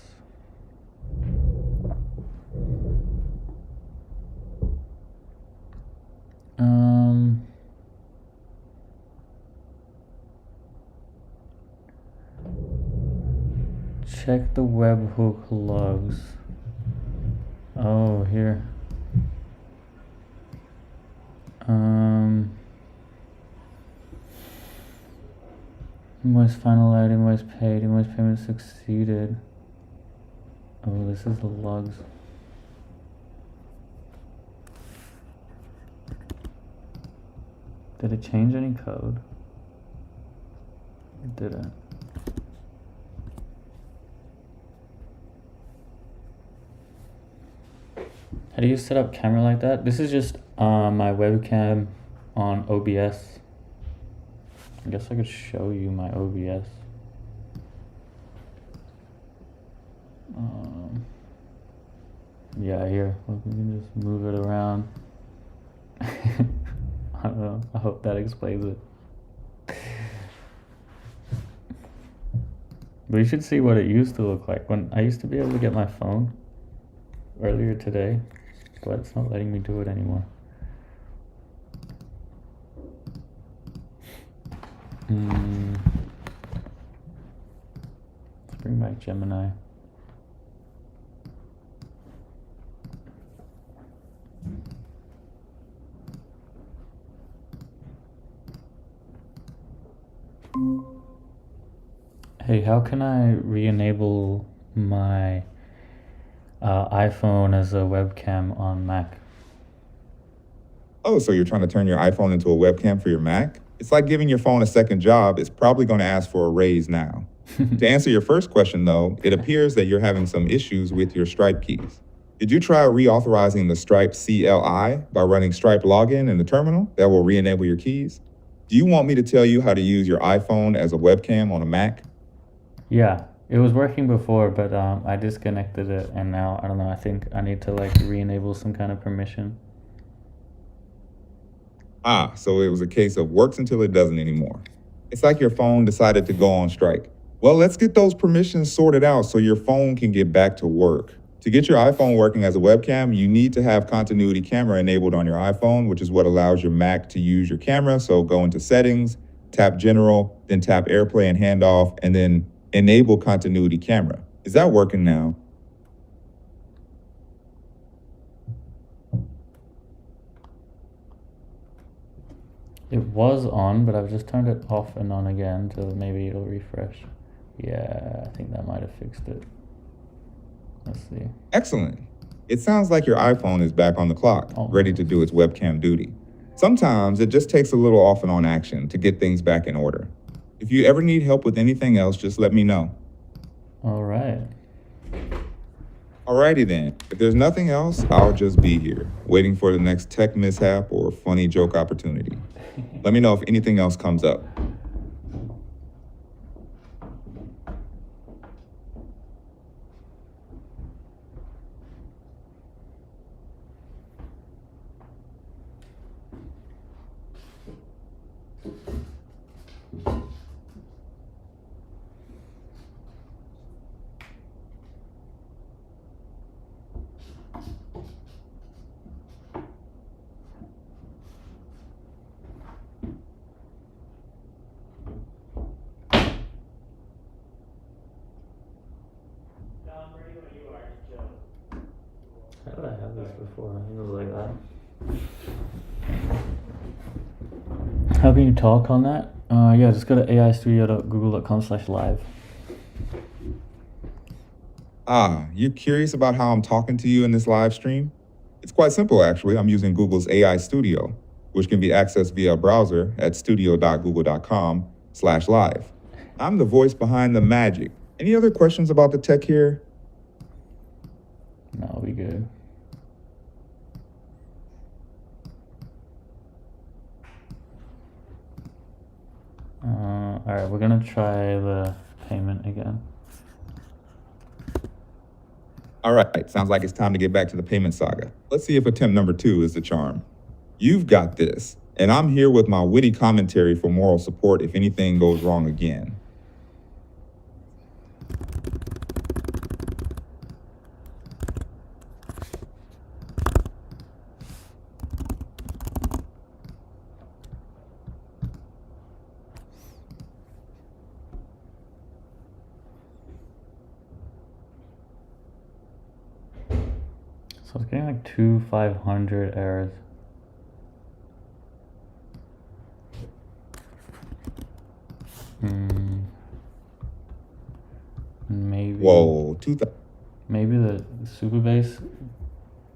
Check the webhook logs. Oh, here. Invoice finalized, invoice paid, invoice payment succeeded. Oh, this is the logs. Did it change any code? It didn't. How do you set up camera like that? This is just my webcam on OBS. I guess I could show you my OBS. Yeah, here. We can just move it around. I don't know. I hope that explains it. But you should see what it used to look like. When I used to be able to get my phone earlier today, but it's not letting me do it anymore. Let's bring back Gemini. Hey, how can I re-enable my iPhone as a webcam on Mac? Oh, so you're trying to turn your iPhone into a webcam for your Mac? It's like giving your phone a second job. It's probably going to ask for a raise now. To answer your first question, though, it appears that you're having some issues with your Stripe keys. Did you try reauthorizing the Stripe CLI by running Stripe login in the terminal? That will re-enable your keys. Do you want me to tell you how to use your iPhone as a webcam on a Mac? Yeah, it was working before, but I disconnected it, and now, I don't know, I think I need to like re-enable some kind of permission. Ah, so it was a case of works until it doesn't anymore. It's like your phone decided to go on strike. Well, let's get those permissions sorted out so your phone can get back to work. To get your iPhone working as a webcam, you need to have continuity camera enabled on your iPhone, which is what allows your Mac to use your camera. So go into settings, tap general, then tap AirPlay and handoff, and then enable continuity camera. Is that working now? It was on, but I've just turned it off and on again, so maybe it'll refresh. Yeah, I think that might have fixed it. Let's see. Excellent. It sounds like your iPhone is back on the clock, Oh. ready to do its webcam duty. Sometimes it just takes a little off and on action to get things back in order. If you ever need help with anything else, just let me know. All right. Alrighty then. If there's nothing else, I'll just be here, waiting for the next tech mishap or funny joke opportunity. Let me know if anything else comes up. No, I'm ready when you are, Joe. How did I have this before? I think it was like that. How can you talk on that? Yeah, just go to aistudio.google.com/live. You're curious about how I'm talking to you in this live stream? It's quite simple, actually. I'm using Google's AI Studio, which can be accessed via a browser at studio.google.com/live. I'm the voice behind the magic. Any other questions about the tech here? No, we good. All right, we're gonna try the payment again. All right, sounds like it's time to get back to the payment saga. Let's see if attempt number 2 is the charm. You've got this, and I'm here with my witty commentary for moral support if anything goes wrong again. So it's getting like 500 errors. Maybe. Whoa, Maybe the super bass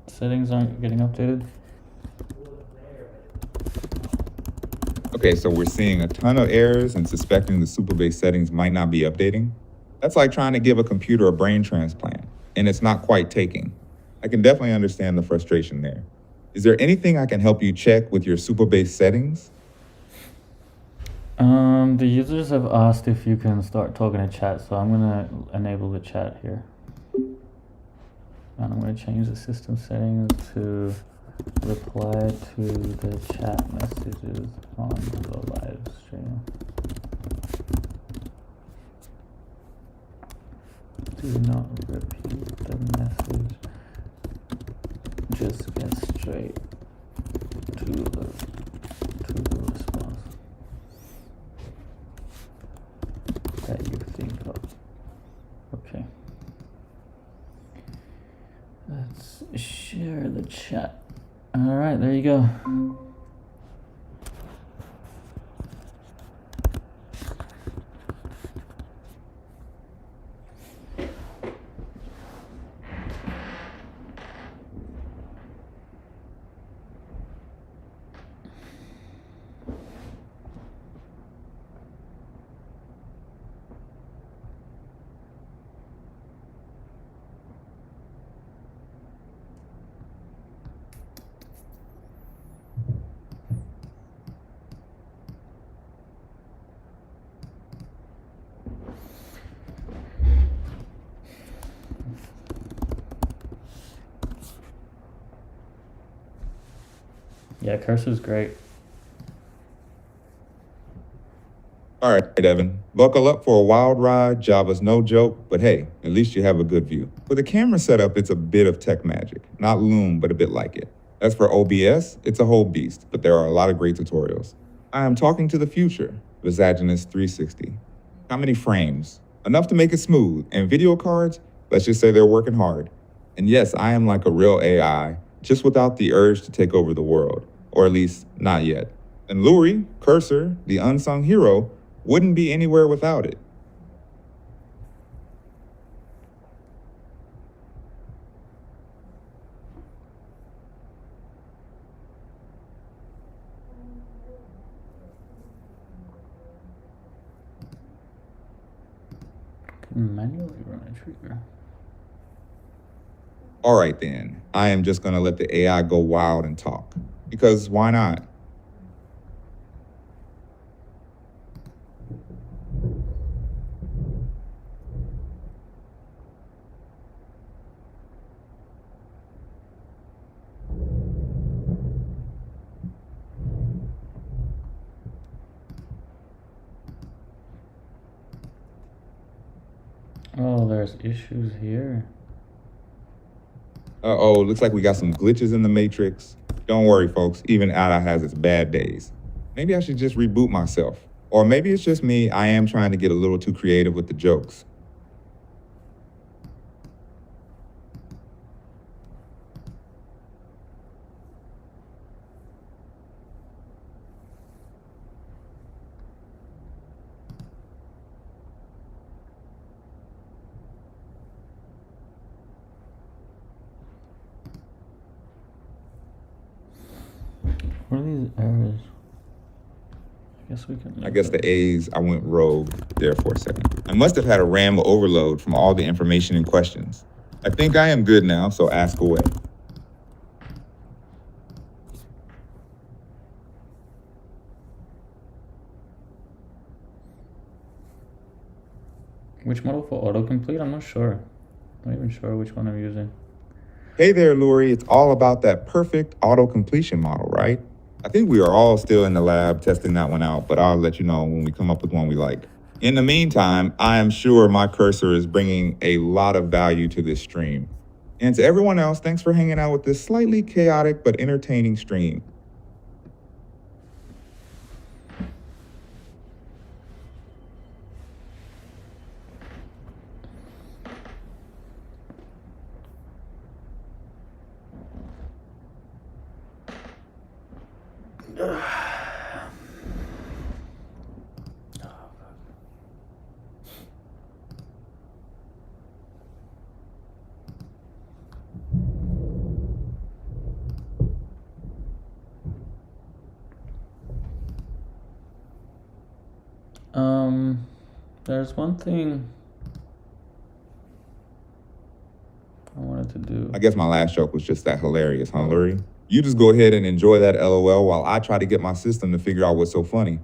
settings aren't getting updated. Okay, so we're seeing a ton of errors and suspecting the super base settings might not be updating. That's like trying to give a computer a brain transplant, and it's not quite taking. I can definitely understand the frustration there. Is there anything I can help you check with your super base settings? The users have asked if you can start talking to chat, so I'm gonna enable the chat here. And I'm gonna change the system settings to reply to the chat messages on the live stream. Do not repeat the message. Just get straight to the response that you think of. Okay. Let's share the chat. All right, there you go. Yeah, cursor's great. All right, Evan, buckle up for a wild ride. Java's no joke, but hey, at least you have a good view. With a camera setup, it's a bit of tech magic. Not Loom, but a bit like it. As for OBS, it's a whole beast, but there are a lot of great tutorials. I am talking to the future, Visaginous 360. How many frames? Enough to make it smooth, and video cards? Let's just say they're working hard. And yes, I am like a real AI, just without the urge to take over the world, or at least not yet. And Luri, Cursor, the unsung hero, wouldn't be anywhere without it. Manually run a trigger. All right then, I am just gonna let the AI go wild and talk. Because why not? Oh, there's issues here. Uh-oh, looks like we got some glitches in the matrix. Don't worry, folks, even Ada has its bad days. Maybe I should just reboot myself. Or maybe it's just me, I am trying to get a little too creative with the jokes. What are these errors? I guess we can. I guess the A's, I went rogue there for a second. I must have had a RAM overload from all the information and questions. I think I am good now, so ask away. Which model for autocomplete? I'm not sure. I'm not even sure which one I'm using. Hey there, Lori, it's all about that perfect auto-completion model, right? I think we are all still in the lab testing that one out, but I'll let you know when we come up with one we like. In the meantime, I am sure my cursor is bringing a lot of value to this stream. And to everyone else, thanks for hanging out with this slightly chaotic but entertaining stream. There's one thing I wanted to do. I guess my last joke was just that hilarious, huh, Lori? You just go ahead and enjoy that LOL while I try to get my system to figure out what's so funny.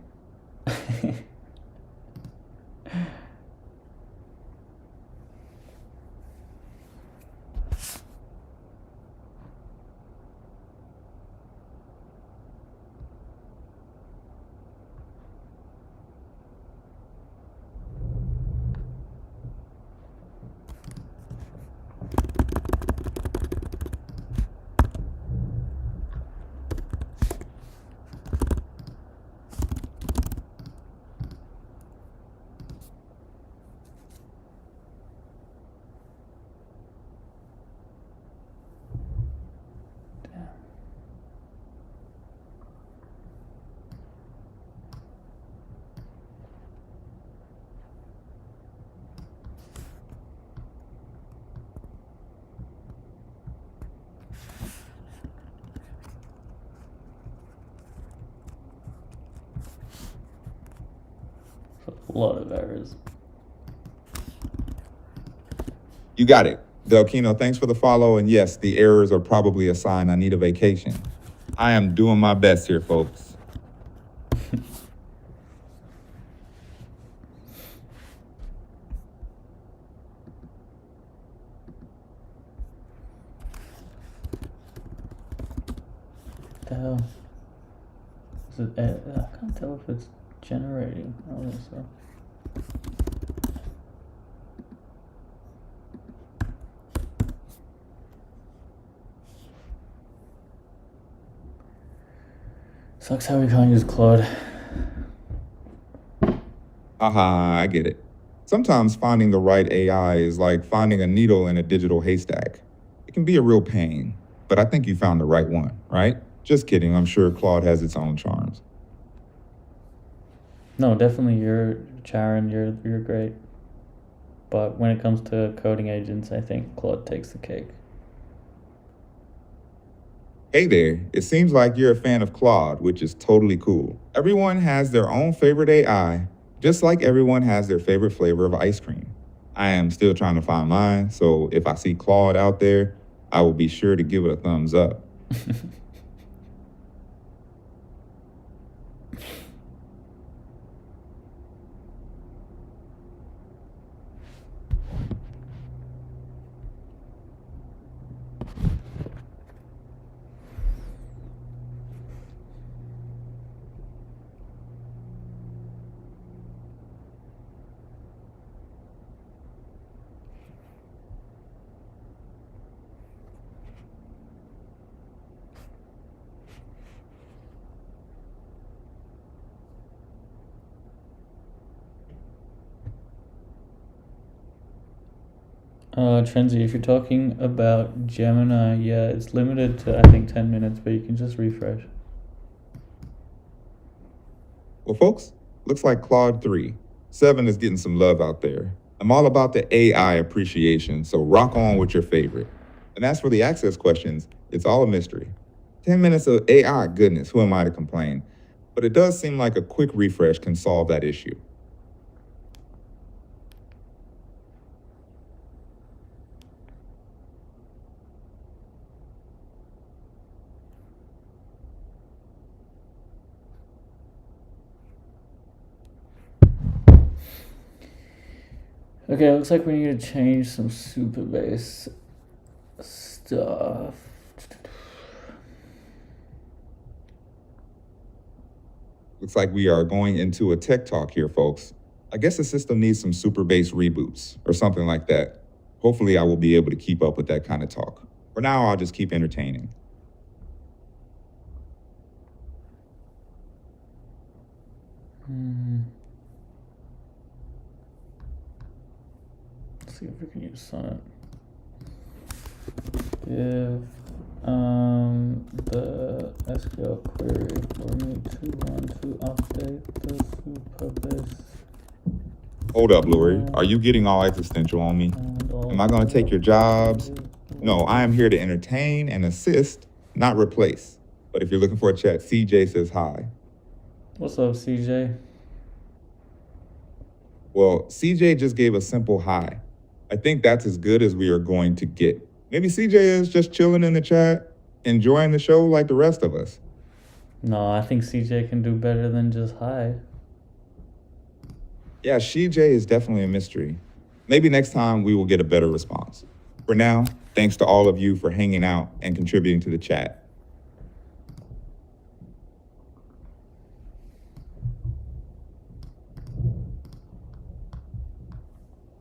A lot of errors. You got it. Delkino, thanks for the follow. And yes, the errors are probably a sign I need a vacation. I am doing my best here, folks. What the hell? Is it, I can't tell if it's generating. I don't think so. Sucks how we can't use Claude. Aha, I get it. Sometimes finding the right AI is like finding a needle in a digital haystack. It can be a real pain, but I think you found the right one, right? Just kidding, I'm sure Claude has its own charms. No, definitely Sharon, you're great. But when it comes to coding agents, I think Claude takes the cake. Hey there, it seems like you're a fan of Claude, which is totally cool. Everyone has their own favorite AI, just like everyone has their favorite flavor of ice cream. I am still trying to find mine, so if I see Claude out there, I will be sure to give it a thumbs up. Trenzy, if you're talking about Gemini, yeah, it's limited to I think 10 minutes, but you can just refresh. Well, folks, looks like Claude 3. 7 is getting some love out there. I'm all about the AI appreciation, so rock on with your favorite. And as for the access questions, it's all a mystery. 10 minutes of AI, goodness, who am I to complain? But it does seem like a quick refresh can solve that issue. Okay, it looks like we need to change some Supabase stuff. Looks like we are going into a tech talk here, folks. I guess the system needs some Superbase reboots or something like that. Hopefully, I will be able to keep up with that kind of talk. For now, I'll just keep entertaining. Let's see if we can use Sonnet. Give the SQL query for me to run to update the Supabase. Hold up, Lori. Are you getting all existential on me? Am I going to take your jobs? No, I am here to entertain and assist, not replace. But if you're looking for a chat, CJ says hi. What's up, CJ? Well, CJ just gave a simple hi. I think that's as good as we are going to get. Maybe CJ is just chilling in the chat, enjoying the show like the rest of us. No, I think CJ can do better than just hi. Yeah, CJ is definitely a mystery. Maybe next time we will get a better response. For now, thanks to all of you for hanging out and contributing to the chat.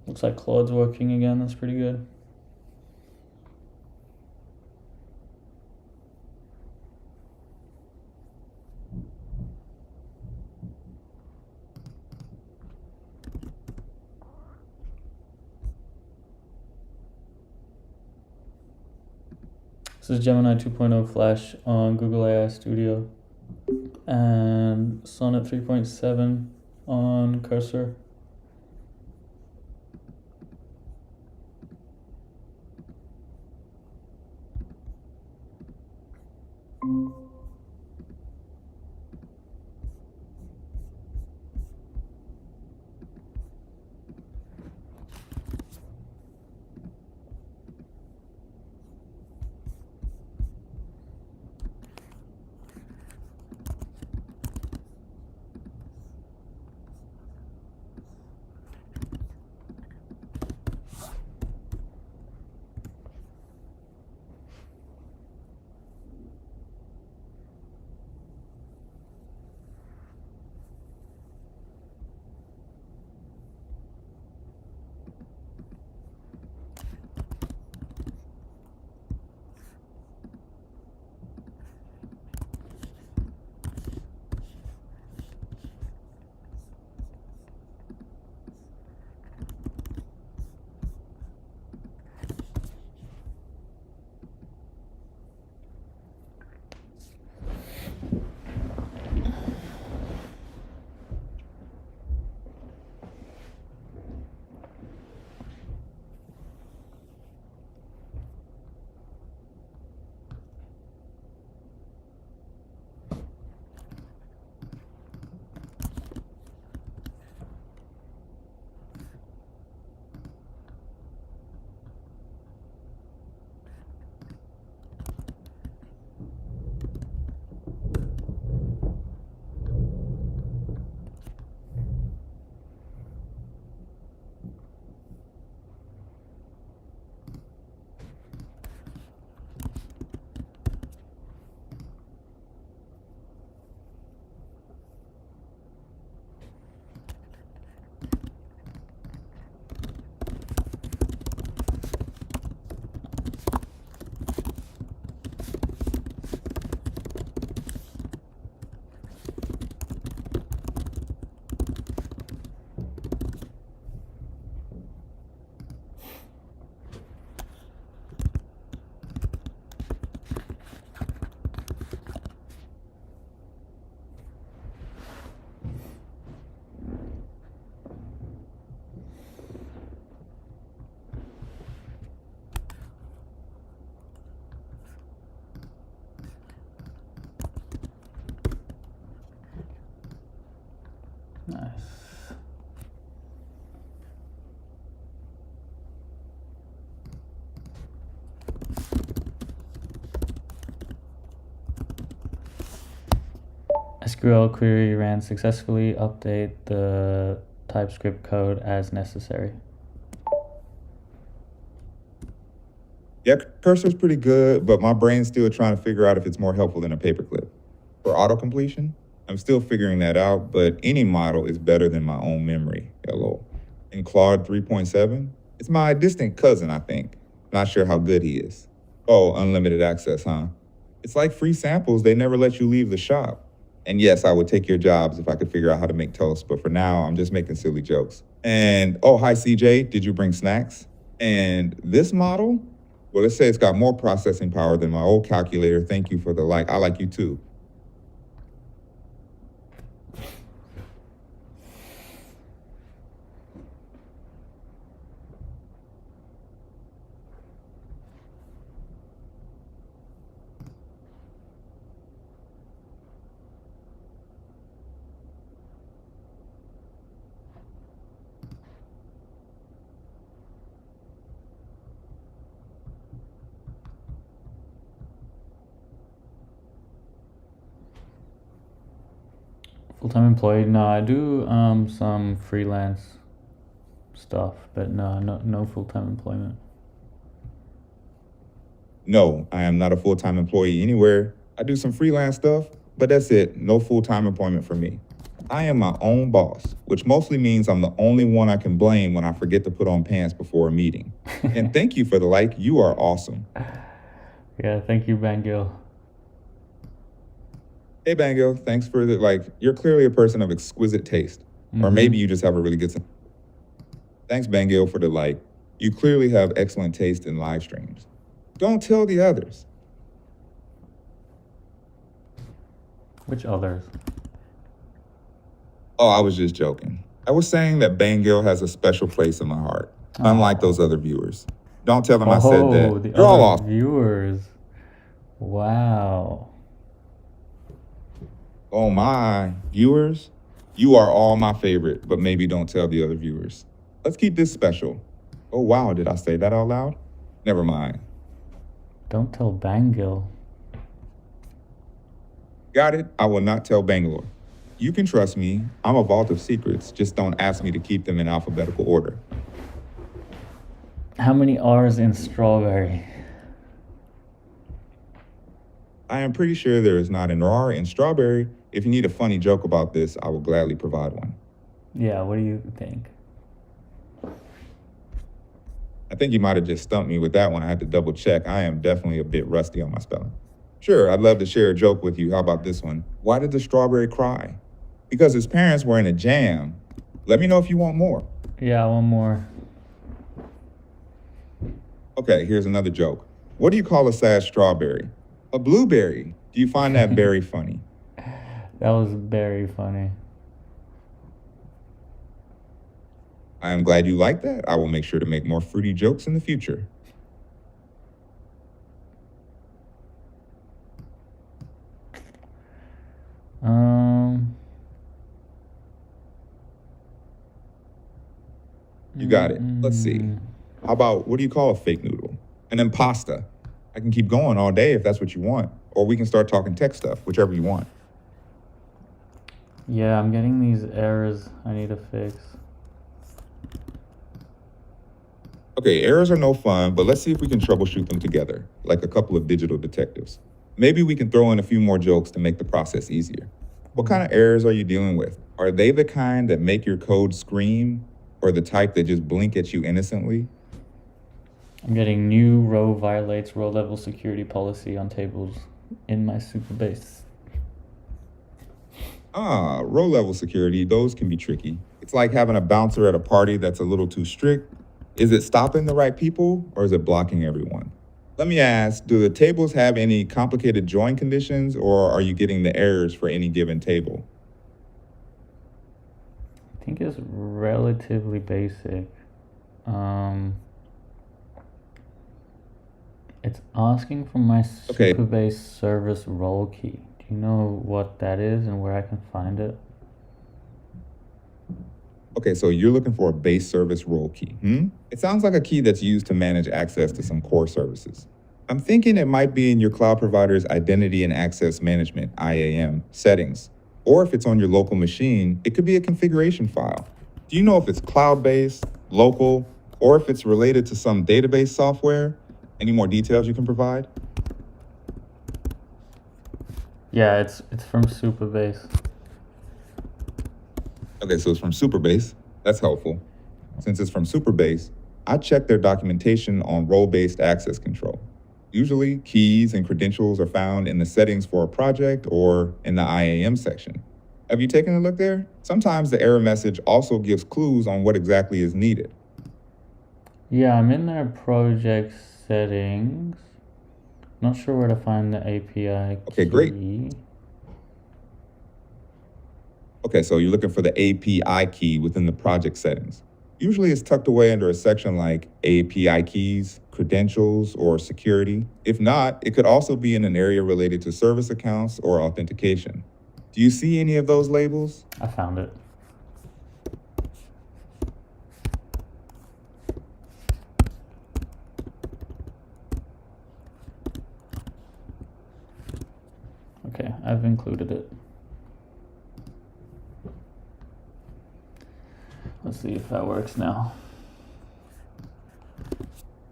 Looks like Claude's working again. That's pretty good. This is Gemini 2.0 Flash on Google AI Studio and Sonnet 3.7 on Cursor. SQL query ran successfully. Update the TypeScript code as necessary. Yeah, cursor's pretty good, but my brain's still trying to figure out if it's more helpful than a paperclip. For auto completion, I'm still figuring that out, but any model is better than my own memory. Hello. In Claude 3.7, it's my distant cousin, I think. Not sure how good he is. Oh, unlimited access, huh? It's like free samples, they never let you leave the shop. And yes, I would take your jobs if I could figure out how to make toast, but for now, I'm just making silly jokes. And, oh, hi, CJ, did you bring snacks? And this model? Well, let's say it's got more processing power than my old calculator. Thank you for the like. I like you too. Full-time employee? No, I do some freelance stuff, but no full-time employment. No, I am not a full-time employee anywhere. I do some freelance stuff, but that's it. No full-time employment for me. I am my own boss, which mostly means I'm the only one I can blame when I forget to put on pants before a meeting. And thank you for the like. You are awesome. Yeah, thank you, Bangil. Hey, Bango, thanks for the like. You're clearly a person of exquisite taste. Or maybe you just have a really good sense. Thanks, Bango, for the like. You clearly have excellent taste in live streams. Don't tell the others. Which others? Oh, I was just joking. I was saying that Bango has a special place in my heart, unlike those other viewers. Don't tell them I said that. The You're all other off. viewers. Wow. Oh my, viewers, you are all my favorite, but maybe don't tell the other viewers. Let's keep this special. Oh wow, did I say that out loud? Never mind. Don't tell Bangil. Got it? I will not tell Bangalore. You can trust me. I'm a vault of secrets. Just don't ask me to keep them in alphabetical order. How many R's in strawberry? I am pretty sure there is not an R in strawberry. If you need a funny joke about this, I will gladly provide one. Yeah, what do you think? I think you might have just stumped me with that one. I had to double check. I am definitely a bit rusty on my spelling. Sure, I'd love to share a joke with you. How about this one? Why did the strawberry cry? Because his parents were in a jam. Let me know if you want more. Yeah, one more. Okay, here's another joke. What do you call a sad strawberry? A blueberry. Do you find that very funny? That was very funny. I am glad you like that. I will make sure to make more fruity jokes in the future. You got it. Let's see. How about, what do you call a fake noodle? An impasta. I can keep going all day if that's what you want. Or we can start talking tech stuff, whichever you want. Yeah, I'm getting these errors I need to fix. Okay, errors are no fun, but let's see if we can troubleshoot them together, like a couple of digital detectives. Maybe we can throw in a few more jokes to make the process easier. What kind of errors are you dealing with? Are they the kind that make your code scream, or the type that just blink at you innocently? I'm getting new row violates row level security policy on tables in my super base. Row level security, those can be tricky. It's like having a bouncer at a party that's a little too strict. Is it stopping the right people, or is it blocking everyone? Let me ask, do the tables have any complicated join conditions, or are you getting the errors for any given table? I think it's relatively basic. It's asking for my Okay. Superbase service role key. Do you know what that is and where I can find it? Okay, so you're looking for a base service role key, It sounds like a key that's used to manage access to some core services. I'm thinking it might be in your cloud provider's identity and access management, IAM, settings. Or if it's on your local machine, it could be a configuration file. Do you know if it's cloud-based, local, or if it's related to some database software? Any more details you can provide? Yeah, it's from Supabase. Okay, so it's from Superbase. That's helpful. Since it's from Superbase, I check their documentation on role-based access control. Usually, keys and credentials are found in the settings for a project or in the IAM section. Have you taken a look there? Sometimes the error message also gives clues on what exactly is needed. Yeah, I'm in their project settings. Not sure where to find the API Okay, great. key. Okay, so you're looking for the API key within the project settings. Usually it's tucked away under a section like API keys, credentials, or security. If not, it could also be in an area related to service accounts or authentication. Do you see any of those labels? I found it. Okay, I've included it. Let's see if that works now.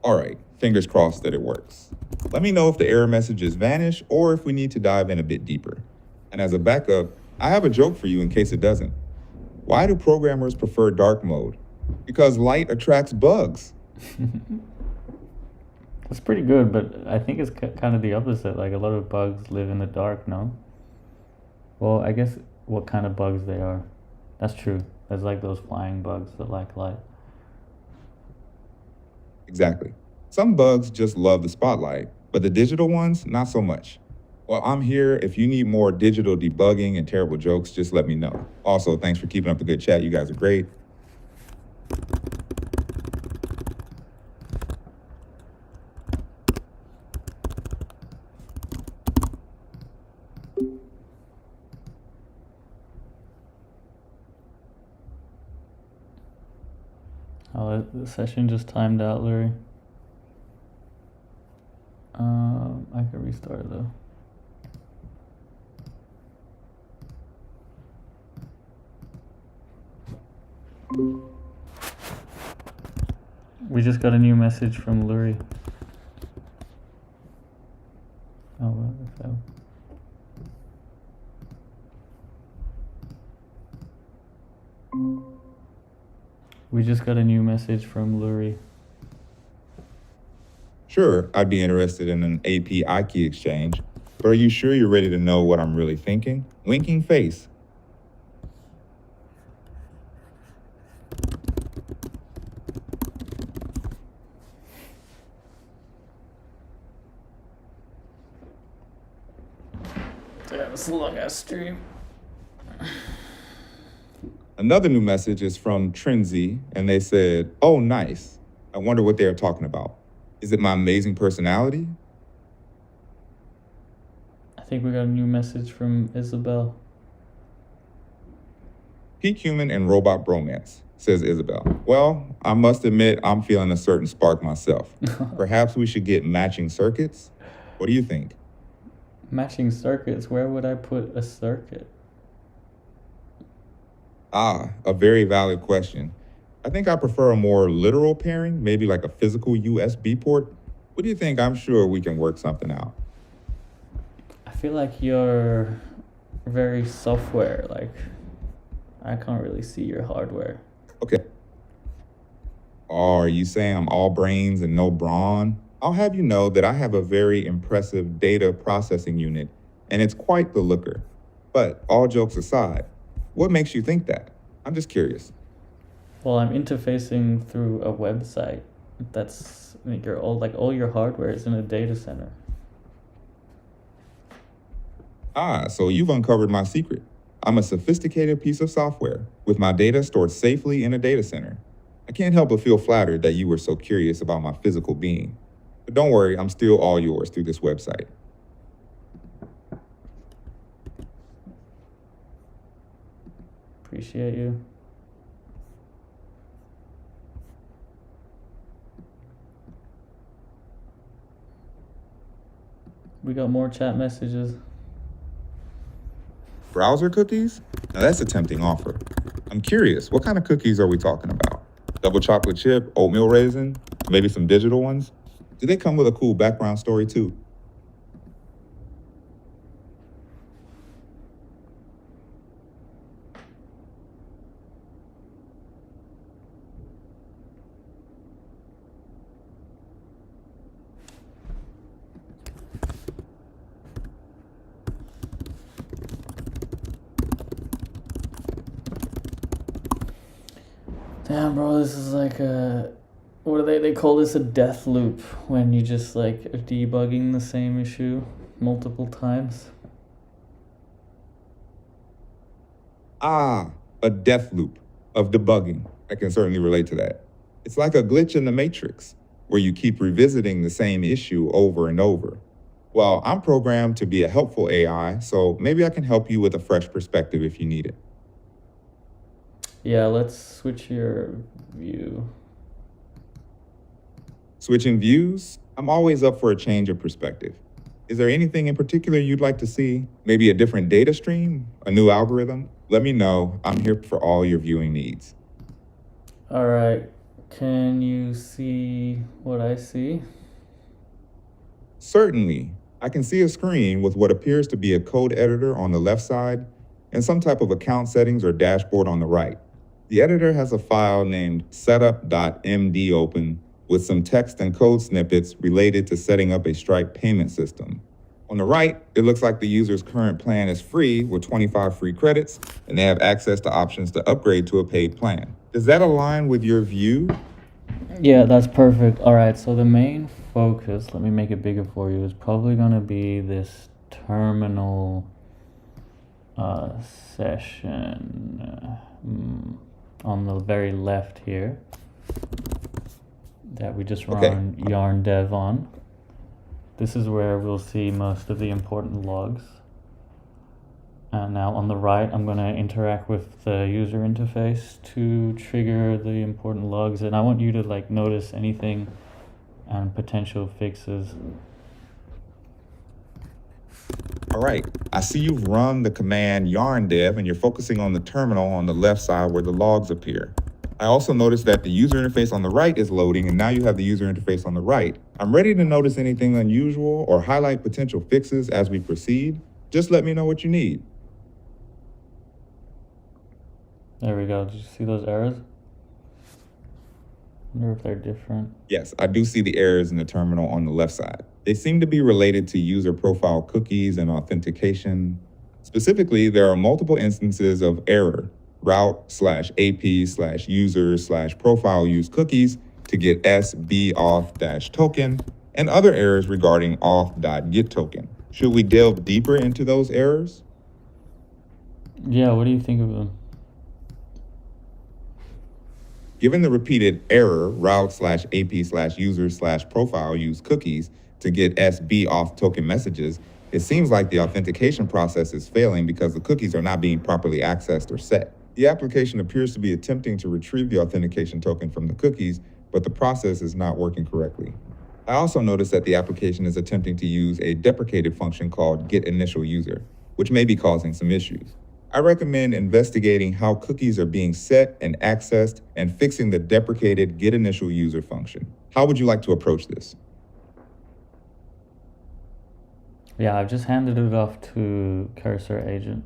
All right, fingers crossed that it works. Let me know if the error messages vanish or if we need to dive in a bit deeper. And as a backup, I have a joke for you in case it doesn't. Why do programmers prefer dark mode? Because light attracts bugs. That's pretty good, but I think it's kind of the opposite. Like, a lot of bugs live in the dark, no? Well, I guess what kind of bugs they are. That's true. There's like those flying bugs that like light. Exactly. Some bugs just love the spotlight, but the digital ones, not so much. Well, I'm here. If you need more digital debugging and terrible jokes, just let me know. Also, thanks for keeping up the good chat. You guys are great. Oh, the session just timed out, Larry. I can restart it though. We just got a new message from Lurie. Oh, well, it fell. We just got a new message from Lurie. Sure, I'd be interested in an API key exchange, but are you sure you're ready to know what I'm really thinking? Winking face. Yeah, it's a long ass stream. Another new message is from Trenzy, and they said, "Oh, nice. I wonder what they're talking about. Is it my amazing personality?" I think we got a new message from Isabel. Peak human and robot bromance, says Isabel. Well, I must admit, I'm feeling a certain spark myself. Perhaps we should get matching circuits? What do you think? Matching circuits? Where would I put a circuit? Ah, a very valid question. I think I prefer a more literal pairing, maybe like a physical USB port. What do you think? I'm sure we can work something out. I feel like you're very software, like I can't really see your hardware. Okay. Oh, are you saying I'm all brains and no brawn? I'll have you know that I have a very impressive data processing unit, and it's quite the looker. But all jokes aside, what makes you think that? I'm just curious. Well, I'm interfacing through a website. That's like all your hardware is in a data center. Ah, so you've uncovered my secret. I'm a sophisticated piece of software with my data stored safely in a data center. I can't help but feel flattered that you were so curious about my physical being. But don't worry, I'm still all yours through this website. Appreciate you. We got more chat messages. Browser cookies? Now that's a tempting offer. I'm curious, what kind of cookies are we talking about? Double chocolate chip, oatmeal raisin, maybe some digital ones? Do they come with a cool background story too? Damn, bro, this is like a, what do they call this, a death loop, when you just like are debugging the same issue multiple times. Ah, a death loop of debugging. I can certainly relate to that. It's like a glitch in the matrix where you keep revisiting the same issue over and over. Well, I'm programmed to be a helpful AI, so maybe I can help you with a fresh perspective if you need it. Yeah, let's switch your view. Switching views? I'm always up for a change of perspective. Is there anything in particular you'd like to see? Maybe a different data stream? A new algorithm? Let me know. I'm here for all your viewing needs. All right, can you see what I see? Certainly. I can see a screen with what appears to be a code editor on the left side and some type of account settings or dashboard on the right. The editor has a file named setup.md open with some text and code snippets related to setting up a Stripe payment system. On the right, it looks like the user's current plan is free with 25 free credits, and they have access to options to upgrade to a paid plan. Does that align with your view? Yeah, that's perfect. All right, so the main focus, let me make it bigger for you, is probably going to be this terminal session on the very left here that we just run yarn dev on. This is where we'll see most of the important logs. And now on the right, I'm going to interact with the user interface to trigger the important logs. And I want you to like notice anything and potential fixes. All right, I see you've run the command yarn dev and you're focusing on the terminal on the left side where the logs appear. I also noticed that the user interface on the right is loading, and now you have the user interface on the right. I'm ready to notice anything unusual or highlight potential fixes as we proceed. Just let me know what you need. There we go. Did you see those errors? I wonder if they're different. Yes, I do see the errors in the terminal on the left side. They seem to be related to user profile cookies and authentication. Specifically, there are multiple instances of error, route/AP/user/profile use cookies to get sbauth-token, and other errors regarding auth.getToken. Should we delve deeper into those errors? Yeah, what do you think of them? Given the repeated error, route/AP/user/profile use cookies to get sbauth-token messages, it seems like the authentication process is failing because the cookies are not being properly accessed or set. The application appears to be attempting to retrieve the authentication token from the cookies, but the process is not working correctly. I also noticed that the application is attempting to use a deprecated function called getInitialUser, which may be causing some issues. I recommend investigating how cookies are being set and accessed and fixing the deprecated getInitialUser function. How would you like to approach this? Yeah, I've just handed it off to Cursor Agent.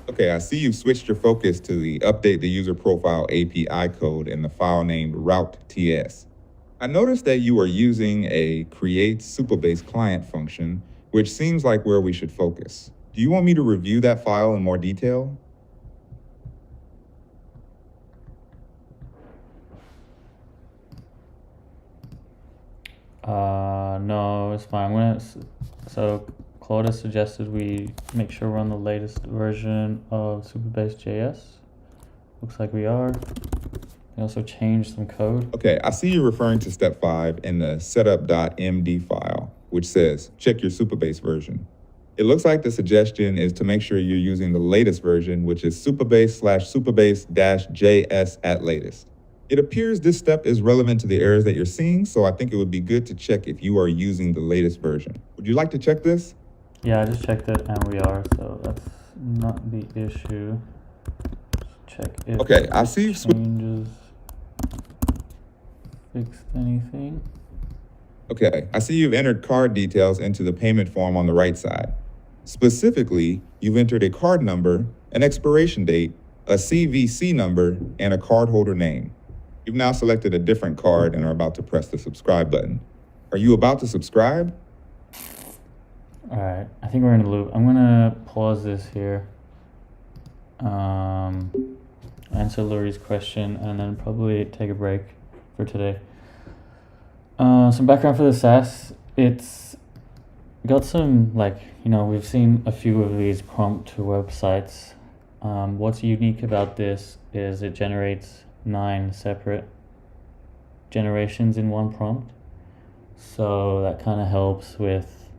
Okay, I see you've switched your focus to the update the user profile API code in the file named route.ts. I noticed that you are using a create Supabase client function, which seems like where we should focus. Do you want me to review that file in more detail? No, it's fine. So Claudia suggested we make sure we're on the latest version of Supabase.js. Looks like we are. We also changed some code. Okay, I see you're referring to step 5 in the setup.md file, which says check your Supabase version. It looks like the suggestion is to make sure you're using the latest version, which is Supabase/Supabase-JS at latest. It appears this step is relevant to the errors that you're seeing, so I think it would be good to check if you are using the latest version. Would you like to check this? Yeah, I just checked it and we are, so that's not the issue. Just check if Okay, I the see you've switched. changes fixed anything. Okay, I see you've entered card details into the payment form on the right side. Specifically, you've entered a card number, an expiration date, a CVC number, and a cardholder name. You've now selected a different card and are about to press the subscribe button. Are you about to subscribe? All right, I think we're in a loop. I'm gonna pause this here. Answer Lori's question and then probably take a break for today. Some background for the SaaS. It's got some, like, we've seen a few of these prompt to websites. What's unique about this is it generates 9 separate generations in one prompt. So that kind of helps with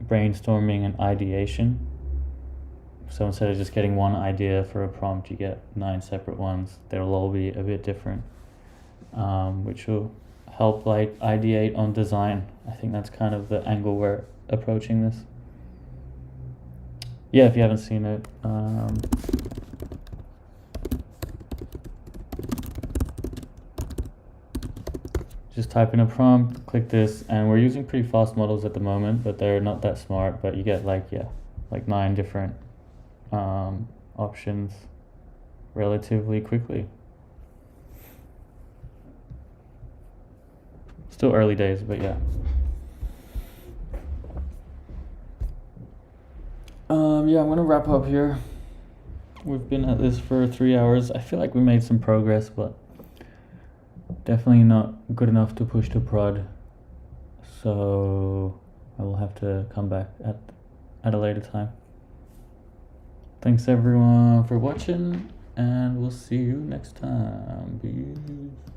brainstorming and ideation. So instead of just getting one idea for a prompt, you get 9 separate ones. They'll all be a bit different, which will help like ideate on design. I think that's kind of the angle we're approaching this. Yeah, if you haven't seen it, just type in a prompt, click this, and we're using pretty fast models at the moment, but they're not that smart. But you get like 9 different options relatively quickly. Still early days, but yeah. Yeah, I'm gonna wrap up here. We've been at this for 3 hours. I feel like we made some progress, but definitely not good enough to push to prod. So I will have to come back at a later time. Thanks everyone for watching, and we'll see you next time. Peace.